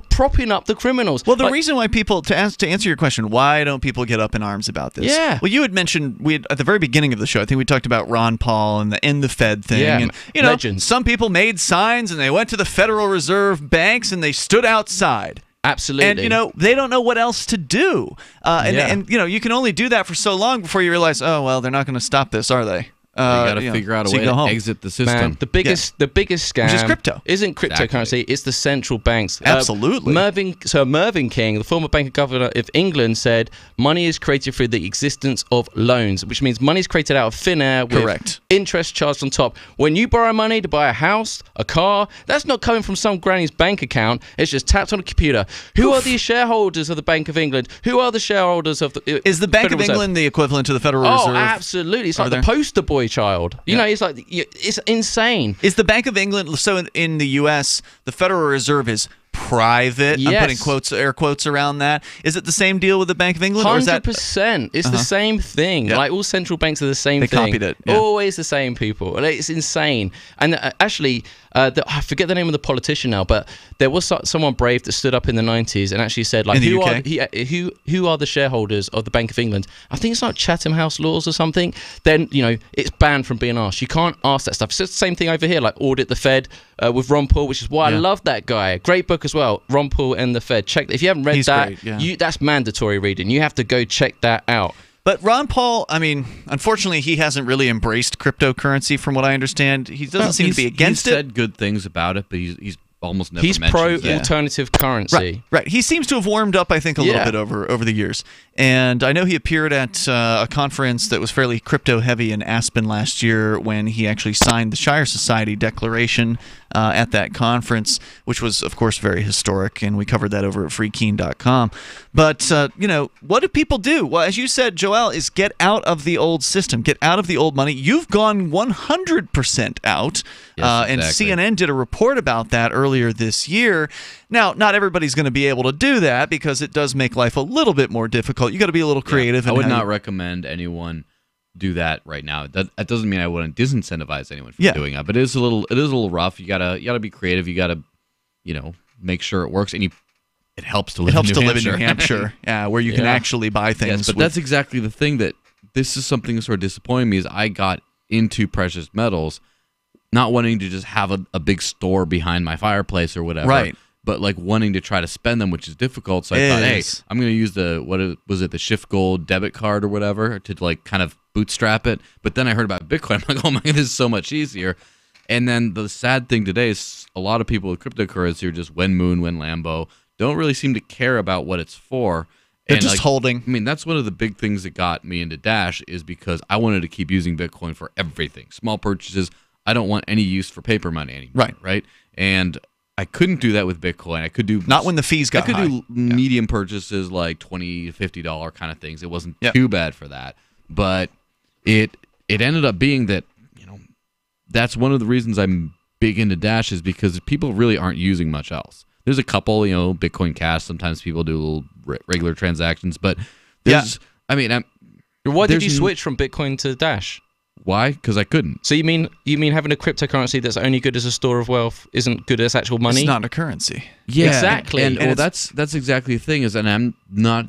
propping up the criminals. Well, the reason why people, to answer your question, why don't people get up in arms about this? Yeah. Well, you had mentioned, at the very beginning of the show, I think we talked about Ron Paul and the Fed thing. Yeah, and, legends. Some people made signs and they went to the Federal Reserve banks and they stood outside. Absolutely. And, they don't know what else to do. And you can only do that for so long before you realize, oh, well, they're not going to stop this, are they? got to figure out a way to exit the system. Man, the biggest scam, which is crypto, isn't cryptocurrency. It's the central banks. Absolutely. Mervyn King, the former bank governor of England, said money is created through the existence of loans, which means money is created out of thin air with interest charged on top. When you borrow money to buy a house, a car, that's not coming from some granny's bank account. It's just tapped on a computer. Who are the shareholders of the Bank of England? Who are the shareholders of the? Is the Bank of England the equivalent to the Federal Reserve? Oh, absolutely. It's like the poster boy child. You know, it's like it's insane. Is the Bank of England, so in the U.S., the Federal Reserve is private? Yes. I'm putting air quotes around that. Is it the same deal with the Bank of England? 100%. It's the same thing. Like all central banks are the same thing. They copied it. Yeah. Always the same people. It's insane. And actually, I forget the name of the politician now, but there was someone brave that stood up in the 90s and actually said, like, who are the shareholders of the Bank of England? I think it's like Chatham House laws or something. Then, you know, it's banned from being asked. You can't ask that stuff. It's the same thing over here, like Audit the Fed with Ron Paul, which is why I love that guy. Great book as well, Ron Paul and the Fed. Check if you haven't read that's mandatory reading. You have to go check that out. But Ron Paul, I mean, unfortunately, he hasn't really embraced cryptocurrency, from what I understand. He doesn't seem to be against it. He's said good things about it, but he's almost never mentioned it. He's pro-alternative currency. Right. He seems to have warmed up, I think, a little bit over the years. And I know he appeared at a conference that was fairly crypto-heavy in Aspen last year when he actually signed the Shire Society Declaration at that conference, which was, of course, very historic, and we covered that over at freekeen.com. But, you know, what do people do? Well, as you said, Joel, is get out of the old system, get out of the old money. You've gone 100% out, and CNN did a report about that earlier this year. Now, not everybody's going to be able to do that because it does make life a little bit more difficult. You got to be a little creative. I would not recommend anyone do that right now. That doesn't mean I wouldn't disincentivize anyone from doing that, but it is a little rough. You gotta be creative. You gotta, you know, make sure it works, and it helps to live. In New Hampshire, where you can actually buy things. Yes, but that's exactly the thing. That this is something that sort of disappointing me is I got into precious metals, not wanting to just have a big store behind my fireplace or whatever, right? But like wanting to try to spend them, which is difficult. So I thought, hey, I'm going to use the Shift Gold debit card or whatever to like kind of bootstrap it. But then I heard about Bitcoin. I'm like, oh my God, this is so much easier. And then the sad thing today is a lot of people with cryptocurrency are just when Moon, when Lambo, don't really seem to care about what it's for. They're just holding. I mean, that's one of the big things that got me into Dash is because I wanted to keep using Bitcoin for everything. Small purchases. I don't want any use for paper money anymore. Right. And I couldn't do that with Bitcoin. I could do not when the fees got high. I could do medium purchases like $20, $50 kind of things. It wasn't too bad for that, but it ended up being that, you know, that's one of the reasons I'm big into Dash is because people really aren't using much else. There's a couple, you know, Bitcoin Cash. Sometimes people do little regular transactions, but there's, I mean, why did you switch from Bitcoin to Dash? Why? Because I couldn't. So you mean having a cryptocurrency that's only good as a store of wealth isn't good as actual money? It's not a currency. Yeah, exactly. And well, that's exactly the thing is, and I'm not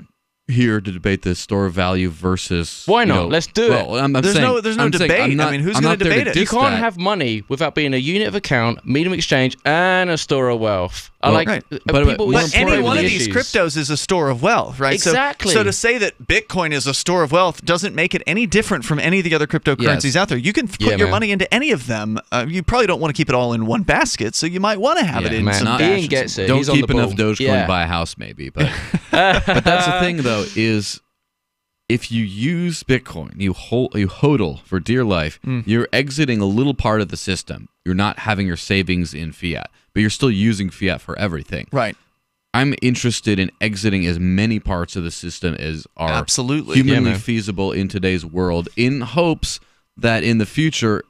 here to debate the store of value versus. Why not? Let's do it. There's no debate. I mean, who's going to debate it? You can't have money without being a unit of account, medium of exchange, and a store of wealth. But any one of these cryptos is a store of wealth, right? Exactly. So to say that Bitcoin is a store of wealth doesn't make it any different from any of the other cryptocurrencies out there. You can put your money into any of them. You probably don't want to keep it all in one basket, so you might want to have it in some dashes. Ian gets it. Don't keep enough Dogecoin to buy a house, maybe. But but that's the thing, though, is if you use Bitcoin, you hodl for dear life, you're exiting a little part of the system. You're not having your savings in fiat, but you're still using fiat for everything. Right. I'm interested in exiting as many parts of the system as are humanly feasible in today's world in hopes that in the future,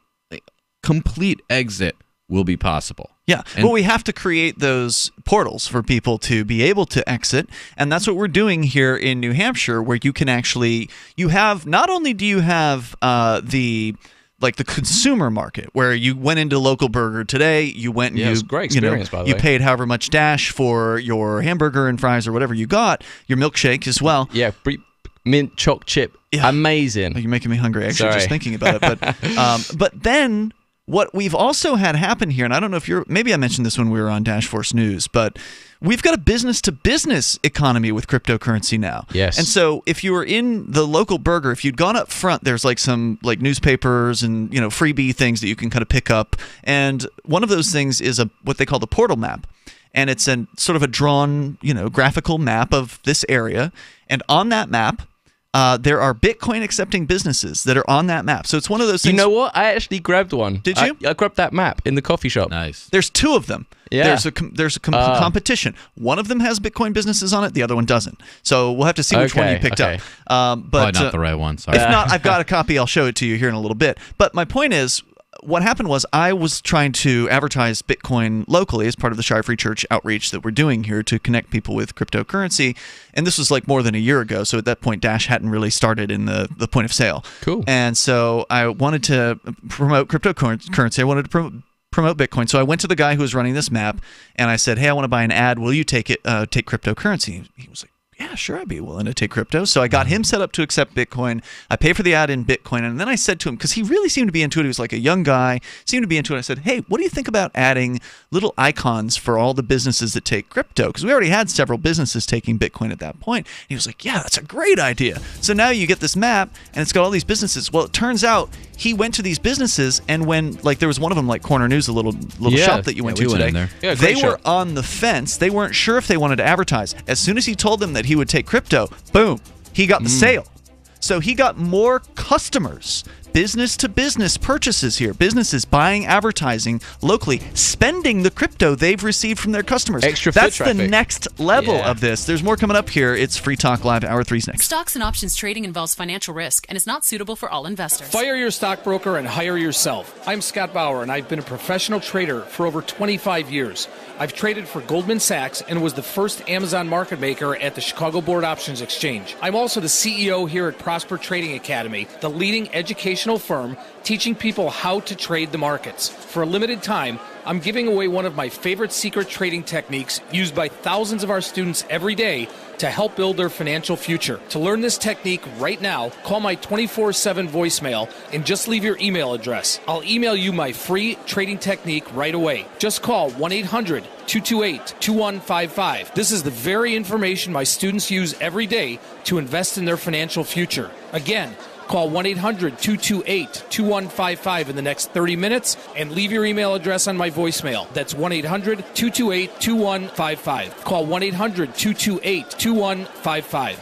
complete exit will be possible. Yeah, well, we have to create those portals for people to be able to exit, and that's what we're doing here in New Hampshire, where you can actually, you have, not only do you have the consumer market, where you went into local burger today, you went and it's a great experience, by the you way. paid however much Dash for your hamburger and fries or whatever you got, your milkshake as well. Yeah, mint choc chip, amazing. You're making me hungry actually just thinking about it. But then what we've also had happen here, and I don't know if maybe I mentioned this when we were on Dash Force News, but we've got a business-to-business economy with cryptocurrency now. Yes. And so if you were in the local burger, if you'd gone up front, there's like some like newspapers and freebie things that you can kind of pick up. And one of those things is what they call the portal map. And it's sort of a drawn, graphical map of this area. And on that map, there are Bitcoin accepting businesses that are on that map. So it's one of those things. You know what? I actually grabbed one. Did you? I grabbed that map in the coffee shop. Nice. There's two of them. Yeah. There's a competition. One of them has Bitcoin businesses on it. The other one doesn't. So we'll have to see which one you picked up. But probably not the right one. Sorry. If not, I've got a copy. I'll show it to you here in a little bit. But my point is, what happened was I was trying to advertise Bitcoin locally as part of the Shire Free Church outreach that we're doing here to connect people with cryptocurrency. And this was like more than a year ago. So at that point, Dash hadn't really started in the point of sale. Cool. And so I wanted to promote cryptocurrency. I wanted to promote Bitcoin. So I went to the guy who was running this map and I said, hey, I want to buy an ad. Will you take cryptocurrency? He was like, yeah, sure, I'd be willing to take crypto. So I got him set up to accept Bitcoin. I pay for the ad in Bitcoin. And then I said to him, because he really seemed to be into it. He was like a young guy, seemed to be into it. I said, hey, what do you think about adding little icons for all the businesses that take crypto? Because we already had several businesses taking Bitcoin at that point. And he was like, yeah, that's a great idea. So now you get this map and it's got all these businesses. Well, it turns out he went to these businesses, and when there was one of them, like Corner News, a little shop that you went to today, they were on the fence. They weren't sure if they wanted to advertise. As soon as he told them that he would take crypto, boom, he got the sale. So he got more customers, business-to-business purchases here, businesses buying advertising locally, spending the crypto they've received from their customers. Extra That's foot traffic. The next level of this. There's more coming up here. It's Free Talk Live. Hour 3's next. Stocks and options trading involves financial risk and is not suitable for all investors. Fire your stockbroker and hire yourself. I'm Scott Bauer, and I've been a professional trader for over 25 years. I've traded for Goldman Sachs and was the first Amazon market maker at the Chicago Board Options Exchange. I'm also the CEO here at Prosper Trading Academy, the leading educational firm teaching people how to trade the markets. For a limited time, I'm giving away one of my favorite secret trading techniques used by thousands of our students every day to help build their financial future. To learn this technique right now, call my 24/7 voicemail and just leave your email address. I'll email you my free trading technique right away. Just call 1-800-228-2155. This is the very information my students use every day to invest in their financial future. Again, call 1-800-228-2155 in the next 30 minutes and leave your email address on my voicemail. That's 1-800-228-2155. Call 1-800-228-2155.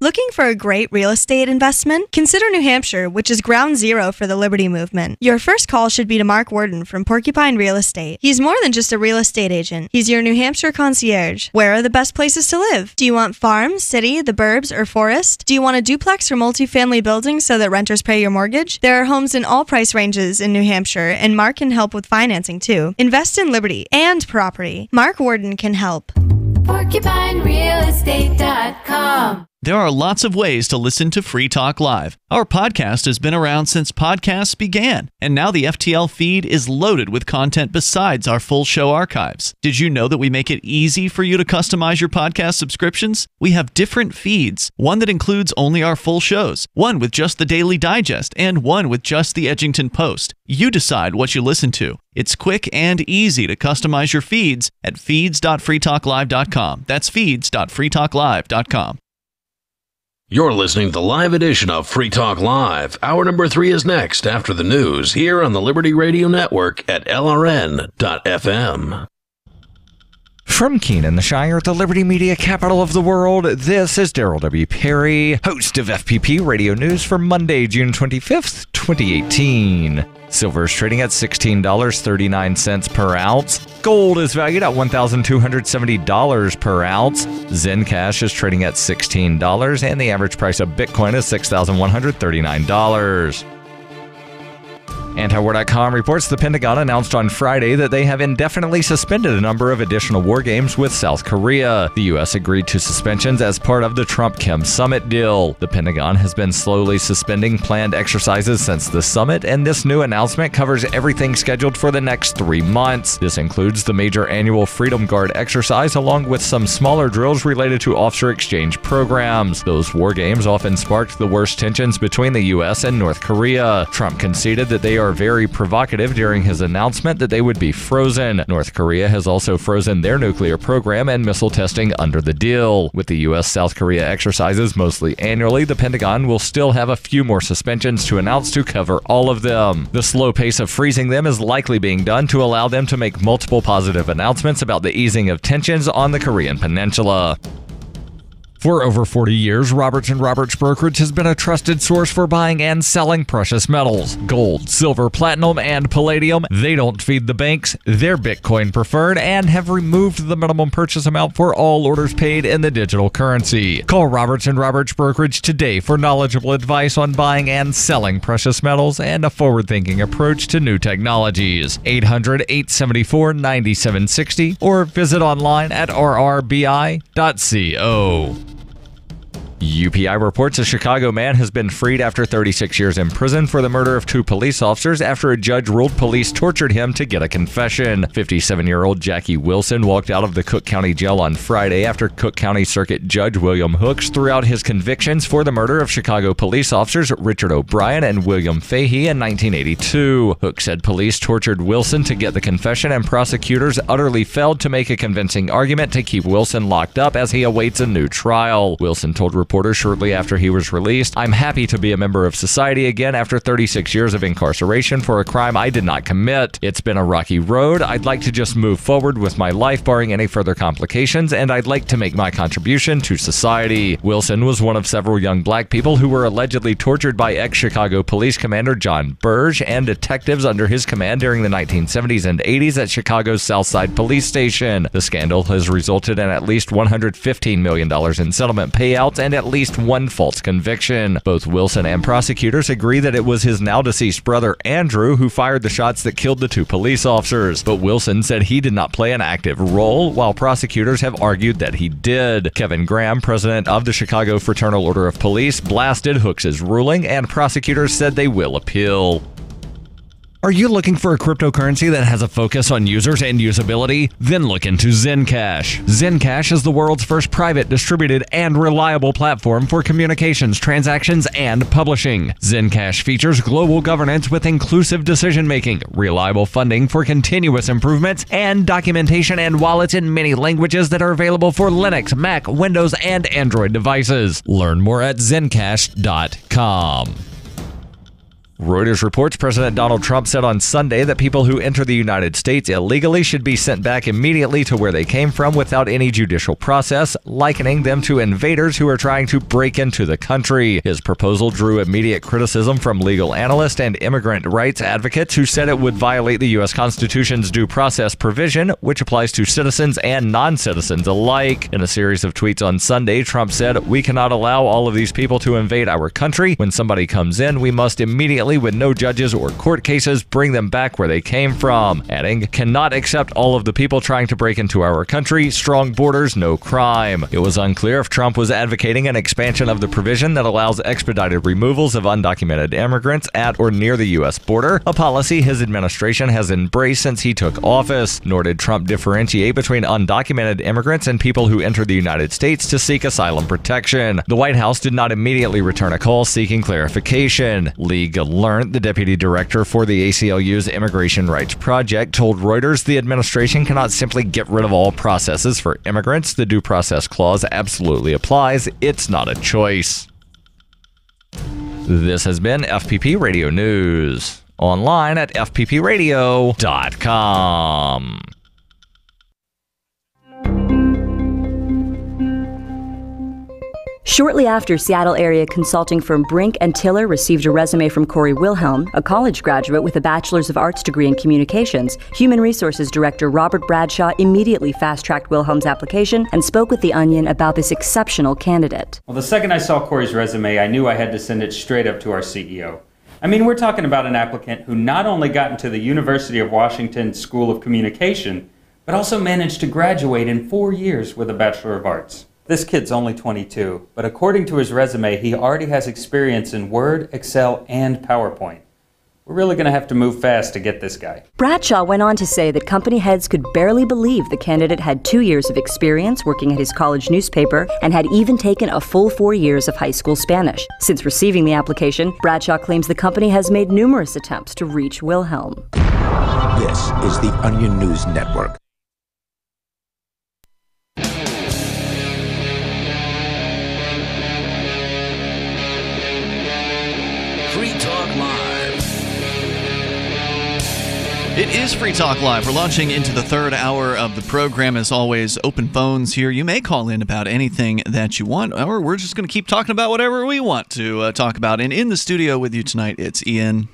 Looking for a great real estate investment? Consider New Hampshire, which is ground zero for the Liberty Movement. Your first call should be to Marc Worden from Porcupine Real Estate. He's more than just a real estate agent. He's your New Hampshire concierge. Where are the best places to live? Do you want farm, city, the burbs, or forest? Do you want a duplex or multifamily building so that renters pay your mortgage? There are homes in all price ranges in New Hampshire, and Marc can help with financing too. Invest in liberty and property. Marc Worden can help. PorcupineRealEstate.com. There are lots of ways to listen to Free Talk Live. Our podcast has been around since podcasts began, and now the FTL feed is loaded with content besides our full show archives. Did you know that we make it easy for you to customize your podcast subscriptions? We have different feeds, one that includes only our full shows, one with just the Daily Digest, and one with just the Edgington Post. You decide what you listen to. It's quick and easy to customize your feeds at feeds.freetalklive.com. That's feeds.freetalklive.com. You're listening to the live edition of Free Talk Live. Hour number 3 is next after the news here on the Liberty Radio Network at LRN.FM. From Keene, the Shire, the Liberty Media capital of the world, this is Daryl W. Perry, host of FPP Radio News for Monday, June 25th, 2018. Silver is trading at $16.39 per ounce. Gold is valued at $1,270 per ounce. Zencash is trading at $16, and the average price of Bitcoin is $6,139. Antiwar.com reports the Pentagon announced on Friday that they have indefinitely suspended a number of additional war games with South Korea. The U.S. agreed to suspensions as part of the Trump-Kim summit deal. The Pentagon has been slowly suspending planned exercises since the summit, and this new announcement covers everything scheduled for the next 3 months. This includes the major annual Freedom Guard exercise, along with some smaller drills related to officer exchange programs. Those war games often sparked the worst tensions between the U.S. and North Korea. Trump conceded that they are very provocative during his announcement that they would be frozen. North Korea has also frozen their nuclear program and missile testing under the deal. With the U.S.-South Korea exercises mostly annually, the Pentagon will still have a few more suspensions to announce to cover all of them. The slow pace of freezing them is likely being done to allow them to make multiple positive announcements about the easing of tensions on the Korean Peninsula. For over 40 years, Roberts & Roberts Brokerage has been a trusted source for buying and selling precious metals. Gold, silver, platinum, and palladium. They don't feed the banks. They're Bitcoin preferred and have removed the minimum purchase amount for all orders paid in the digital currency. Call Roberts & Roberts Brokerage today for knowledgeable advice on buying and selling precious metals and a forward-thinking approach to new technologies. 800-874-9760 or visit online at rrbi.co. UPI reports a Chicago man has been freed after 36 years in prison for the murder of 2 police officers after a judge ruled police tortured him to get a confession. 57-year-old Jackie Wilson walked out of the Cook County Jail on Friday after Cook County Circuit Judge William Hooks threw out his convictions for the murder of Chicago police officers Richard O'Brien and William Fahey in 1982. Hooks said police tortured Wilson to get the confession, and prosecutors utterly failed to make a convincing argument to keep Wilson locked up as he awaits a new trial. Wilson told reporters shortly after he was released, "I'm happy to be a member of society again after 36 years of incarceration for a crime I did not commit. It's been a rocky road. I'd like to just move forward with my life barring any further complications, and I'd like to make my contribution to society." Wilson was one of several young black people who were allegedly tortured by ex-Chicago Police Commander John Burge and detectives under his command during the 1970s and 80s at Chicago's Southside Police Station. The scandal has resulted in at least $115 million in settlement payouts and at least one false conviction. Both Wilson and prosecutors agree that it was his now-deceased brother Andrew who fired the shots that killed the 2 police officers, but Wilson said he did not play an active role, while prosecutors have argued that he did. Kevin Graham, president of the Chicago Fraternal Order of Police, blasted Hooks' ruling, and prosecutors said they will appeal. Are you looking for a cryptocurrency that has a focus on users and usability? Then look into Zencash. Zencash is the world's first private, distributed, and reliable platform for communications, transactions, and publishing. Zencash features global governance with inclusive decision-making, reliable funding for continuous improvements, and documentation and wallets in many languages that are available for Linux, Mac, Windows, and Android devices. Learn more at zencash.com. Reuters reports President Donald Trump said on Sunday that people who enter the United States illegally should be sent back immediately to where they came from without any judicial process, likening them to invaders who are trying to break into the country. His proposal drew immediate criticism from legal analysts and immigrant rights advocates who said it would violate the U.S. Constitution's due process provision, which applies to citizens and non-citizens alike. In a series of tweets on Sunday, Trump said, "We cannot allow all of these people to invade our country. When somebody comes in, we must immediately, with no judges or court cases, bring them back where they came from," adding, "Cannot accept all of the people trying to break into our country. Strong borders, no crime." It was unclear if Trump was advocating an expansion of the provision that allows expedited removals of undocumented immigrants at or near the U.S. border, a policy his administration has embraced since he took office. Nor did Trump differentiate between undocumented immigrants and people who enter the United States to seek asylum protection. The White House did not immediately return a call seeking clarification. Lee Learned, the deputy director for the ACLU's Immigration Rights Project, told Reuters the administration cannot simply get rid of all processes for immigrants. The Due Process Clause absolutely applies. It's not a choice. This has been FPP Radio News. Online at fppradio.com. Shortly after Seattle area consulting firm Brink & Tiller received a resume from Corey Wilhelm, a college graduate with a Bachelor's of Arts degree in Communications, Human Resources Director Robert Bradshaw immediately fast-tracked Wilhelm's application and spoke with The Onion about this exceptional candidate. Well, the second I saw Corey's resume, I knew I had to send it straight up to our CEO. I mean, we're talking about an applicant who not only got into the University of Washington School of Communication, but also managed to graduate in 4 years with a Bachelor of Arts. This kid's only 22, but according to his resume, he already has experience in Word, Excel, and PowerPoint. We're really going to have to move fast to get this guy. Bradshaw went on to say that company heads could barely believe the candidate had 2 years of experience working at his college newspaper and had even taken a full 4 years of high school Spanish. Since receiving the application, Bradshaw claims the company has made numerous attempts to reach Wilhelm. This is the Onion News Network. Free Talk Live. It is Free Talk Live. We're launching into the third hour of the program. As always, open phones here. You may call in about anything that you want, or we're just going to keep talking about whatever we want to talk about. And in the studio with you tonight, it's Ian.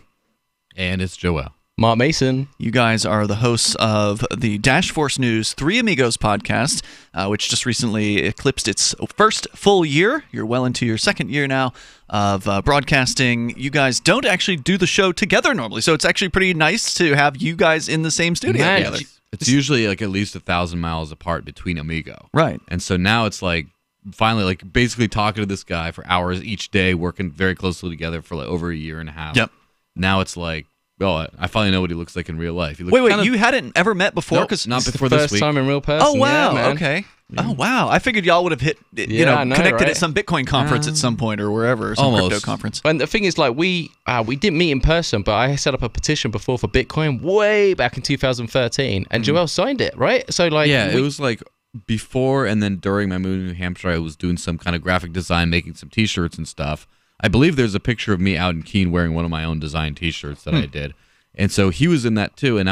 And it's Joel. Mark Mason. You guys are the hosts of the Dash Force News Three Amigos podcast, which just recently eclipsed its first full year. You're well into your second year now of broadcasting. You guys don't actually do the show together normally, so it's actually pretty nice to have you guys in the same studio together. It's usually like at least 1,000 miles apart between Amigo. Right. And so now it's like finally like basically talking to this guy for hours each day, working very closely together for like over a year and a half. Yep. Now it's like, oh, I finally know what he looks like in real life. He looks Wait, you hadn't ever met before? Nope, not before this week. First time in real person. Oh, wow. Yeah, man. Okay. Oh, wow. I figured y'all would have hit, connected right? at some Bitcoin conference at some point or wherever, some crypto conference. And the thing is, like, we didn't meet in person, but I set up a petition before for Bitcoin way back in 2013, and Joel signed it, right? So, like, yeah, it was like before and then during my move to New Hampshire, I was doing some kind of graphic design, making some T-shirts and stuff. I believe there's a picture of me out in Keene wearing one of my own design T-shirts that I did. And so he was in that too, and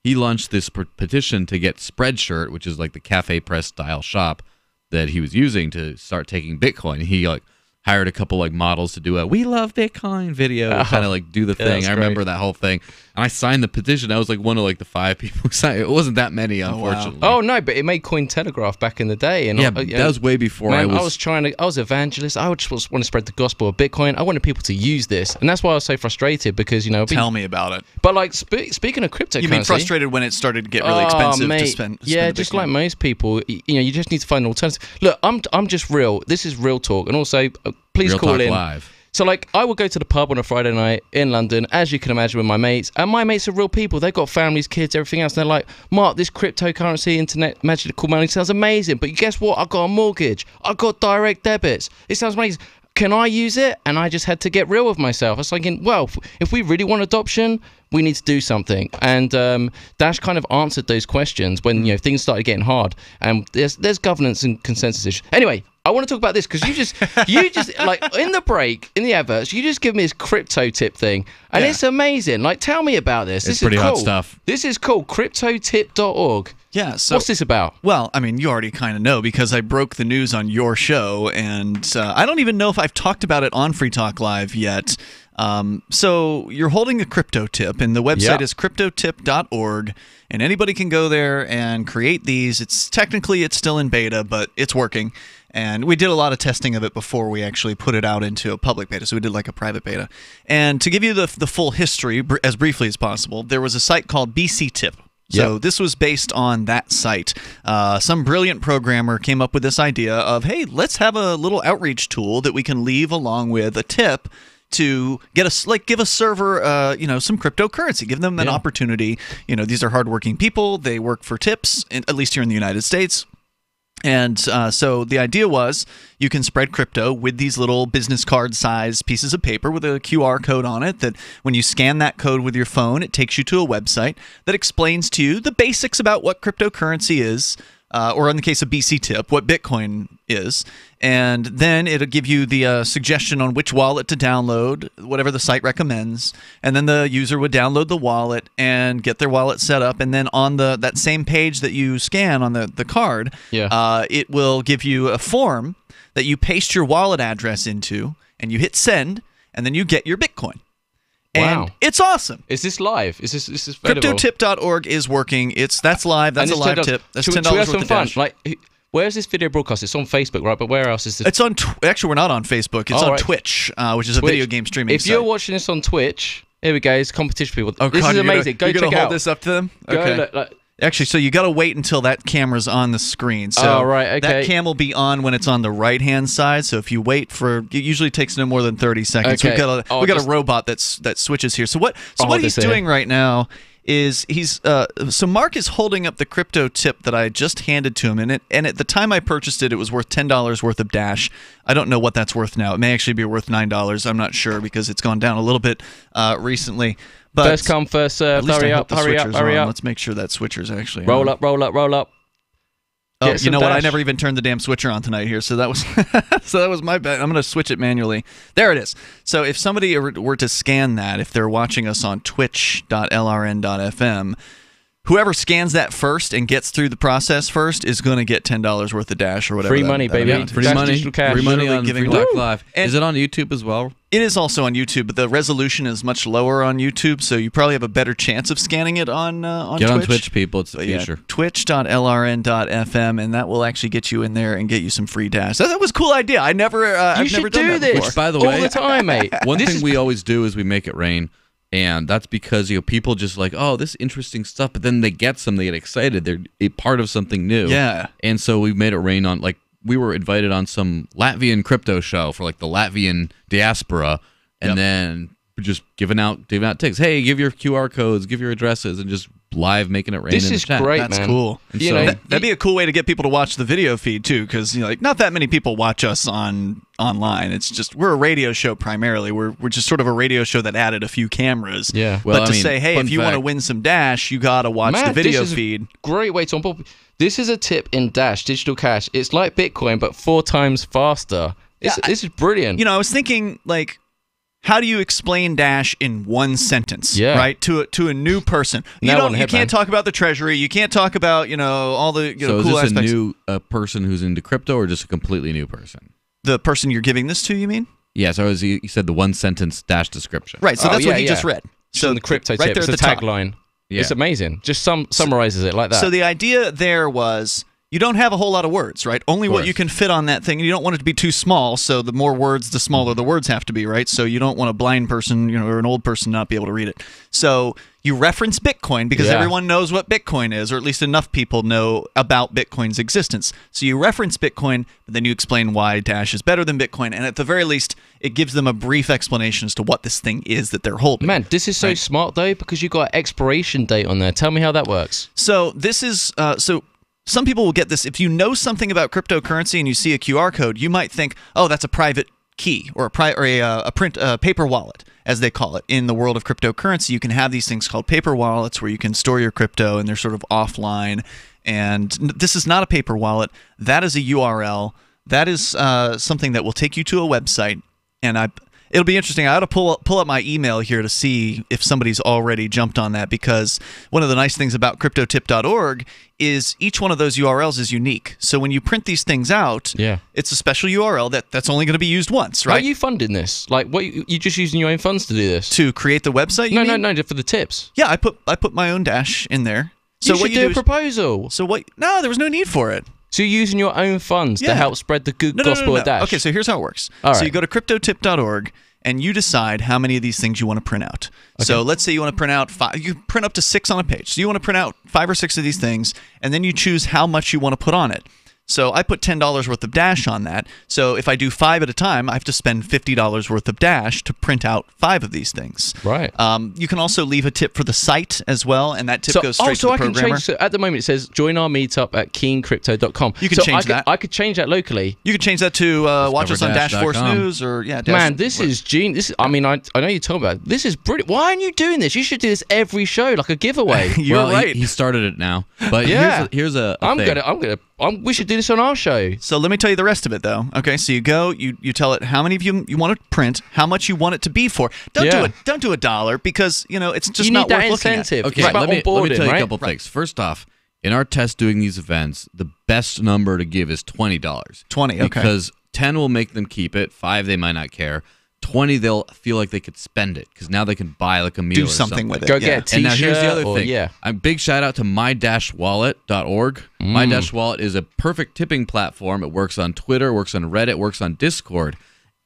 he launched this petition to get Spreadshirt, which is like the Cafe Press style shop that he was using to start taking Bitcoin. He like hired a couple like models to do a "We Love Bitcoin" video, kind of like do the thing. I remember that whole thing, and I signed the petition. I was like one of like the 5 people who signed. It wasn't that many, unfortunately. Oh no, but it made Cointelegraph back in the day, and that was way before. Man, I was evangelist. I just want to spread the gospel of Bitcoin. I wanted people to use this, and that's why I was so frustrated because Tell me about it. But like speaking of cryptocurrency, you mean frustrated when it started to get really expensive to spend? Yeah, just like most people, you just need to find an alternative. Look, I'm just real. This is real talk, and also please Real call Talk in. Live. So, like, I would go to the pub on a Friday night in London, as you can imagine, with my mates. And my mates are real people. They've got families, kids, everything else. And they're like, Mark, this cryptocurrency, internet, magical money sounds amazing. But guess what? I've got a mortgage. I've got direct debits. It sounds amazing. Can I use it? And I just had to get real with myself. I was thinking, well, if we really want adoption, we need to do something. And Dash kind of answered those questions when things started getting hard. And there's governance and consensus issues. Anyway, I want to talk about this because you just like in the break, in the adverts, you just give me this crypto tip thing, and it's amazing. Like, tell me about this. It's this pretty is cool. hot stuff. This is cool. Cryptotip.org. Yeah. So what's this about? Well, I mean, you already kind of know because I broke the news on your show, and I don't even know if I've talked about it on Free Talk Live yet. So you're holding a crypto tip, and the website is cryptotip.org, and anybody can go there and create these. It's still in beta, but it's working. And we did a lot of testing of it before we actually put it out into a public beta. So we did like a private beta. And to give you the full history as briefly as possible, there was a site called BC Tip. So this was based on that site. Some brilliant programmer came up with this idea of, hey, let's have a little outreach tool that we can leave along with a tip to give a server, some cryptocurrency, give them an opportunity. These are hardworking people. They work for tips, at least here in the United States. And so the idea was you can spread crypto with these little business card size pieces of paper with a QR code on it that when you scan that code with your phone, it takes you to a website that explains to you the basics about what cryptocurrency is, or in the case of BC Tip, what Bitcoin is. And then it'll give you the suggestion on which wallet to download, whatever the site recommends. And then the user would download the wallet and get their wallet set up. And then on that same page that you scan on the card, it will give you a form that you paste your wallet address into, and you hit send, and then you get your Bitcoin. And it's awesome. Is this live? Is this available? Cryptotip.org is working. That's live. That's a live tip. That's $10 worth of Dash. Like, Where's this video broadcast? It's on Facebook, right? But where else is this? It's on. Actually, we're not on Facebook. It's on Twitch, which is a video game streaming. If you're watching this on Twitch, here we go. It's competition people. Oh, this God, is amazing. Go you're check gonna out. hold this up to them. Okay. Go, Actually, so you got to wait until that camera's on the screen. So right, okay. that cam will be on when it's on the right-hand side. So if you wait for, it usually takes no more than 30 seconds. Okay. We got a robot that switches here. So what he's doing right now is so Marc is holding up the crypto tip that I just handed to him, and at the time I purchased it, it was worth $10 worth of Dash. I don't know what that's worth now. It may actually be worth $9. I'm not sure because it's gone down a little bit recently. But first come, first serve. Hurry up. Let's make sure that switcher's actually roll on. up. Oh, you know what? I never even turned the damn switcher on tonight here, so that was my bad. I'm going to switch it manually. There it is. So if somebody were to scan that, if they're watching us on twitch.lrn.fm, whoever scans that first and gets through the process first is going to get $10 worth of Dash or whatever. Free money, baby. Free money. Free money on Free Talk Live. And is it on YouTube as well? It is also on YouTube, but the resolution is much lower on YouTube, so you probably have a better chance of scanning it on Twitch. Get on Twitch, people. It's the future. Yeah, twitch.lrn.fm, and that will actually get you in there and get you some free Dash. That was a cool idea. I've never done that before. Which, by the way, all the time, mate. One thing we always do is we make it rain. And that's because people just like, oh, this interesting stuff, but then they get excited. They're a part of something new. Yeah. And so we've made it rain on, we were invited on some Latvian crypto show for the Latvian diaspora, and then just giving out tickets. Hey, give your QR codes, give your addresses, and just live making it rain. This in is the chat. great, That's man. cool. And that'd be a cool way to get people to watch the video feed too, because not that many people watch us online. It's just we're a radio show primarily. We're just sort of a radio show that added a few cameras. Yeah. But say, hey, if you want to win some Dash, you gotta watch the video feed. Great way to onboard. This is a tip in Dash digital cash. It's like Bitcoin, but 4 times faster. This is brilliant. I was thinking how do you explain Dash in one sentence? Yeah. Right to a new person. You can't talk about the treasury. You can't talk about all the so cool is this aspects. a new person who's into crypto, or just a completely new person? The person you're giving this to, you mean? Yeah. So you said the one sentence Dash description. Right. So that's what he just read. So the crypto right tip, there it's at the the top. tagline. Yeah. It's amazing. Just summarizes it like that. So the idea there was you don't have a whole lot of words, right? Only what you can fit on that thing. You don't want it to be too small, so the more words, the smaller the words have to be, right? So you don't want a blind person, or an old person not be able to read it. So you reference Bitcoin because everyone knows what Bitcoin is, or at least enough people know about Bitcoin's existence. So you reference Bitcoin, but then you explain why Dash is better than Bitcoin, and at the very least, it gives them a brief explanation as to what this thing is that they're holding. Man, this is so smart, though, because you got expiration date on there. Tell me how that works. So this is some people will get this. If you know something about cryptocurrency and you see a QR code, you might think, oh, that's a private key or a paper wallet, as they call it. In the world of cryptocurrency, you can have these things called paper wallets where you can store your crypto and they're sort of offline. And this is not a paper wallet. That is a URL. That is something that will take you to a website. And it'll be interesting. I ought to pull up my email here to see if somebody's already jumped on that, because one of the nice things about cryptotip.org is each one of those URLs is unique. So when you print these things out, it's a special URL that's only going to be used once, right? How are you funding this? What you just using your own funds to do this? To create the website? No, for the tips. Yeah, I put my own Dash in there. So you should do a proposal. So what? No, there was no need for it. So you're using your own funds to help spread the good gospel of Dash. Okay, so here's how it works. So you go to cryptotip.org and you decide how many of these things you want to print out. Okay. So let's say you want to print out 5. You print up to 6 on a page. So you want to print out 5 or 6 of these things, and then you choose how much you want to put on it. So I put $10 worth of Dash on that. So if I do 5 at a time, I have to spend $50 worth of Dash to print out 5 of these things. Right. You can also leave a tip for the site as well, and that tip goes straight to the programmer. Can change. So at the moment, it says join our meetup at keencrypto.com. You can change that. I could change that locally. You could change that to watch us on Dash Force News or Man, this is genius. I mean, I know you're talking about it. This is brilliant. Why aren't you doing this? You should do this every show, like a giveaway. You're right. He started it now, but here's a thing. We should do this on our show. So let me tell you the rest of it, though. Okay, so you go, you tell it how many of you want to print, how much you want it to be for. Don't do $1 because it's just not worth looking at. Okay, let me tell you a couple things. First off, in our test doing these events, the best number to give is $20. 20, okay. Because 10 will make them keep it. 5 they might not care. 20, they'll feel like they could spend it because now they can buy like a meal Do or something with it. Go get a t-shirt. And now here's the other thing. Yeah. A big shout out to my-wallet.org. My-wallet is a perfect tipping platform. It works on Twitter, works on Reddit, works on Discord.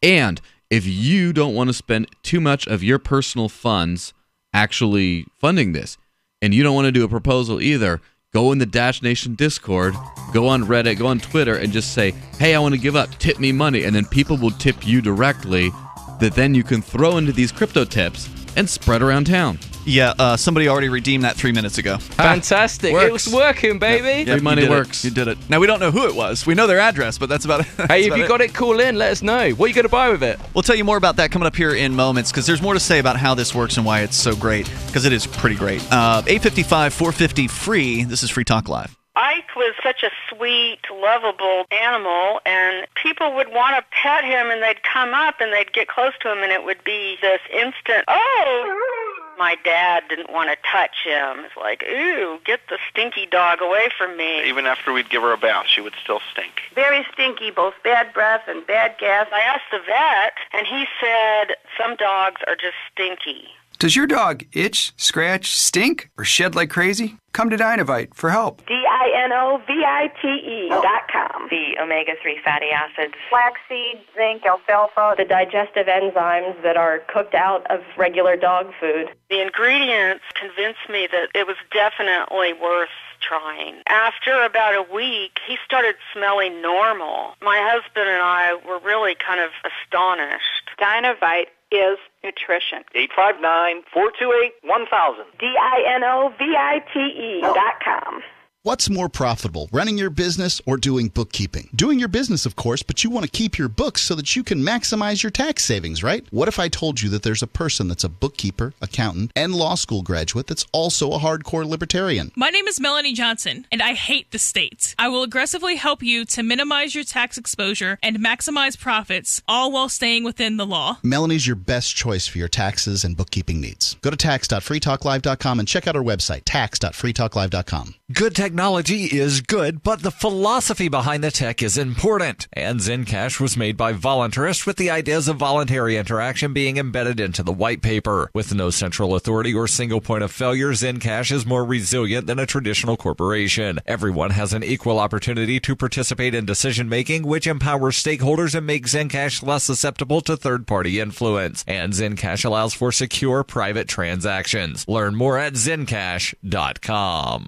And if you don't want to spend too much of your personal funds actually funding this, and you don't want to do a proposal either, go in the Dash Nation Discord, go on Reddit, go on Twitter, and just say, hey, I want to give up, tip me money, and then people will tip you directly that then you can throw into these crypto tips and spread around town. Yeah, somebody already redeemed that 3 minutes ago. Fantastic. It was working, baby. Yep, Free money works. You did it. Now, we don't know who it was. We know their address, but that's about it. Hey, if you got it, call in. Let us know. What are you going to buy with it? We'll tell you more about that coming up here in moments, because there's more to say about how this works and why it's so great, because it is pretty great. 855-450 free. This is Free Talk Live. Ike was such a sweet, lovable animal, and people would want to pet him, and they'd come up and they'd get close to him, and it would be this instant, oh! My dad didn't want to touch him. It's like, ooh, get the stinky dog away from me. Even after we'd give her a bath, she would still stink. Very stinky, both bad breath and bad gas. I asked the vet, and he said some dogs are just stinky. Does your dog itch, scratch, stink, or shed like crazy? Come to Dinovite for help. DINOVITE.com. The omega-3 fatty acids. Flaxseed, zinc, alfalfa, the digestive enzymes that are cooked out of regular dog food. The ingredients convinced me that it was definitely worth trying. After about a week, he started smelling normal. My husband and I were really kind of astonished. Dinovite is nutrition. 859-428-1000. DINOVITE.com. What's more profitable, running your business or doing bookkeeping? Doing your business, of course, but you want to keep your books so that you can maximize your tax savings, right? What if I told you that there's a person that's a bookkeeper, accountant, and law school graduate that's also a hardcore libertarian? My name is Melanie Johnson, and I hate the state. I will aggressively help you to minimize your tax exposure and maximize profits, all while staying within the law. Melanie's your best choice for your taxes and bookkeeping needs. Go to tax.freetalklive.com and check out our website, tax.freetalklive.com. Good technology is good, but the philosophy behind the tech is important. And Zencash was made by voluntarists with the ideas of voluntary interaction being embedded into the white paper. With no central authority or single point of failure, Zencash is more resilient than a traditional corporation. Everyone has an equal opportunity to participate in decision-making, which empowers stakeholders and makes Zencash less susceptible to third-party influence. And Zencash allows for secure private transactions. Learn more at zencash.com.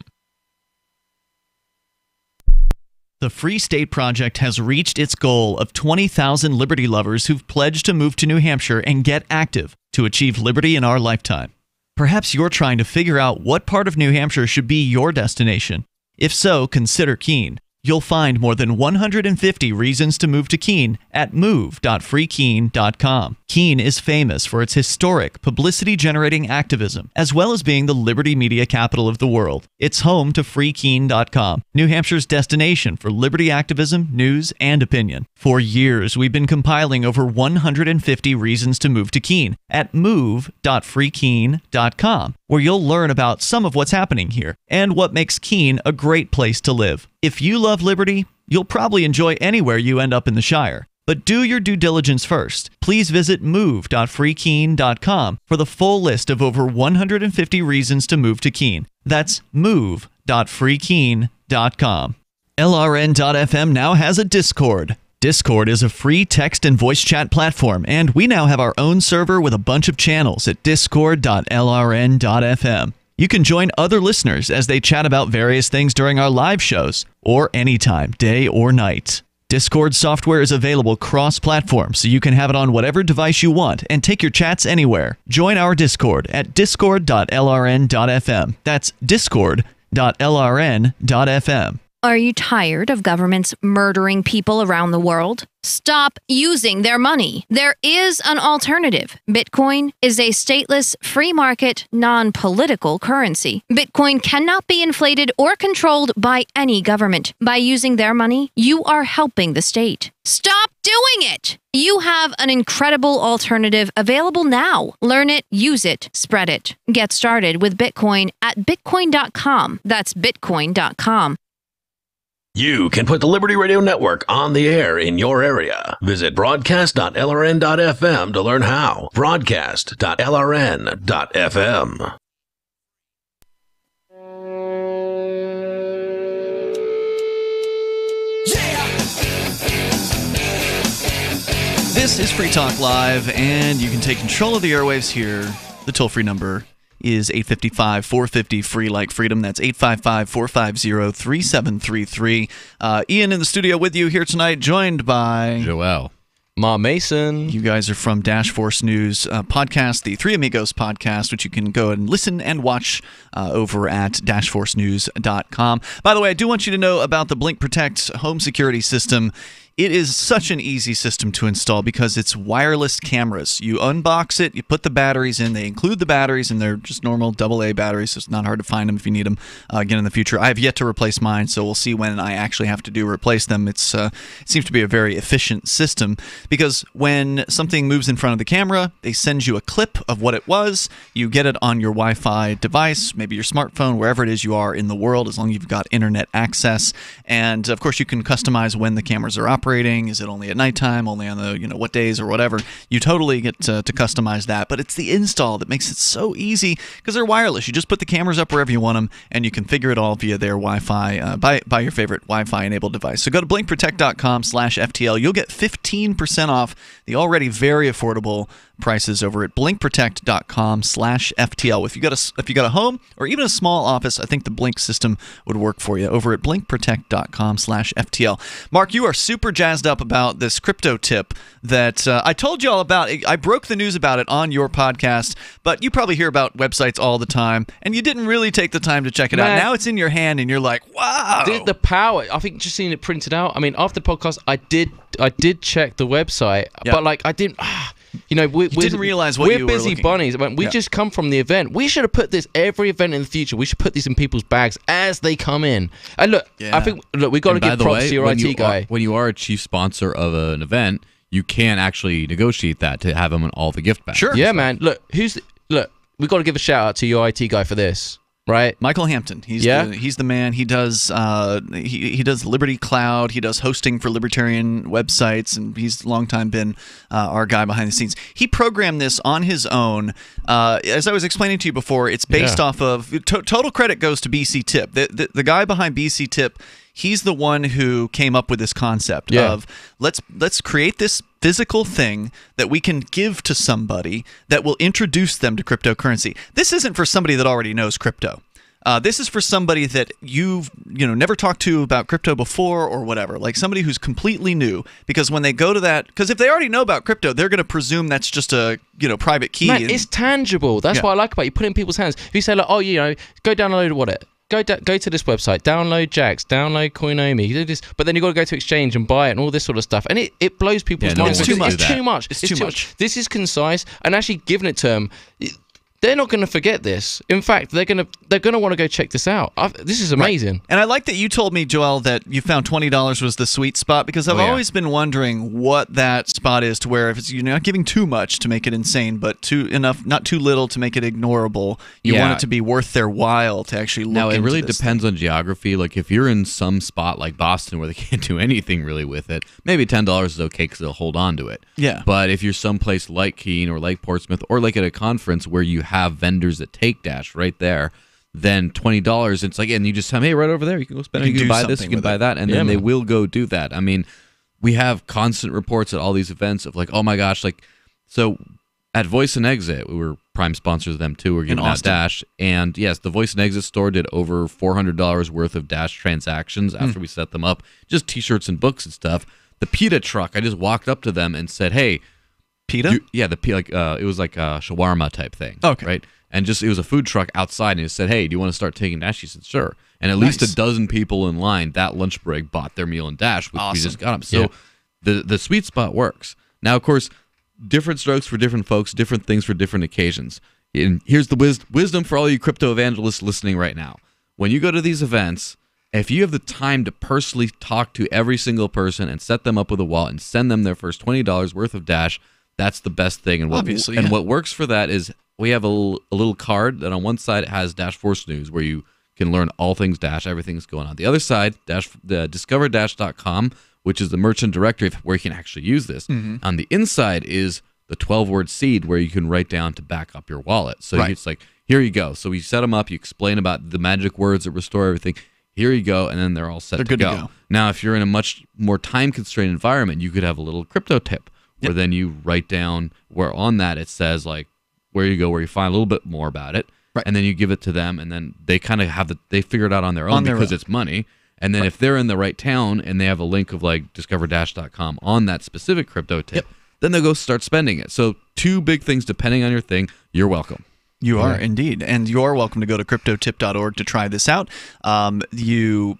The Free State Project has reached its goal of 20,000 liberty lovers who've pledged to move to New Hampshire and get active to achieve liberty in our lifetime. Perhaps you're trying to figure out what part of New Hampshire should be your destination. If so, consider Keene. You'll find more than 150 reasons to move to Keene at move.freekeene.com. Keene is famous for its historic, publicity-generating activism, as well as being the liberty media capital of the world. It's home to freekeene.com, New Hampshire's destination for liberty activism, news, and opinion. For years, we've been compiling over 150 reasons to move to Keene at move.freekeene.com, where you'll learn about some of what's happening here and what makes Keene a great place to live. If you love liberty, you'll probably enjoy anywhere you end up in the Shire. But do your due diligence first. Please visit move.freekeene.com for the full list of over 150 reasons to move to Keene. That's move.freekeene.com. LRN.FM now has a Discord. Discord is a free text and voice chat platform, and we now have our own server with a bunch of channels at discord.lrn.fm. You can join other listeners as they chat about various things during our live shows, or anytime, day or night. Discord software is available cross-platform, so you can have it on whatever device you want and take your chats anywhere. Join our Discord at discord.lrn.fm. That's discord.lrn.fm. Are you tired of governments murdering people around the world? Stop using their money. There is an alternative. Bitcoin is a stateless, free market, non-political currency. Bitcoin cannot be inflated or controlled by any government. By using their money, you are helping the state. Stop doing it! You have an incredible alternative available now. Learn it, use it, spread it. Get started with Bitcoin at bitcoin.com. That's bitcoin.com. You can put the Liberty Radio Network on the air in your area. Visit broadcast.lrn.fm to learn how. Broadcast.lrn.fm. This is Free Talk Live, and you can take control of the airwaves here. The toll-free number is 855-450-FREE like freedom. That's 855-450-3733. Ian in the studio with you here tonight, joined by Joel. Ma Mason. You guys are from Dash Force News podcast, the Three Amigos podcast, which you can go and listen and watch over at dashforcenews.com. By the way, I do want you to know about the Blink Protect home security system. It is such an easy system to install because it's wireless cameras. You unbox it, you put the batteries in. They include the batteries, and they're just normal AA batteries, so it's not hard to find them if you need them again in the future. I have yet to replace mine, so we'll see when I actually have to replace them. It seems to be a very efficient system because when something moves in front of the camera, they send you a clip of what it was. You get it on your Wi-Fi device, maybe your smartphone, wherever it is you are in the world, as long as you've got internet access. And, of course, you can customize when the cameras are operating. Is it only at nighttime, only on the what days or whatever? You totally get to customize that, but it's the install that makes it so easy because they're wireless. You just put the cameras up wherever you want them, and you configure it all via their Wi-Fi by your favorite Wi-Fi enabled device. So go to blinkprotect.com/FTL. You'll get 15% off the already very affordable prices over at blinkprotect.com/FTL. If you got a home or even a small office, I think the Blink system would work for you over at blinkprotect.com/FTL. Mark, you are super jazzed up about this crypto tip that I told you all about. I broke the news about it on your podcast, but you probably hear about websites all the time, and you didn't really take the time to check it out. Now it's in your hand, and you're like, wow. The power. I think just seeing it printed out. I mean, after the podcast, I did check the website, but I didn't. We didn't realize what you were busy bunnies. We just come from the event. We should have put this every event in the future. We should put these in people's bags as they come in. And I think we got to give props to your IT guy. When you are a chief sponsor of an event, you can actually negotiate that to have them in all the gift bags. Sure. Yeah, man. Look, we got to give a shout out to your IT guy for this. Right, Michael Hampton. He's the man. He does he does Liberty Cloud. He does hosting for libertarian websites, and he's long time been our guy behind the scenes. He programmed this on his own. As I was explaining to you before, it's based off of total credit goes to BC Tip. The guy behind BC Tip. He's the one who came up with this concept of let's create this physical thing that we can give to somebody that will introduce them to cryptocurrency. This isn't for somebody that already knows crypto. This is for somebody that you've never talked to about crypto before or whatever, like somebody who's completely new. Because when they go to that, because if they already know about crypto, they're going to presume that's just a private key. Man, it's tangible. That's what I like about it. You put it in people's hands. If you say go download what. Go to this website, download Jax, download Coinomi, do this, but then you've got to go to Exchange and buy it and all this sort of stuff. And it blows people's minds. It's too much. It's too much. It's too much. This is concise, and actually giving it to them, they're not going to forget this. In fact, they're going to want to go check this out. This is amazing. Right. And I like that you told me, Joel, that you found $20 was the sweet spot, because I've always been wondering what that spot is, to where if it's not giving too much to make it insane, but not too little to make it ignorable. You want it to be worth their while to actually look into this. Now, it really depends on geography. Like if you're in some spot like Boston where they can't do anything really with it, maybe $10 is okay because they'll hold on to it. Yeah. But if you're someplace like Keene or like Portsmouth or like at a conference where you have vendors that take Dash right there, then $20, it's like, and you just tell them, hey, right over there, you can go spend it, you can buy this, you can buy that, and then they will go do that. I mean, we have constant reports at all these events of like, oh my gosh, like, so at Voice and Exit, we were prime sponsors of them too, we're giving out Dash, and yes, the Voice and Exit store did over $400 worth of Dash transactions after we set them up, just t-shirts and books and stuff. The pita truck, I just walked up to them and said, hey, pita? It was like a shawarma type thing. Okay. Right? And it was a food truck outside, and it said, hey, do you want to start taking Dash? She said, sure. And at least a dozen people in line that lunch break bought their meal in Dash, which we just got them. So the sweet spot works. Now, of course, different strokes for different folks, different things for different occasions. And here's the wisdom for all you crypto evangelists listening right now. When you go to these events, if you have the time to personally talk to every single person and set them up with a wallet and send them their first $20 worth of Dash, that's the best thing. And what works for that is we have a little card that on one side it has Dash Force News, where you can learn all things Dash, everything's going on. The other side, the discover-dash.com, which is the merchant directory where you can actually use this. On the inside is the 12-word seed where you can write down to back up your wallet. So it's like, here you go. So we set them up. You explain about the magic words that restore everything. Here you go, and then they're all set to go. Now, if you're in a much more time-constrained environment, you could have a little crypto tip where then you write down where on that it says, like, where you go, where you find a little bit more about it, and then you give it to them, and then they kind of they figure it out on their own because it's money. And then if they're in the right town and they have a link of, like, discover-dash.com on that specific crypto tip, then they'll go start spending it. So 2 big things depending on your thing. You're welcome. You are indeed, and you are welcome to go to cryptotip.org to try this out. You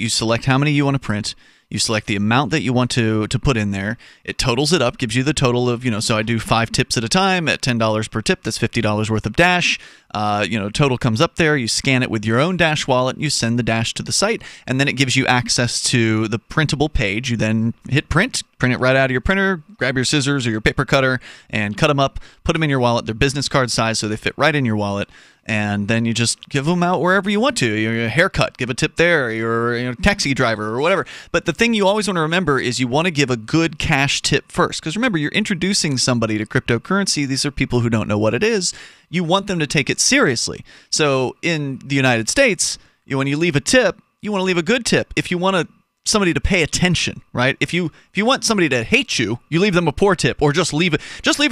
select how many you want to print. You select the amount that you want to put in there. It totals it up, gives you the total of, so I do 5 tips at a time at $10 per tip. That's $50 worth of Dash. Total comes up there. You scan it with your own Dash wallet. You send the Dash to the site, and then it gives you access to the printable page. You then hit print it right out of your printer, grab your scissors or your paper cutter, and cut them up, put them in your wallet. They're business card size, so they fit right in your wallet. And then you just give them out wherever you want to. Your haircut, give a tip there. Your taxi driver or whatever. But the thing you always want to remember is you want to give a good cash tip first. Because remember, you're introducing somebody to cryptocurrency. These are people who don't know what it is. You want them to take it seriously. So in the United States, when you leave a tip, you want to leave a good tip. If you want somebody to pay attention, right? If you want somebody to hate you, you leave them a poor tip, or just leave a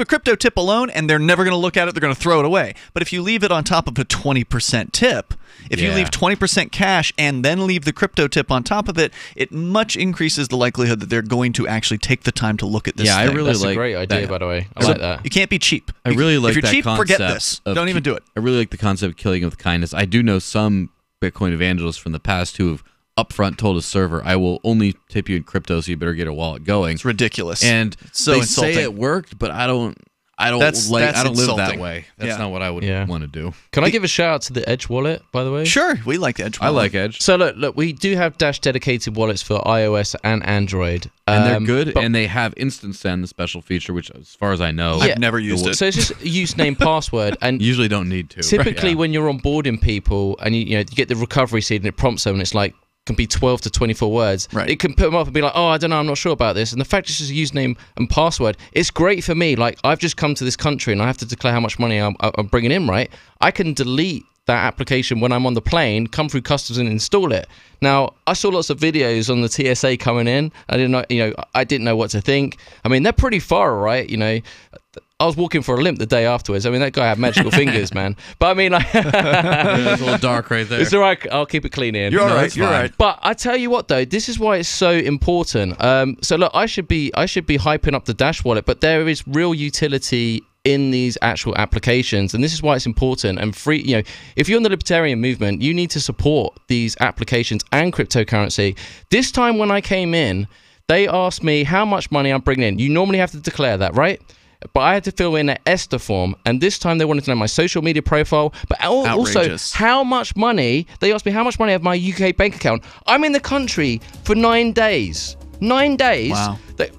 crypto tip alone, and they're never going to look at it. They're going to throw it away. But if you leave it on top of a 20% tip, if you leave 20% cash and then leave the crypto tip on top of it, it much increases the likelihood that they're going to actually take the time to look at this. Yeah, thing. I really That's like a great idea, by the way. I like that. You can't be cheap. I really like if you're that cheap, concept. forget this. Don't even do it. I really like the concept of killing with kindness. I do know some Bitcoin evangelists from the past who have upfront told a server, I will only tip you in crypto, so you better get a wallet going. It's ridiculous. And so they insulting. say it worked, but I don't live that way. That's not what I would want to do. Can I give a shout out to the Edge wallet, by the way? Sure, we like Edge wallet. I like Edge. So look, we do have Dash dedicated wallets for iOS and Android. And they're good, and they have Instant Send, the special feature, which, as far as I know, I've never used it. So it's just username, password, and usually don't need to. Typically, when you're onboarding people and you get the recovery seed and it prompts them, and it's like can be 12 to 24 words. Right. It can put them up and be like, oh, I don't know, I'm not sure about this. And the fact it's just a username and password, it's great for me. Like, I've just come to this country and I have to declare how much money I'm bringing in, right? I can delete that application when I'm on the plane, come through customs and install it. Now, I saw lots of videos on the TSA coming in. I didn't know what to think. I mean, they're pretty thorough, right? I was walking for a limp the day afterwards. I mean, that guy had magical fingers, man. But I mean, like, it's a little dark right there. It's all right. I'll keep it clean here. You're all right. You're all right. But I tell you what, though, this is why it's so important. So look, I should be hyping up the Dash wallet, but there is real utility in these actual applications, and this is why it's important and free. If you're in the libertarian movement, you need to support these applications and cryptocurrency. This time when I came in, they asked me how much money I'm bringing in. You normally have to declare that, right? But I had to fill in an ESTA form, and this time they wanted to know my social media profile, but also how much money. They asked me how much money I have in my UK bank account. I'm in the country for 9 days. 9 days. Wow. They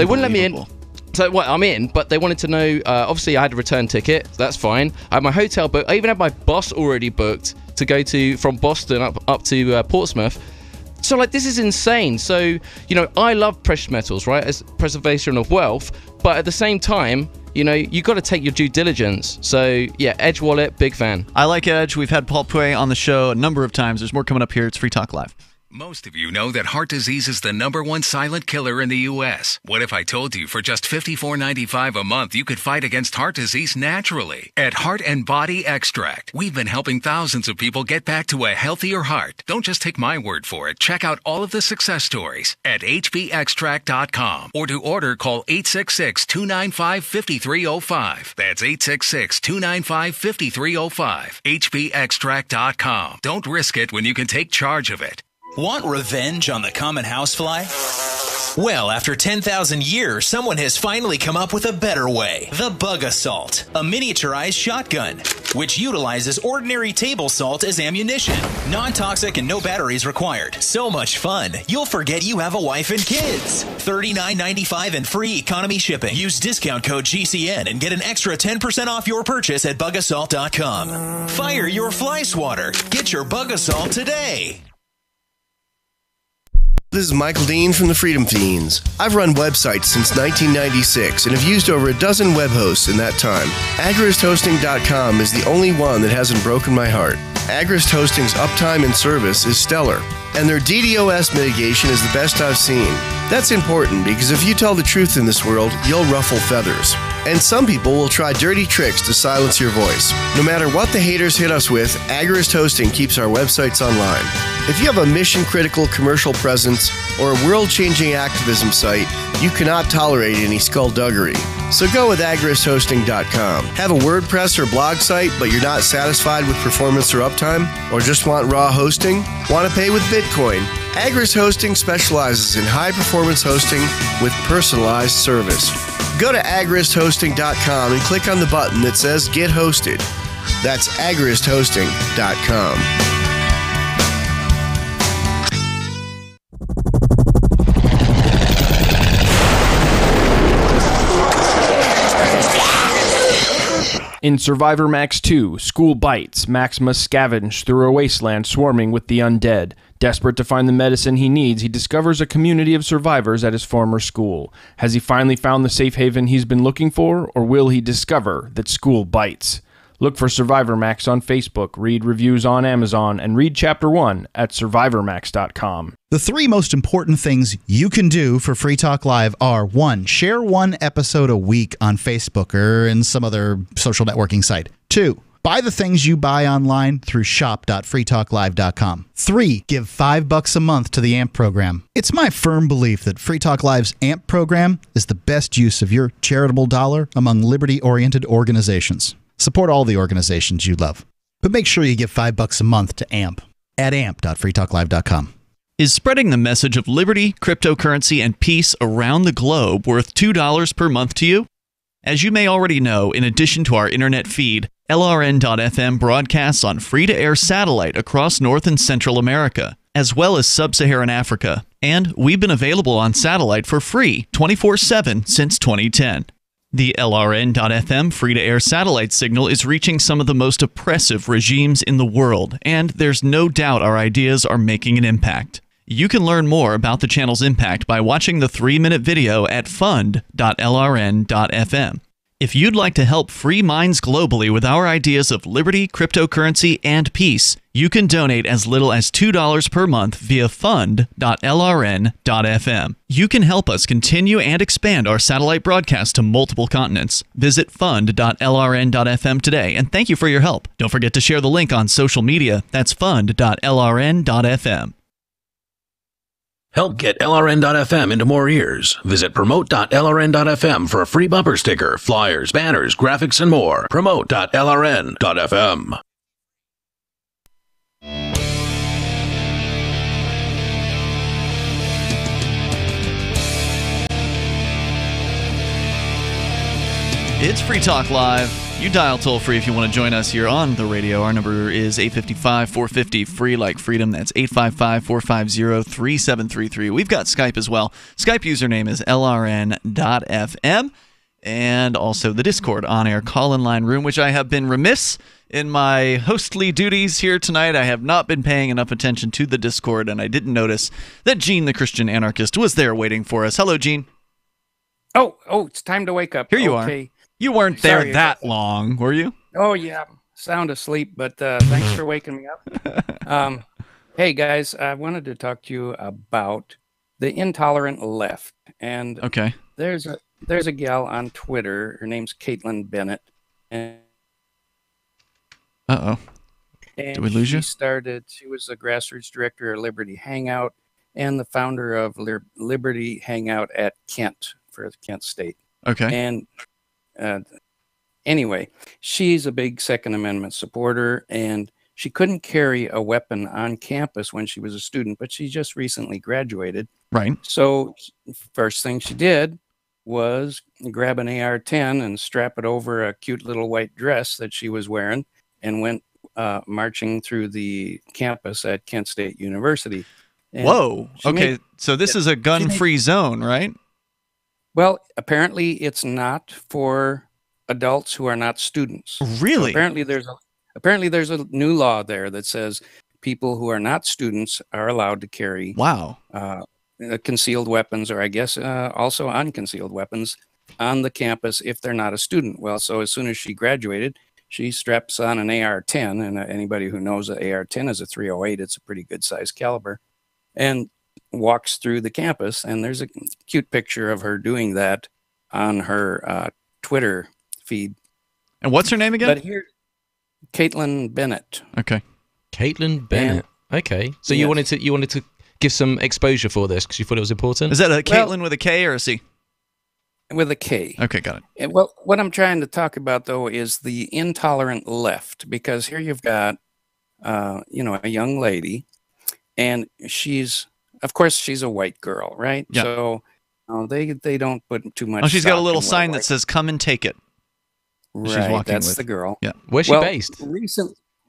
wouldn't let me in. So I'm in, but they wanted to know. Obviously, I had a return ticket. So that's fine. I had my hotel booked. I even had my bus already booked to go from Boston up to Portsmouth. So this is insane. So I love precious metals, right? As preservation of wealth, but at the same time, you got to take your due diligence. So yeah, Edge wallet, big fan. I like Edge. We've had Paul Puey on the show a number of times. There's more coming up here. It's Free Talk Live. Most of you know that heart disease is the #1 silent killer in the U.S. What if I told you for just $54.95 a month you could fight against heart disease naturally? At Heart and Body Extract, we've been helping thousands of people get back to a healthier heart. Don't just take my word for it. Check out all of the success stories at hbextract.com, or to order, call 866-295-5305. That's 866-295-5305. hbextract.com. Don't risk it when you can take charge of it. Want revenge on the common housefly? Well, after 10,000 years, someone has finally come up with a better way. The Bug Assault, a miniaturized shotgun, which utilizes ordinary table salt as ammunition. Non-toxic and no batteries required. So much fun, you'll forget you have a wife and kids. $39.95 and free economy shipping. Use discount code GCN and get an extra 10% off your purchase at bugassault.com. Fire your fly swatter. Get your Bug Assault today. This is Michael Dean from the Freedom Fiends. I've run websites since 1996 and have used over a dozen web hosts in that time. AgristHosting.com is the only one that hasn't broken my heart. Agrist Hosting's uptime and service is stellar, and their DDoS mitigation is the best I've seen. That's important because if you tell the truth in this world, you'll ruffle feathers. And some people will try dirty tricks to silence your voice. No matter what the haters hit us with, Agrist Hosting keeps our websites online. If you have a mission-critical commercial presence or a world-changing activism site, you cannot tolerate any skullduggery. So go with agristhosting.com. Have a WordPress or blog site, but you're not satisfied with performance or uptime? Or just want raw hosting? Want to pay with Bitcoin? Agrist Hosting specializes in high-performance hosting with personalized service. Go to agristhosting.com and click on the button that says Get Hosted. That's agristhosting.com. In Survivor Max 2, School Bites, Max must scavenge through a wasteland swarming with the undead. Desperate to find the medicine he needs, he discovers a community of survivors at his former school. Has he finally found the safe haven he's been looking for, or will he discover that school bites? Look for Survivor Max on Facebook, read reviews on Amazon, and read Chapter 1 at survivormax.com. The three most important things you can do for Free Talk Live are: 1. Share one episode a week on Facebook or in some other social networking site. 2. Buy the things you buy online through shop.freetalklive.com. 3. Give $5 a month to the AMP program. It's my firm belief that Free Talk Live's AMP program is the best use of your charitable dollar among liberty-oriented organizations. Support all the organizations you love, but make sure you give $5 a month to AMP at amp.freetalklive.com. Is spreading the message of liberty, cryptocurrency, and peace around the globe worth $2 per month to you? As you may already know, in addition to our internet feed, LRN.FM broadcasts on free-to-air satellite across North and Central America, as well as Sub-Saharan Africa. And we've been available on satellite for free 24/7 since 2010. The LRN.FM free-to-air satellite signal is reaching some of the most oppressive regimes in the world, and there's no doubt our ideas are making an impact. You can learn more about the channel's impact by watching the 3-minute video at fund.lrn.fm. If you'd like to help free minds globally with our ideas of liberty, cryptocurrency, and peace, you can donate as little as $2 per month via fund.lrn.fm. You can help us continue and expand our satellite broadcast to multiple continents. Visit fund.lrn.fm today, and thank you for your help. Don't forget to share the link on social media. That's fund.lrn.fm. Help get LRN.FM into more ears. Visit promote.lrn.fm for a free bumper sticker, flyers, banners, graphics, and more. Promote.lrn.fm. It's Free Talk Live. You dial toll-free if you want to join us here on the radio. Our number is 855-450-FREE like freedom. That's 855-450-3733. We've got Skype as well. Skype username is lrn.fm. And also the Discord on-air call-in line room, which I have been remiss in my hostly duties here tonight. I have not been paying enough attention to the Discord, and I didn't notice that Gene the Christian Anarchist was there waiting for us. Hello, Gene. Oh, it's time to wake up. Here you are. You weren't there that long, were you? Oh, yeah. Sound asleep, but thanks for waking me up. Hey, guys, I wanted to talk to you about the intolerant left. And okay. There's a gal on Twitter. Her name's Caitlin Bennett. And uh-oh. Did we lose you? She was the grassroots director of Liberty Hangout and the founder of Liberty Hangout at Kent for Kent State. Okay. And anyway, she's a big Second Amendment supporter, and she couldn't carry a weapon on campus when she was a student, but she just recently graduated. Right. So first thing she did was grab an AR-10 and strap it over a cute little white dress that she was wearing and went marching through the campus at Kent State University. And whoa. Okay, so this is a gun-free zone, right? Well, apparently it's not for adults who are not students. Really? So apparently there's a new law there that says people who are not students are allowed to carry concealed weapons, or I guess also unconcealed weapons on the campus if they're not a student. Well, so as soon as she graduated, she straps on an AR-10, and anybody who knows an AR-10 is a 308. It's a pretty good size caliber, and walks through the campus. And there's a cute picture of her doing that on her Twitter feed. And what's her name again? But here, Caitlin Bennett. Okay. Caitlin Bennett. Okay. So you wanted to give some exposure for this because you thought it was important? Is that a Caitlin with a K or a C? With a K. Okay, got it. And well, what I'm trying to talk about, though, is the intolerant left, because here you've got, a young lady, and of course, she's a white girl, right? Yeah. So they don't put too much. Oh, she's got a stock little in sign that says, "Come and take it." Right, she's walking that's with. the girl. Yeah. Where's she based?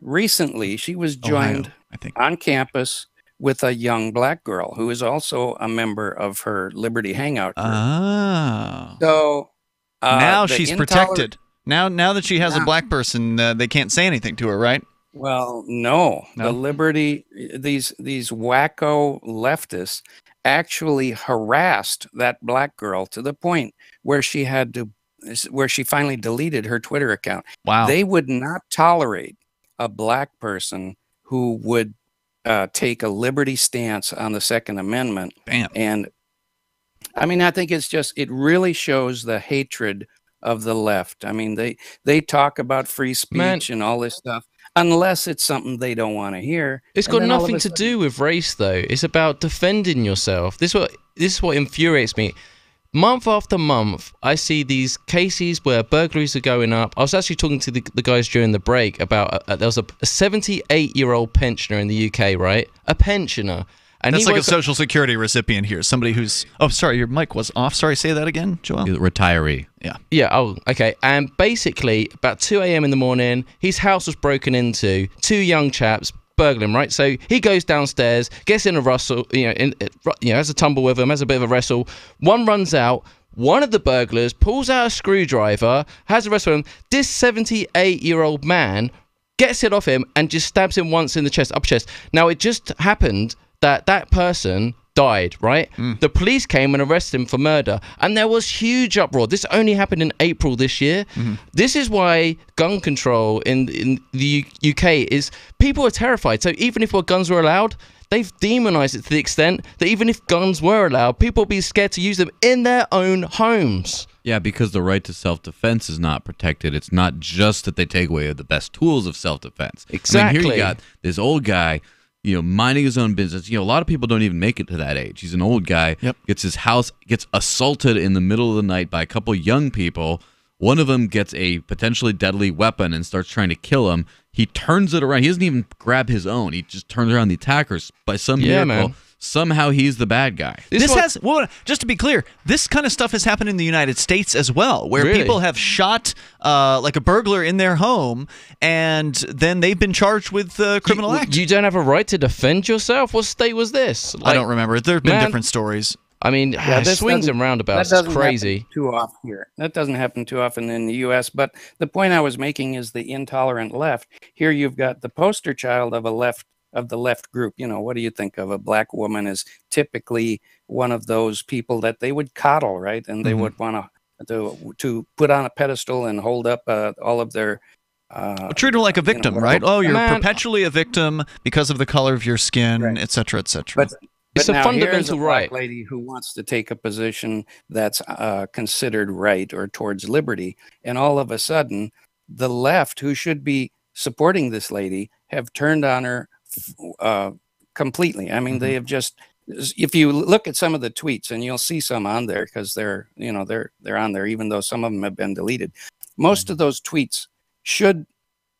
Recently, she was joined on campus with a young black girl who is also a member of her Liberty Hangout group. Ah. So now she's protected. Now that she has a black person, they can't say anything to her, right? Well, no. The Liberty, these wacko leftists actually harassed that black girl to the point where she finally deleted her Twitter account. Wow. They would not tolerate a black person who would take a liberty stance on the Second Amendment. Bam. And I mean, I think it really shows the hatred of the left. I mean, they talk about free speech and all this stuff, unless it's something they don't want to hear. It's got nothing to do with race, though. It's about defending yourself. This is what infuriates me. Month after month, I see these cases where burglaries are going up. I was actually talking to the guys during the break about there was a 78-year-old pensioner in the UK, right? A pensioner. And that's like a Social Security recipient here. Somebody who's... Oh, sorry, your mic was off. Sorry, say that again, Joel. Retiree. Yeah. Yeah, oh, okay. And basically, about 2 a.m. in the morning, his house was broken into. Two young chaps burgle him, right? So he goes downstairs, gets in a rustle, has a tumble with him, has a bit of a wrestle. One runs out. One of the burglars pulls out a screwdriver, has a wrestle with him. This 78-year-old man gets it off him and just stabs him once in the chest, upper chest. Now, it just happened that person died, right? The police came and arrested him for murder, and there was huge uproar. This only happened in April this year. This is why gun control in the UK is... People are terrified. So even if guns were allowed, they've demonized it to the extent that even if guns were allowed, people would be scared to use them in their own homes. Yeah, because the right to self-defense is not protected. It's not just that they take away the best tools of self-defense. Exactly. I mean, here you got this old guy, minding his own business. A lot of people don't even make it to that age. He's an old guy, gets his house, gets assaulted in the middle of the night by a couple young people. One of them gets a potentially deadly weapon and starts trying to kill him. He turns it around. He doesn't even grab his own. He just turns around the attackers. By some miracle, man. Somehow he's the bad guy. Just to be clear, this kind of stuff has happened in the United States as well, where Really? people have shot like a burglar in their home, and then they've been charged with criminal act. You don't have a right to defend yourself? What state was this? I don't remember. There have been different stories. I mean, this swings doesn't- and roundabouts. that It's doesn't crazy. happen too often here. That doesn't happen too often in the U.S. But the point I was making is the intolerant left. Here you've got the poster child of the left group. What do you think of? A black woman is typically one of those people that they would coddle, right? And they would want to put on a pedestal and hold up all of their... treat her like a victim, right? Oh, you're Man. perpetually a victim because of the color of your skin, et cetera, et cetera. It's a now here's fundamental black right. lady who wants to take a position that's considered right or towards liberty, and all of a sudden, the left, who should be supporting this lady, have turned on her completely. I mean, they have just. If you look at some of the tweets, and you'll see some on there because they're on there, even though some of them have been deleted. Most of those tweets should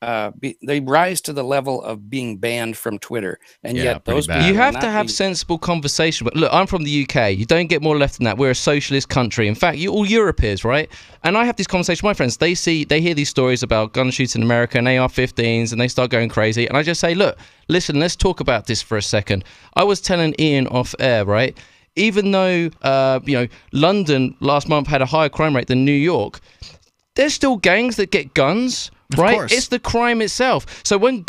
they rise to the level of being banned from Twitter, and yet those people you have to have sensible conversation. But look, I'm from the UK. You don't get more left than that. We're a socialist country. In fact, all Europe is, right? And I have this conversation with my friends. They hear these stories about gun shoots in America and AR-15s, and they start going crazy. And I just say, look, listen, let's talk about this for a second. I was telling Ian off air, right? Even though London last month had a higher crime rate than New York, there's still gangs that get guns. Right, it's the crime itself. So when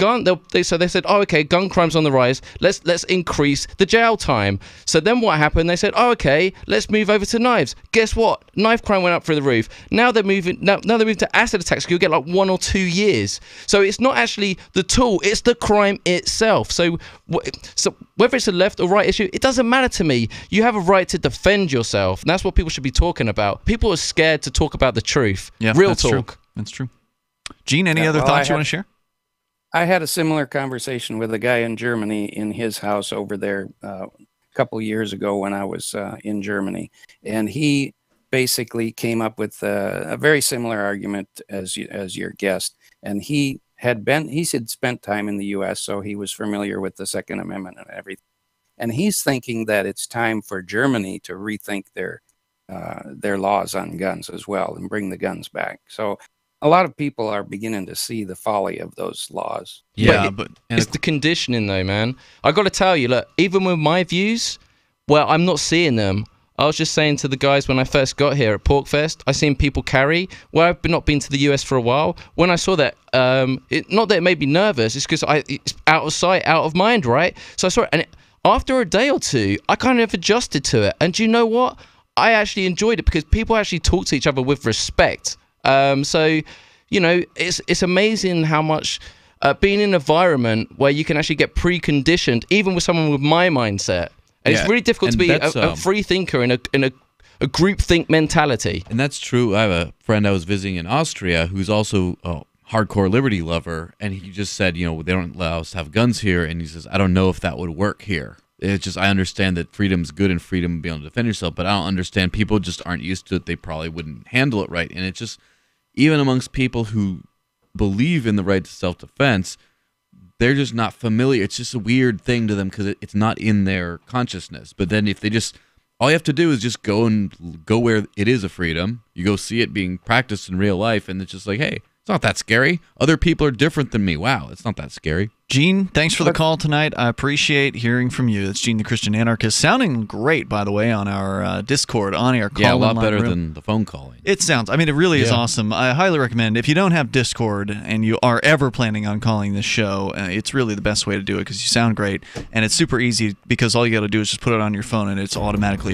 they said, oh, okay, gun crime's on the rise. Let's increase the jail time. So then what happened? They said, oh, okay, let's move over to knives. Guess what? Knife crime went up through the roof. Now they're moving. Now they're moving to acid attacks. You'll get like 1 or 2 years. So it's not actually the tool; it's the crime itself. So whether it's a left or right issue, it doesn't matter to me. You have a right to defend yourself, and that's what people should be talking about. People are scared to talk about the truth. Yeah, real that's talk. True. That's true. Gene, any other thoughts you want to share? I had a similar conversation with a guy in Germany in his house over there a couple years ago when I was in Germany, and he basically came up with a very similar argument as your guest. And he had spent time in the U.S., so he was familiar with the Second Amendment and everything. And he's thinking that it's time for Germany to rethink their laws on guns as well and bring the guns back. So a lot of people are beginning to see the folly of those laws. Yeah, but it's the conditioning, though, man. I got to tell you, look, even with my views, well, I'm not seeing them. I was just saying to the guys when I first got here at Porkfest, I seen people carry. Well, I've not been to the US for a while. When I saw that, not that it made me nervous, it's because it's out of sight, out of mind, right? So I saw it, and after a day or two, I kind of adjusted to it. And do you know what? I actually enjoyed it because people actually talk to each other with respect. So, it's amazing how much being in an environment where you can actually get preconditioned, even with someone with my mindset. And it's really difficult to be a free thinker in a group think mentality. And that's true. I have a friend I was visiting in Austria who's also a hardcore liberty lover, and he just said, they don't allow us to have guns here, and he says, I don't know if that would work here. It's just, I understand that freedom's good and freedom to be able to defend yourself, but I don't understand. People just aren't used to it. They probably wouldn't handle it right. And it's just, even amongst people who believe in the right to self-defense, they're just not familiar. It's just a weird thing to them because it's not in their consciousness. But then if they just, all you have to do is just go where it is a freedom. You go see it being practiced in real life, and it's just like, hey, it's not that scary. Other people are different than me. Wow, it's not that scary. Gene, thanks for the call tonight. I appreciate hearing from you. It's Gene, the Christian Anarchist. Sounding great, by the way, on our Discord, on our call. Yeah, a lot better than the phone calling. It sounds, it really is awesome. I highly recommend, if you don't have Discord and you are ever planning on calling this show, it's really the best way to do it because you sound great. And it's super easy because all you got to do is just put it on your phone and it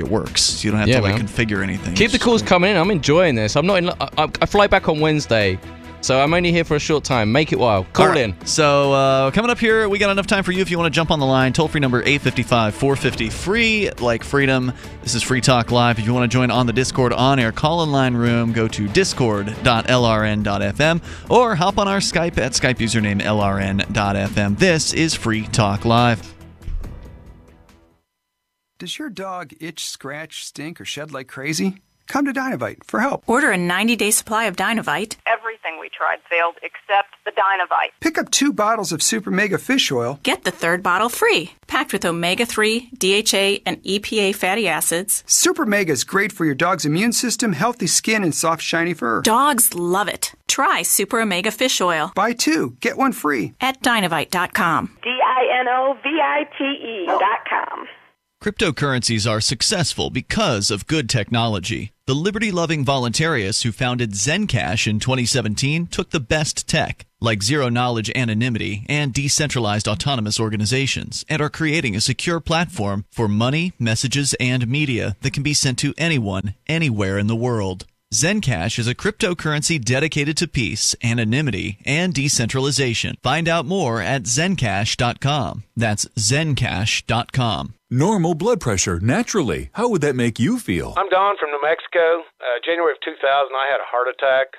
works. So you don't have to configure anything. Keep the calls coming in. I'm enjoying this. I'm not. I fly back on Wednesday. So I'm only here for a short time. Make it wild. Call in. So coming up here, we got enough time for you if you want to jump on the line. Toll-free number 855-450-FREE, like freedom. This is Free Talk Live. If you want to join on the Discord on-air call-in line room, go to discord.lrn.fm or hop on our Skype at Skype username lrn.fm. This is Free Talk Live. Does your dog itch, scratch, stink, or shed like crazy? Come to Dynavite for help. Order a 90-day supply of Dynavite. Everything we tried failed except the Dynavite. Pick up 2 bottles of Super Mega Fish Oil. Get the 3rd bottle free. Packed with omega-3, DHA, and EPA fatty acids. Super Mega is great for your dog's immune system, healthy skin, and soft, shiny fur. Dogs love it. Try Super Omega Fish Oil. Buy 2, get 1 free. At Dynavite.com. DINOVITE.com. Cryptocurrencies are successful because of good technology. The liberty-loving voluntarists who founded Zencash in 2017 took the best tech, like zero-knowledge anonymity and decentralized autonomous organizations, and are creating a secure platform for money, messages, and media that can be sent to anyone, anywhere in the world. Zencash is a cryptocurrency dedicated to peace, anonymity, and decentralization. Find out more at zencash.com. That's zencash.com. normal blood pressure naturally. How would that make you feel? I'm Don from New Mexico. January of 2000, I had a heart attack.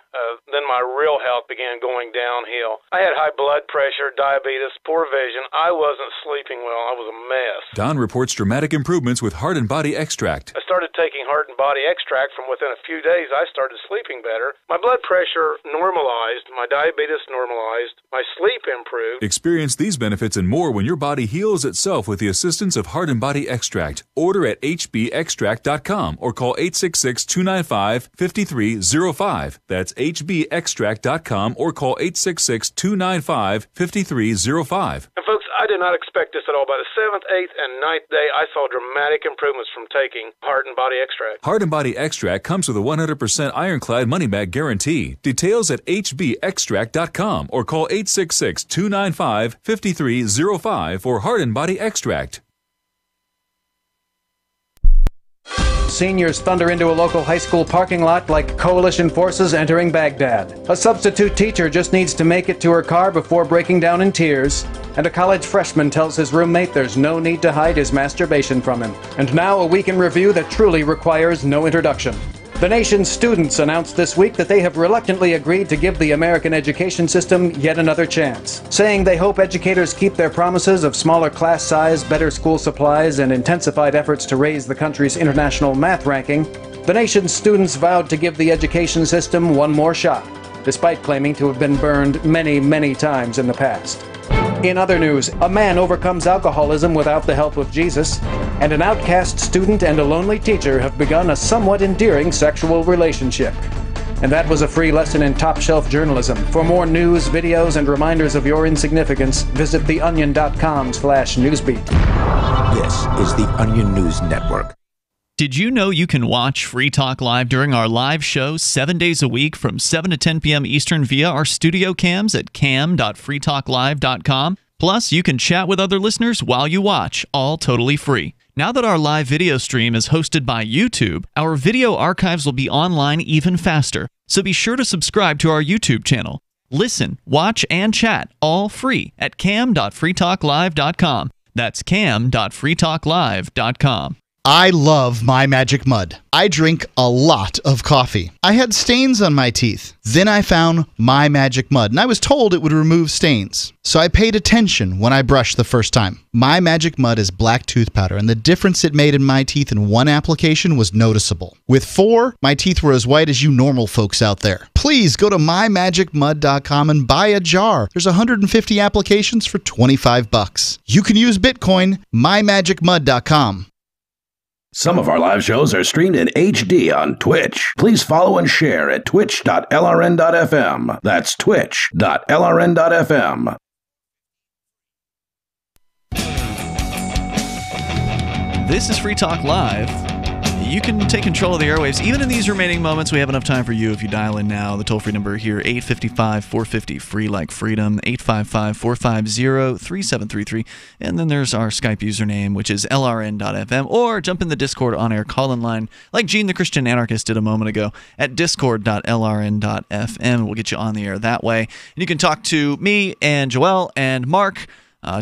Then my real health began going downhill. I had high blood pressure, diabetes, poor vision. I wasn't sleeping well. I was a mess. Don reports dramatic improvements with Heart and Body Extract. I started taking Heart and Body Extract. From within a few days, I started sleeping better. My blood pressure normalized. My diabetes normalized. My sleep improved. Experience these benefits and more when your body heals itself with the assistance of Heart and Body Extract. Order at hbextract.com or call 866-295-5305. That's hbextract.com or call 866-295-5305. And folks, I did not expect this at all. By the 7th, 8th, and 9th day, I saw dramatic improvements from taking Heart and Body Extract. Heart and Body Extract comes with a 100% ironclad money-back guarantee. Details at hbextract.com or call 866-295-5305 for Heart and Body Extract. Seniors thunder into a local high school parking lot like coalition forces entering Baghdad. A substitute teacher just needs to make it to her car before breaking down in tears. And a college freshman tells his roommate there's no need to hide his masturbation from him. And now a week in review that truly requires no introduction. The nation's students announced this week that they have reluctantly agreed to give the American education system yet another chance, saying they hope educators keep their promises of smaller class size, better school supplies, and intensified efforts to raise the country's international math ranking. The nation's students vowed to give the education system one more shot, despite claiming to have been burned many, many times in the past. In other news, a man overcomes alcoholism without the help of Jesus, and an outcast student and a lonely teacher have begun a somewhat endearing sexual relationship. And that was a free lesson in top-shelf journalism. For more news, videos, and reminders of your insignificance, visit theonion.com/newsbeat. This is the Onion News Network. Did you know you can watch Free Talk Live during our live show 7 days a week from 7 to 10 p.m. Eastern via our studio cams at cam.freetalklive.com? Plus, you can chat with other listeners while you watch, all totally free. Now that our live video stream is hosted by YouTube, our video archives will be online even faster, so be sure to subscribe to our YouTube channel. Listen, watch, and chat all free at cam.freetalklive.com. That's cam.freetalklive.com. I love My Magic Mud. I drink a lot of coffee. I had stains on my teeth. Then I found My Magic Mud, and I was told it would remove stains. So I paid attention when I brushed the first time. My Magic Mud is black tooth powder, and the difference it made in my teeth in one application was noticeable. With 4, my teeth were as white as you normal folks out there. Please go to mymagicmud.com and buy a jar. There's 150 applications for $25. You can use Bitcoin, mymagicmud.com. Some of our live shows are streamed in HD on Twitch. Please follow and share at twitch.lrn.fm. That's twitch.lrn.fm. This is Free Talk Live. You can take control of the airwaves. Even in these remaining moments, we have enough time for you if you dial in now. The toll-free number here, 855-450, free like freedom, 855-450-3733. And then there's our Skype username, which is lrn.fm, or jump in the Discord on-air call-in line, like Gene the Christian Anarchist did a moment ago, at discord.lrn.fm. We'll get you on the air that way. And you can talk to me and Joel and Mark,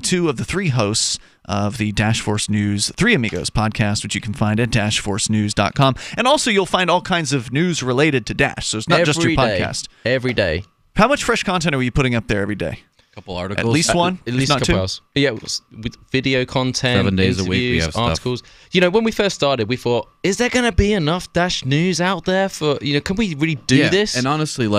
2 of the 3 hosts of the Dash Force News Three Amigos podcast, which you can find at dashforcenews.com. And also you'll find all kinds of news related to Dash, so it's not just your podcast. Every day. How much fresh content are you putting up there every day? A couple articles. At least one? At least a couple hours. Yeah, with video content, 7 days a week we have articles. stuff. You know, when we first started, we thought, is there going to be enough Dash News out there for, can we really do this? And honestly,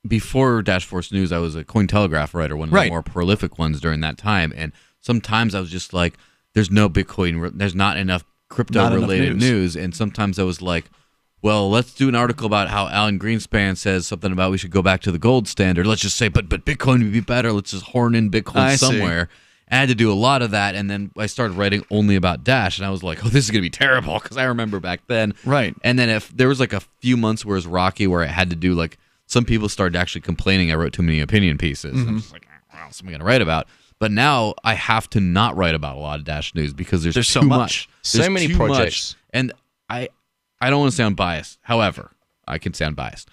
before Dash Force News, I was a Cointelegraph writer, one of the more prolific ones during that time, and sometimes I was just like, there's no Bitcoin, there's not enough crypto-related news. And sometimes I was like, well, let's do an article about how Alan Greenspan says something about we should go back to the gold standard. Let's just say, but Bitcoin would be better. Let's just horn in Bitcoin somewhere. I had to do a lot of that, and then I started writing only about Dash, and I was like, oh, this is going to be terrible, because I remember back then. Right. And then if there was a few months where it was rocky, where I had to do some people started actually complaining I wrote too many opinion pieces. Mm-hmm. I'm just like, what else am I going to write about? But now I have to not write about a lot of Dash News because there's so too much. So many projects. And I don't want to sound biased. However, I can sound biased.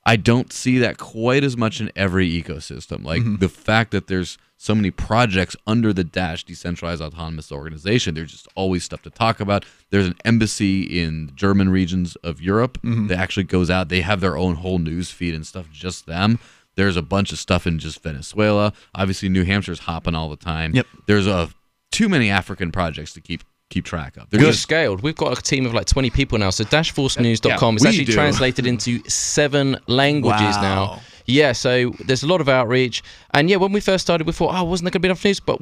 I don't see that quite as much in every ecosystem. Like the fact that there's so many projects under the Dash decentralized autonomous organization, there's just always stuff to talk about. There's an embassy in the German regions of Europe that actually goes out. They have their own whole news feed and stuff, just them. There's a bunch of stuff in just Venezuela. Obviously, New Hampshire's hopping all the time. Yep. There's too many African projects to keep track of. We've scaled. We've got a team of like 20 people now. So dashforcenews.com is actually translated into 7 languages now. Yeah, so there's a lot of outreach. And yeah, when we first started, we thought, wasn't there going to be enough news? But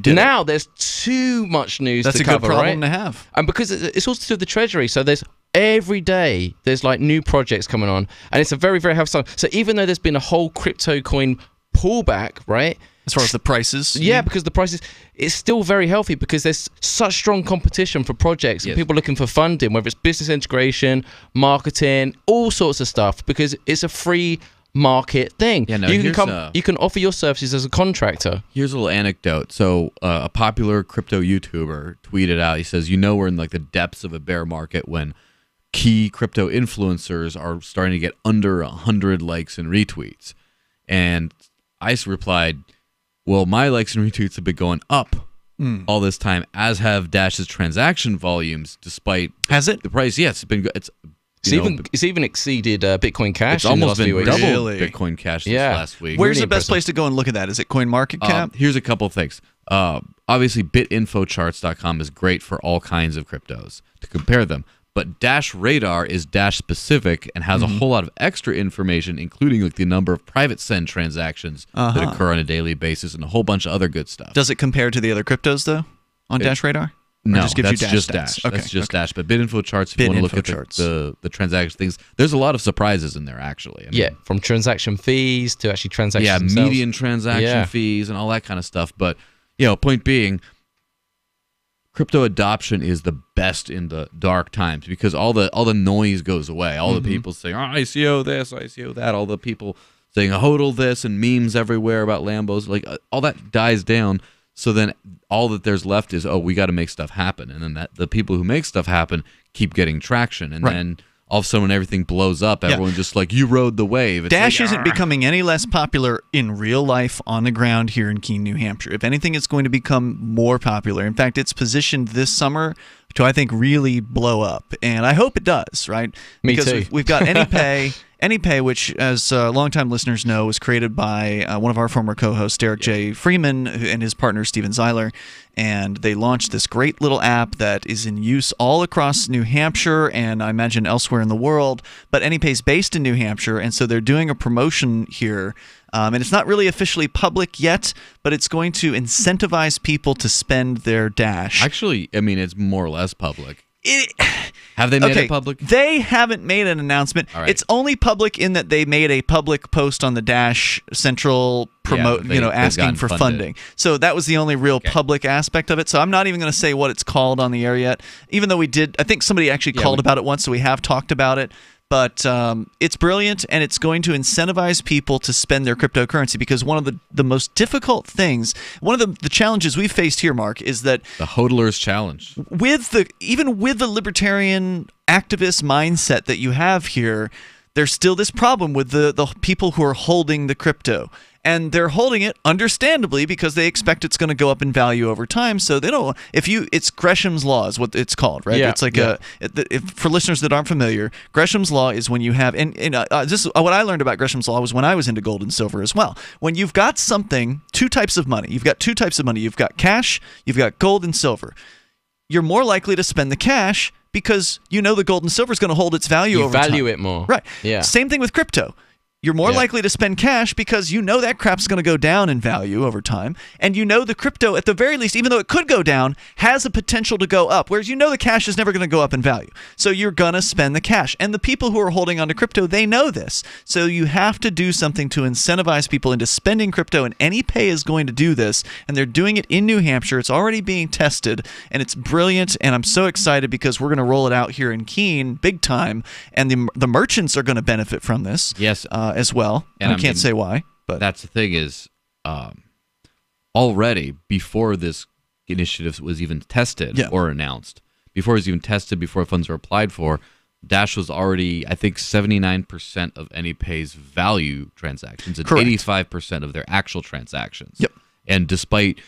now there's too much news to cover, right? That's a good problem to have. And because it's also to do with the Treasury, so there's every day there's like new projects coming on. And it's a very, very healthy time. So even though there's been a whole crypto coin pullback, right? As far as the prices? Yeah, because the prices, it's still very healthy because there's such strong competition for projects and people looking for funding, whether it's business integration, marketing, all sorts of stuff, because it's a free market thing. Yeah, no, you can offer your services as a contractor. Here's a little anecdote. So a popular crypto YouTuber tweeted out, he says, we're in like the depths of a bear market when key crypto influencers are starting to get under 100 likes and retweets. And I replied, well, my likes and retweets have been going up all this time, as have Dash's transaction volumes, despite the price. Yes, it's even exceeded Bitcoin Cash. It's almost been double Really? Bitcoin Cash this last week. Where's the best place to go and look at that? Is it CoinMarketCap? Here's a couple things. Obviously, bitinfocharts.com is great for all kinds of cryptos to compare them. But Dash Radar is Dash specific and has a whole lot of extra information, including like the number of private send transactions that occur on a daily basis and a whole bunch of other good stuff. Does it compare to the other cryptos though on Dash Radar? No, just gives that's you just stats? Dash. Okay, That's just Dash. But BitInfoCharts, if you want to look at the transaction things, there's a lot of surprises in there, actually. I mean, from transaction fees to actually transactions themselves. median transaction fees and all that kind of stuff. But, point being, crypto adoption is the best in the dark times because all the noise goes away. All the people saying, ICO this, ICO that, all the people saying HODL this and memes everywhere about Lambos, like all that dies down. So then all that there's left is, we got to make stuff happen. And then the people who make stuff happen keep getting traction. And then all of a sudden when everything blows up, everyone just like, you rode the wave. It's Dash isn't becoming any less popular in real life on the ground here in Keene, New Hampshire. If anything, it's going to become more popular. In fact, it's positioned this summer to, I think, really blow up. And I hope it does, right? Me because too. We've got AnyPay. AnyPay, which, as longtime listeners know, was created by one of our former co-hosts, Derek J. Freeman, and his partner, Steven Zeiler. And they launched this great little app that is in use all across New Hampshire and I imagine elsewhere in the world. But AnyPay is based in New Hampshire, and so they're doing a promotion here. And it's not really officially public yet, but it's going to incentivize people to spend their Dash. Actually, I mean, it's more or less public. Have they made it public? They haven't made an announcement. All right. It's only public in that they made a public post on the Dash Central asking for funding. So that was the only real public aspect of it. So I'm not even going to say what it's called on the air yet, even though we did. I think somebody actually called about it once, so we have talked about it. But it's brilliant, and it's going to incentivize people to spend their cryptocurrency because one of the most difficult things, one of the challenges we've faced here, Mark, is that the hodler's challenge. Even with the libertarian activist mindset that you have here, there's still this problem with the people who are holding the crypto. And they're holding it, understandably, because they expect it's going to go up in value over time. So they don't. It's Gresham's Law is what it's called, right? Yeah, it's like for listeners that aren't familiar, Gresham's Law is when you have, this is what I learned about Gresham's Law was when I was into gold and silver as well. When you've got something, two types of money. You've got two types of money. You've got cash. You've got gold and silver. You're more likely to spend the cash because you know the gold and silver is going to hold its value over time. You value it more, right? Yeah. Same thing with crypto. You're more likely to spend cash because you know that crap's going to go down in value over time. And you know the crypto, at the very least, even though it could go down, has a potential to go up. Whereas you know the cash is never going to go up in value. So you're going to spend the cash. And the people who are holding onto crypto, they know this. So you have to do something to incentivize people into spending crypto. And AnyPay is going to do this. And they're doing it in New Hampshire. It's already being tested. And it's brilliant. And I'm so excited because we're going to roll it out here in Keene big time. And the merchants are going to benefit from this. Yes. As well. And I can't say why, but that's the thing is already before this initiative was even tested or announced, before it was even tested, before funds were applied for, Dash was already, I think, 79% of AnyPay's value transactions and Correct. 85% of their actual transactions. Yep. And despite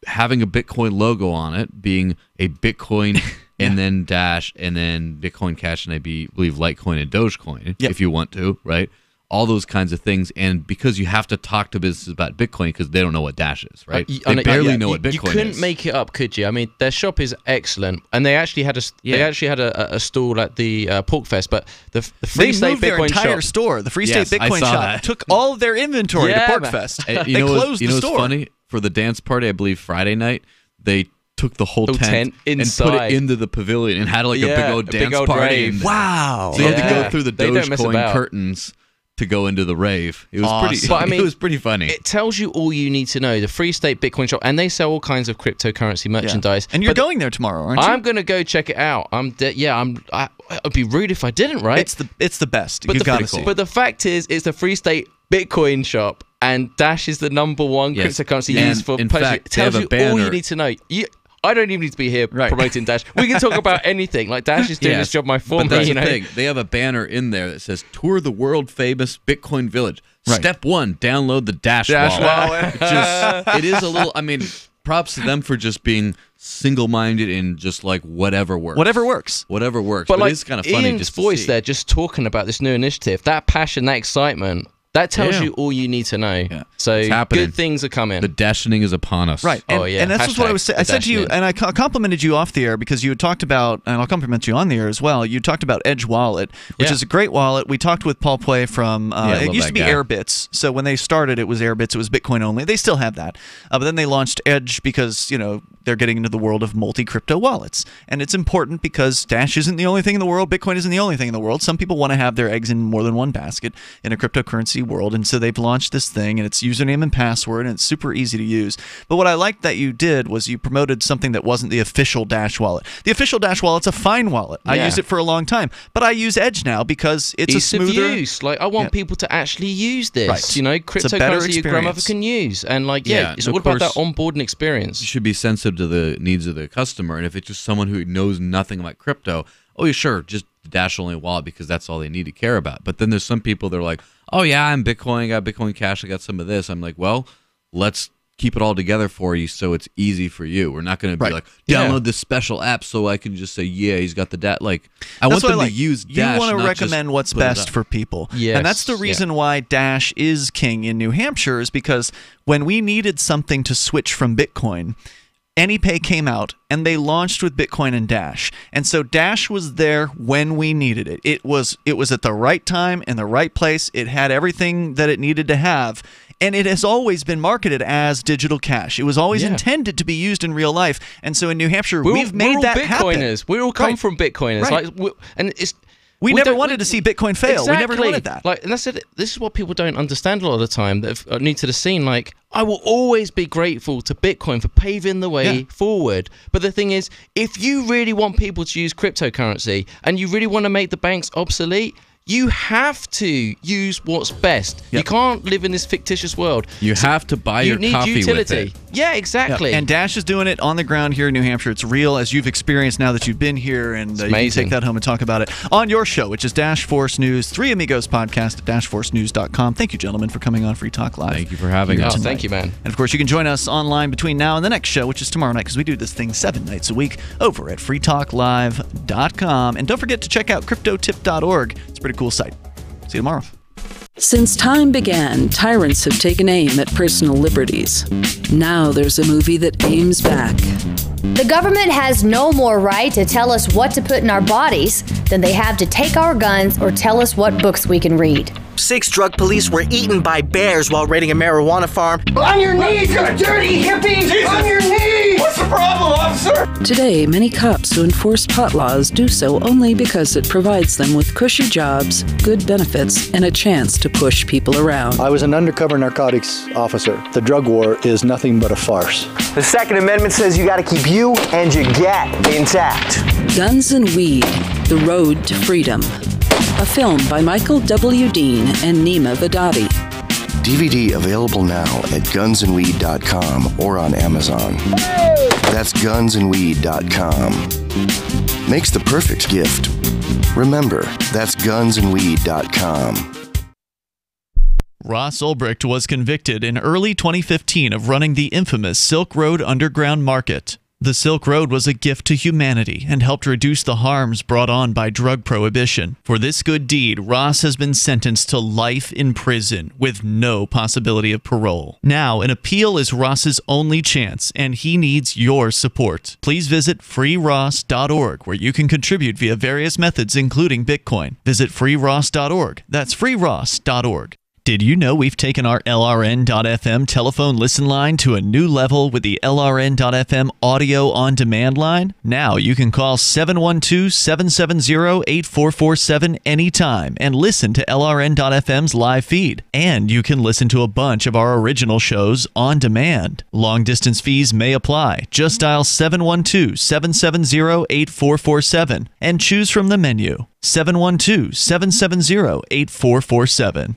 having a Bitcoin logo on it, being a Bitcoin and then Dash and then Bitcoin Cash and I believe Litecoin and Dogecoin, if you want to, right? All those kinds of things. And because you have to talk to businesses about Bitcoin because they don't know what Dash is, right? They barely know what Bitcoin is. You couldn't make it up, could you? I mean, their shop is excellent, and they actually had a stall at the Porkfest, but the Free State moved their Bitcoin entire shop, store. The Free State Bitcoin shop that. took all of their inventory to Porkfest. They closed the store. What's funny? For the dance party, I believe Friday night, they took the whole tent and inside. put it into the pavilion and had like a big old dance party. Wow! So you had to go through the Dogecoin curtains to go into the rave. It was pretty. But, I mean, it was pretty funny. It tells you all you need to know. The Free State Bitcoin shop, and they sell all kinds of cryptocurrency merchandise. And you're going there tomorrow, aren't you? I'm going to go check it out. It'd be rude if I didn't, right? It's the best. You've got to see. But the fact is, it's the Free State Bitcoin shop, and Dash is the #1 cryptocurrency used for purchasing. It tells you all you need to know. I don't even need to be here promoting Dash. We can talk about anything. Like, Dash is doing this job my form. But that's the thing. They have a banner in there that says "Tour the world famous Bitcoin village." Step 1: download the Dash wallet. It is a little. I mean, props to them for just being single-minded and just like whatever works. Whatever works. But like, it's kind of funny. Ian's voice there, just talking about this new initiative, that passion, that excitement. That tells you all you need to know. Yeah. So good things are coming. The dashing is upon us. Right. And, and that's what I was saying. I said to you, and I complimented you off the air because you had talked about, and I'll compliment you on the air as well, you talked about Edge Wallet, which is a great wallet. We talked with Paul Pway from, it used to be Airbits. So when they started, it was Airbits. It was Bitcoin only. They still have that. But then they launched Edge because, they're getting into the world of multi-crypto wallets. And it's important because Dash isn't the only thing in the world. Bitcoin isn't the only thing in the world. Some people want to have their eggs in more than one basket in a cryptocurrency world. And so they've launched this thing, and it's username and password, and it's super easy to use. But what I liked that you did was you promoted something that wasn't the official Dash wallet. The official Dash wallet's a fine wallet. I used it for a long time. But I use Edge now because it's a smoother use. Like, I want people to actually use this. Right. Cryptocurrency your grandmother can use. And it's all about that onboarding experience. You should be sensitive to the needs of the customer, and if it's just someone who knows nothing about crypto, sure, just Dash only wallet because that's all they need to care about. But then there's some people that are like, oh yeah, I'm Bitcoin, I got Bitcoin Cash, I got some of this. I'm like, well, let's keep it all together for you so it's easy for you. We're not going to be like, download this special app so I can just say, yeah, he's got the Dash. Like, I want them to use Dash. You want to recommend what's best for people. Yes. And that's the reason why Dash is king in New Hampshire, is because when we needed something to switch from Bitcoin, AnyPay came out, and they launched with Bitcoin and Dash. And so Dash was there when we needed it. It was at the right time, in the right place. It had everything that it needed to have. And it has always been marketed as digital cash. It was always intended to be used in real life. And so in New Hampshire, we've made that happen. We all come from Bitcoiners. Right. We never wanted to see Bitcoin fail. Exactly. We never wanted that. And that's it. This is what people don't understand a lot of the time that are new to the scene. Like, I will always be grateful to Bitcoin for paving the way forward. But the thing is, if you really want people to use cryptocurrency and you really want to make the banks obsolete, you have to use what's best. You can't live in this fictitious world. You have to buy your coffee utility. with it. Yeah, exactly. And Dash is doing it on the ground here in New Hampshire. It's real, as you've experienced now that you've been here, and you can take that home and talk about it on your show, which is Dash Force News, Three Amigos podcast at dashforcenews.com. Thank you, gentlemen, for coming on Free Talk Live. Thank you for having us. Thank you, man. And of course, you can join us online between now and the next show, which is tomorrow night, because we do this thing 7 nights a week over at freetalklive.com. And don't forget to check out cryptotip.org. It's a pretty cool site. See you tomorrow. Since time began, tyrants have taken aim at personal liberties. Now there's a movie that aims back. The government has no more right to tell us what to put in our bodies than they have to take our guns or tell us what books we can read. 6 drug police were eaten by bears while raiding a marijuana farm. On your knees, you dirty hippies! Jesus. On your knees! What's the problem, officer? Today, many cops who enforce pot laws do so only because it provides them with cushy jobs, good benefits, and a chance to push people around. I was an undercover narcotics officer. The drug war is nothing but a farce. The Second Amendment says you gotta keep you and your gat intact. Guns and Weed, The Road to Freedom. A film by Michael W. Dean and Nima Vadadi. DVD available now at gunsandweed.com or on Amazon. That's gunsandweed.com. Makes the perfect gift. Remember, that's gunsandweed.com. Ross Ulbricht was convicted in early 2015 of running the infamous Silk Road Underground Market. The Silk Road was a gift to humanity and helped reduce the harms brought on by drug prohibition. For this good deed, Ross has been sentenced to life in prison with no possibility of parole. Now, an appeal is Ross's only chance, and he needs your support. Please visit freeross.org, where you can contribute via various methods, including Bitcoin. Visit freeross.org. That's freeross.org. Did you know we've taken our LRN.FM telephone listen line to a new level with the LRN.FM audio on demand line? Now you can call 712-770-8447 anytime and listen to LRN.FM's live feed. And you can listen to a bunch of our original shows on demand. Long distance fees may apply. Just dial 712-770-8447 and choose from the menu. 712-770-8447.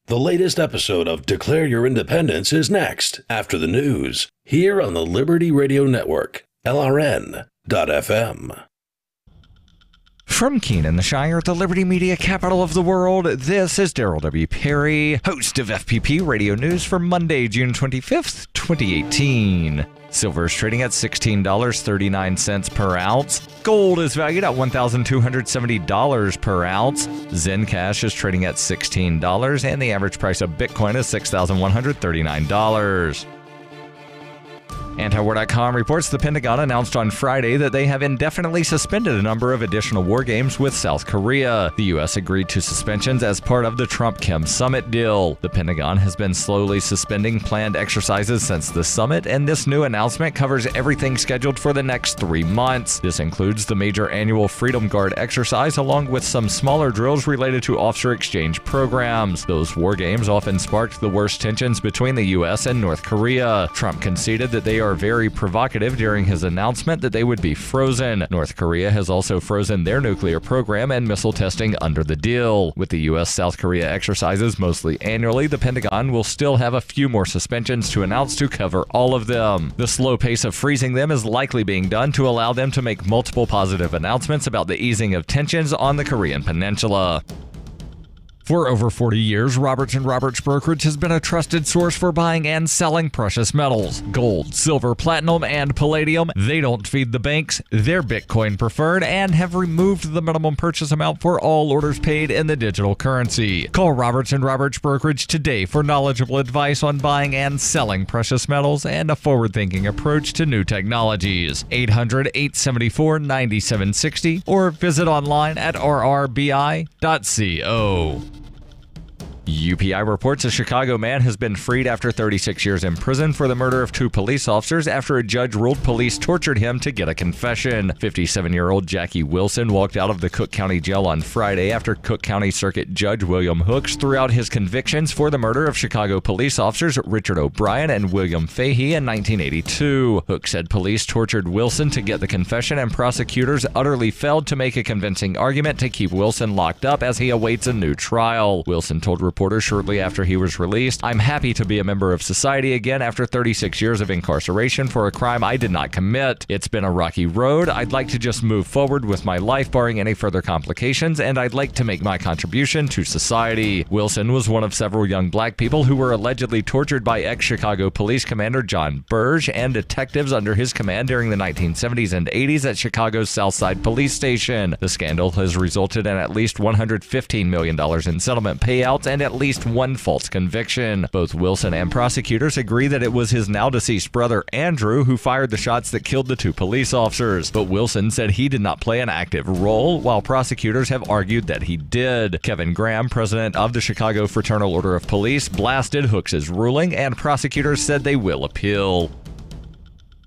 The latest episode of Declare Your Independence is next, after the news, here on the Liberty Radio Network, LRN.FM. From Keenan, the Shire, the Liberty Media capital of the world, this is Daryl W. Perry, host of FPP Radio News for Monday, June 25th, 2018. Silver is trading at $16.39 per ounce. Gold is valued at $1,270 per ounce. Zencash is trading at $16, and the average price of Bitcoin is $6,139. Antiwar.com reports the Pentagon announced on Friday that they have indefinitely suspended a number of additional war games with South Korea. The U.S. agreed to suspensions as part of the Trump-Kim summit deal. The Pentagon has been slowly suspending planned exercises since the summit, and this new announcement covers everything scheduled for the next 3 months. This includes the major annual Freedom Guard exercise, along with some smaller drills related to officer exchange programs. Those war games often sparked the worst tensions between the U.S. and North Korea. Trump conceded that they are very provocative during his announcement that they would be frozen. North Korea has also frozen their nuclear program and missile testing under the deal. With the U.S.-South Korea exercises mostly annually, the Pentagon will still have a few more suspensions to announce to cover all of them. The slow pace of freezing them is likely being done to allow them to make multiple positive announcements about the easing of tensions on the Korean Peninsula. For over 40 years, Roberts & Roberts Brokerage has been a trusted source for buying and selling precious metals. Gold, silver, platinum, and palladium. They don't feed the banks. They're Bitcoin preferred and have removed the minimum purchase amount for all orders paid in the digital currency. Call Roberts & Roberts Brokerage today for knowledgeable advice on buying and selling precious metals and a forward-thinking approach to new technologies. 800-874-9760 or visit online at rrbi.co. UPI reports a Chicago man has been freed after 36 years in prison for the murder of 2 police officers after a judge ruled police tortured him to get a confession. 57-year-old Jackie Wilson walked out of the Cook County Jail on Friday after Cook County Circuit Judge William Hooks threw out his convictions for the murder of Chicago police officers Richard O'Brien and William Fahey in 1982. Hooks said police tortured Wilson to get the confession, and prosecutors utterly failed to make a convincing argument to keep Wilson locked up as he awaits a new trial. Wilson told reporters shortly after he was released, "I'm happy to be a member of society again after 36 years of incarceration for a crime I did not commit. It's been a rocky road. I'd like to just move forward with my life barring any further complications, and I'd like to make my contribution to society." Wilson was one of several young black people who were allegedly tortured by ex-Chicago Police Commander John Burge and detectives under his command during the 1970s and 80s at Chicago's Southside Police Station. The scandal has resulted in at least $115 million in settlement payouts and at least one false conviction. Both Wilson and prosecutors agree that it was his now-deceased brother Andrew who fired the shots that killed the 2 police officers, but Wilson said he did not play an active role, while prosecutors have argued that he did. Kevin Graham, president of the Chicago Fraternal Order of Police, blasted Hooks' ruling, and prosecutors said they will appeal.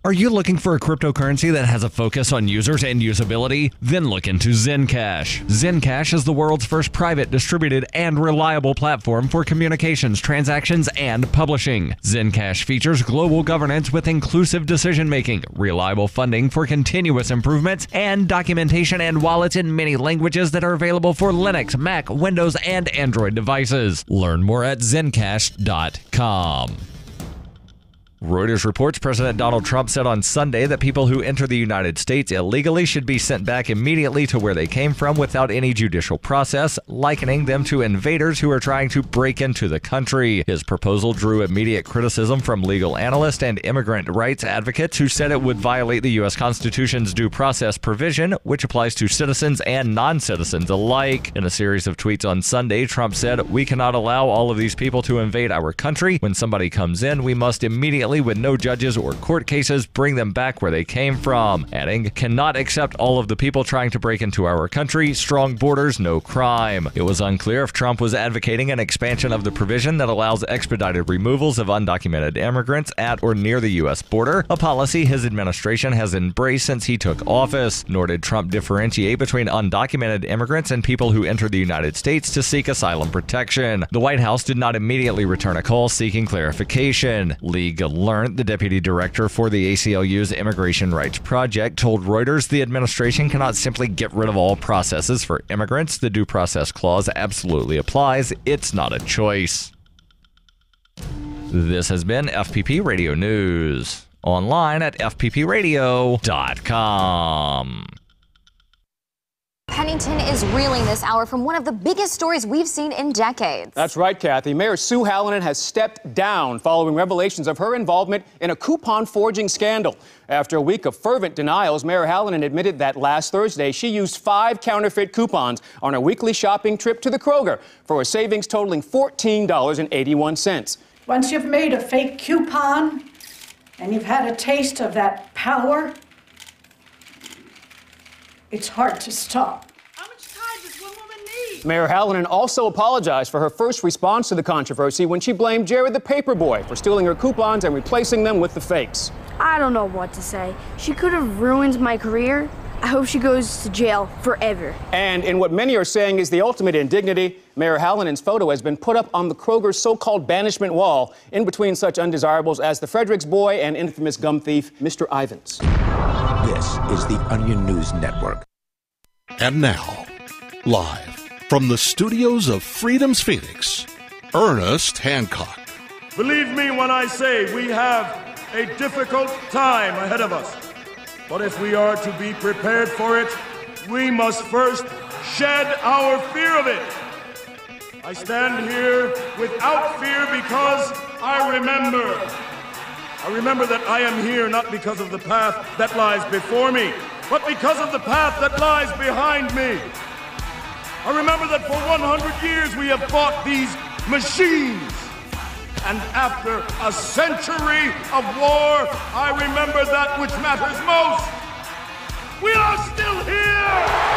Are you looking for a cryptocurrency that has a focus on users and usability? Then look into Zencash. Zencash is the world's first private, distributed, and reliable platform for communications, transactions, and publishing. Zencash features global governance with inclusive decision-making, reliable funding for continuous improvements, and documentation and wallets in many languages that are available for Linux, Mac, Windows, and Android devices. Learn more at zencash.com. Reuters reports President Donald Trump said on Sunday that people who enter the United States illegally should be sent back immediately to where they came from without any judicial process, likening them to invaders who are trying to break into the country. His proposal drew immediate criticism from legal analysts and immigrant rights advocates who said it would violate the U.S. Constitution's due process provision, which applies to citizens and non-citizens alike. In a series of tweets on Sunday, Trump said, "We cannot allow all of these people to invade our country. When somebody comes in, we must immediately, with no judges or court cases, bring them back where they came from," adding, "Cannot accept all of the people trying to break into our country. Strong borders, no crime." It was unclear if Trump was advocating an expansion of the provision that allows expedited removals of undocumented immigrants at or near the U.S. border, a policy his administration has embraced since he took office. Nor did Trump differentiate between undocumented immigrants and people who entered the United States to seek asylum protection. The White House did not immediately return a call seeking clarification. Lee Learned, the deputy director for the ACLU's Immigration Rights Project, told Reuters the administration cannot simply get rid of all processes for immigrants. The Due Process Clause absolutely applies. It's not a choice. This has been FPP Radio News. Online at fppradio.com. Pennington is reeling this hour from one of the biggest stories we've seen in decades. That's right, Kathy. Mayor Sue Hallinan has stepped down following revelations of her involvement in a coupon forging scandal. After a week of fervent denials, Mayor Hallinan admitted that last Thursday she used 5 counterfeit coupons on a weekly shopping trip to the Kroger for a savings totaling $14.81. Once you've made a fake coupon and you've had a taste of that power, it's hard to stop. How much time does one woman need? Mayor Hallinan also apologized for her first response to the controversy when she blamed Jared the paperboy for stealing her coupons and replacing them with the fakes. I don't know what to say. She could have ruined my career. I hope she goes to jail forever. And in what many are saying is the ultimate indignity, Mayor Hallinan's photo has been put up on the Kroger's so-called banishment wall, in between such undesirables as the Fredericks boy and infamous gum thief, Mr. Ivins. This is the Onion News Network. And now, live from the studios of Freedom's Phoenix, Ernest Hancock. Believe me when I say we have a difficult time ahead of us. But if we are to be prepared for it, we must first shed our fear of it. I stand here without fear because I remember that I am here not because of the path that lies before me, but because of the path that lies behind me. I remember that for 100 years we have fought these machines. And after a century of war, I remember that which matters most. We are still here!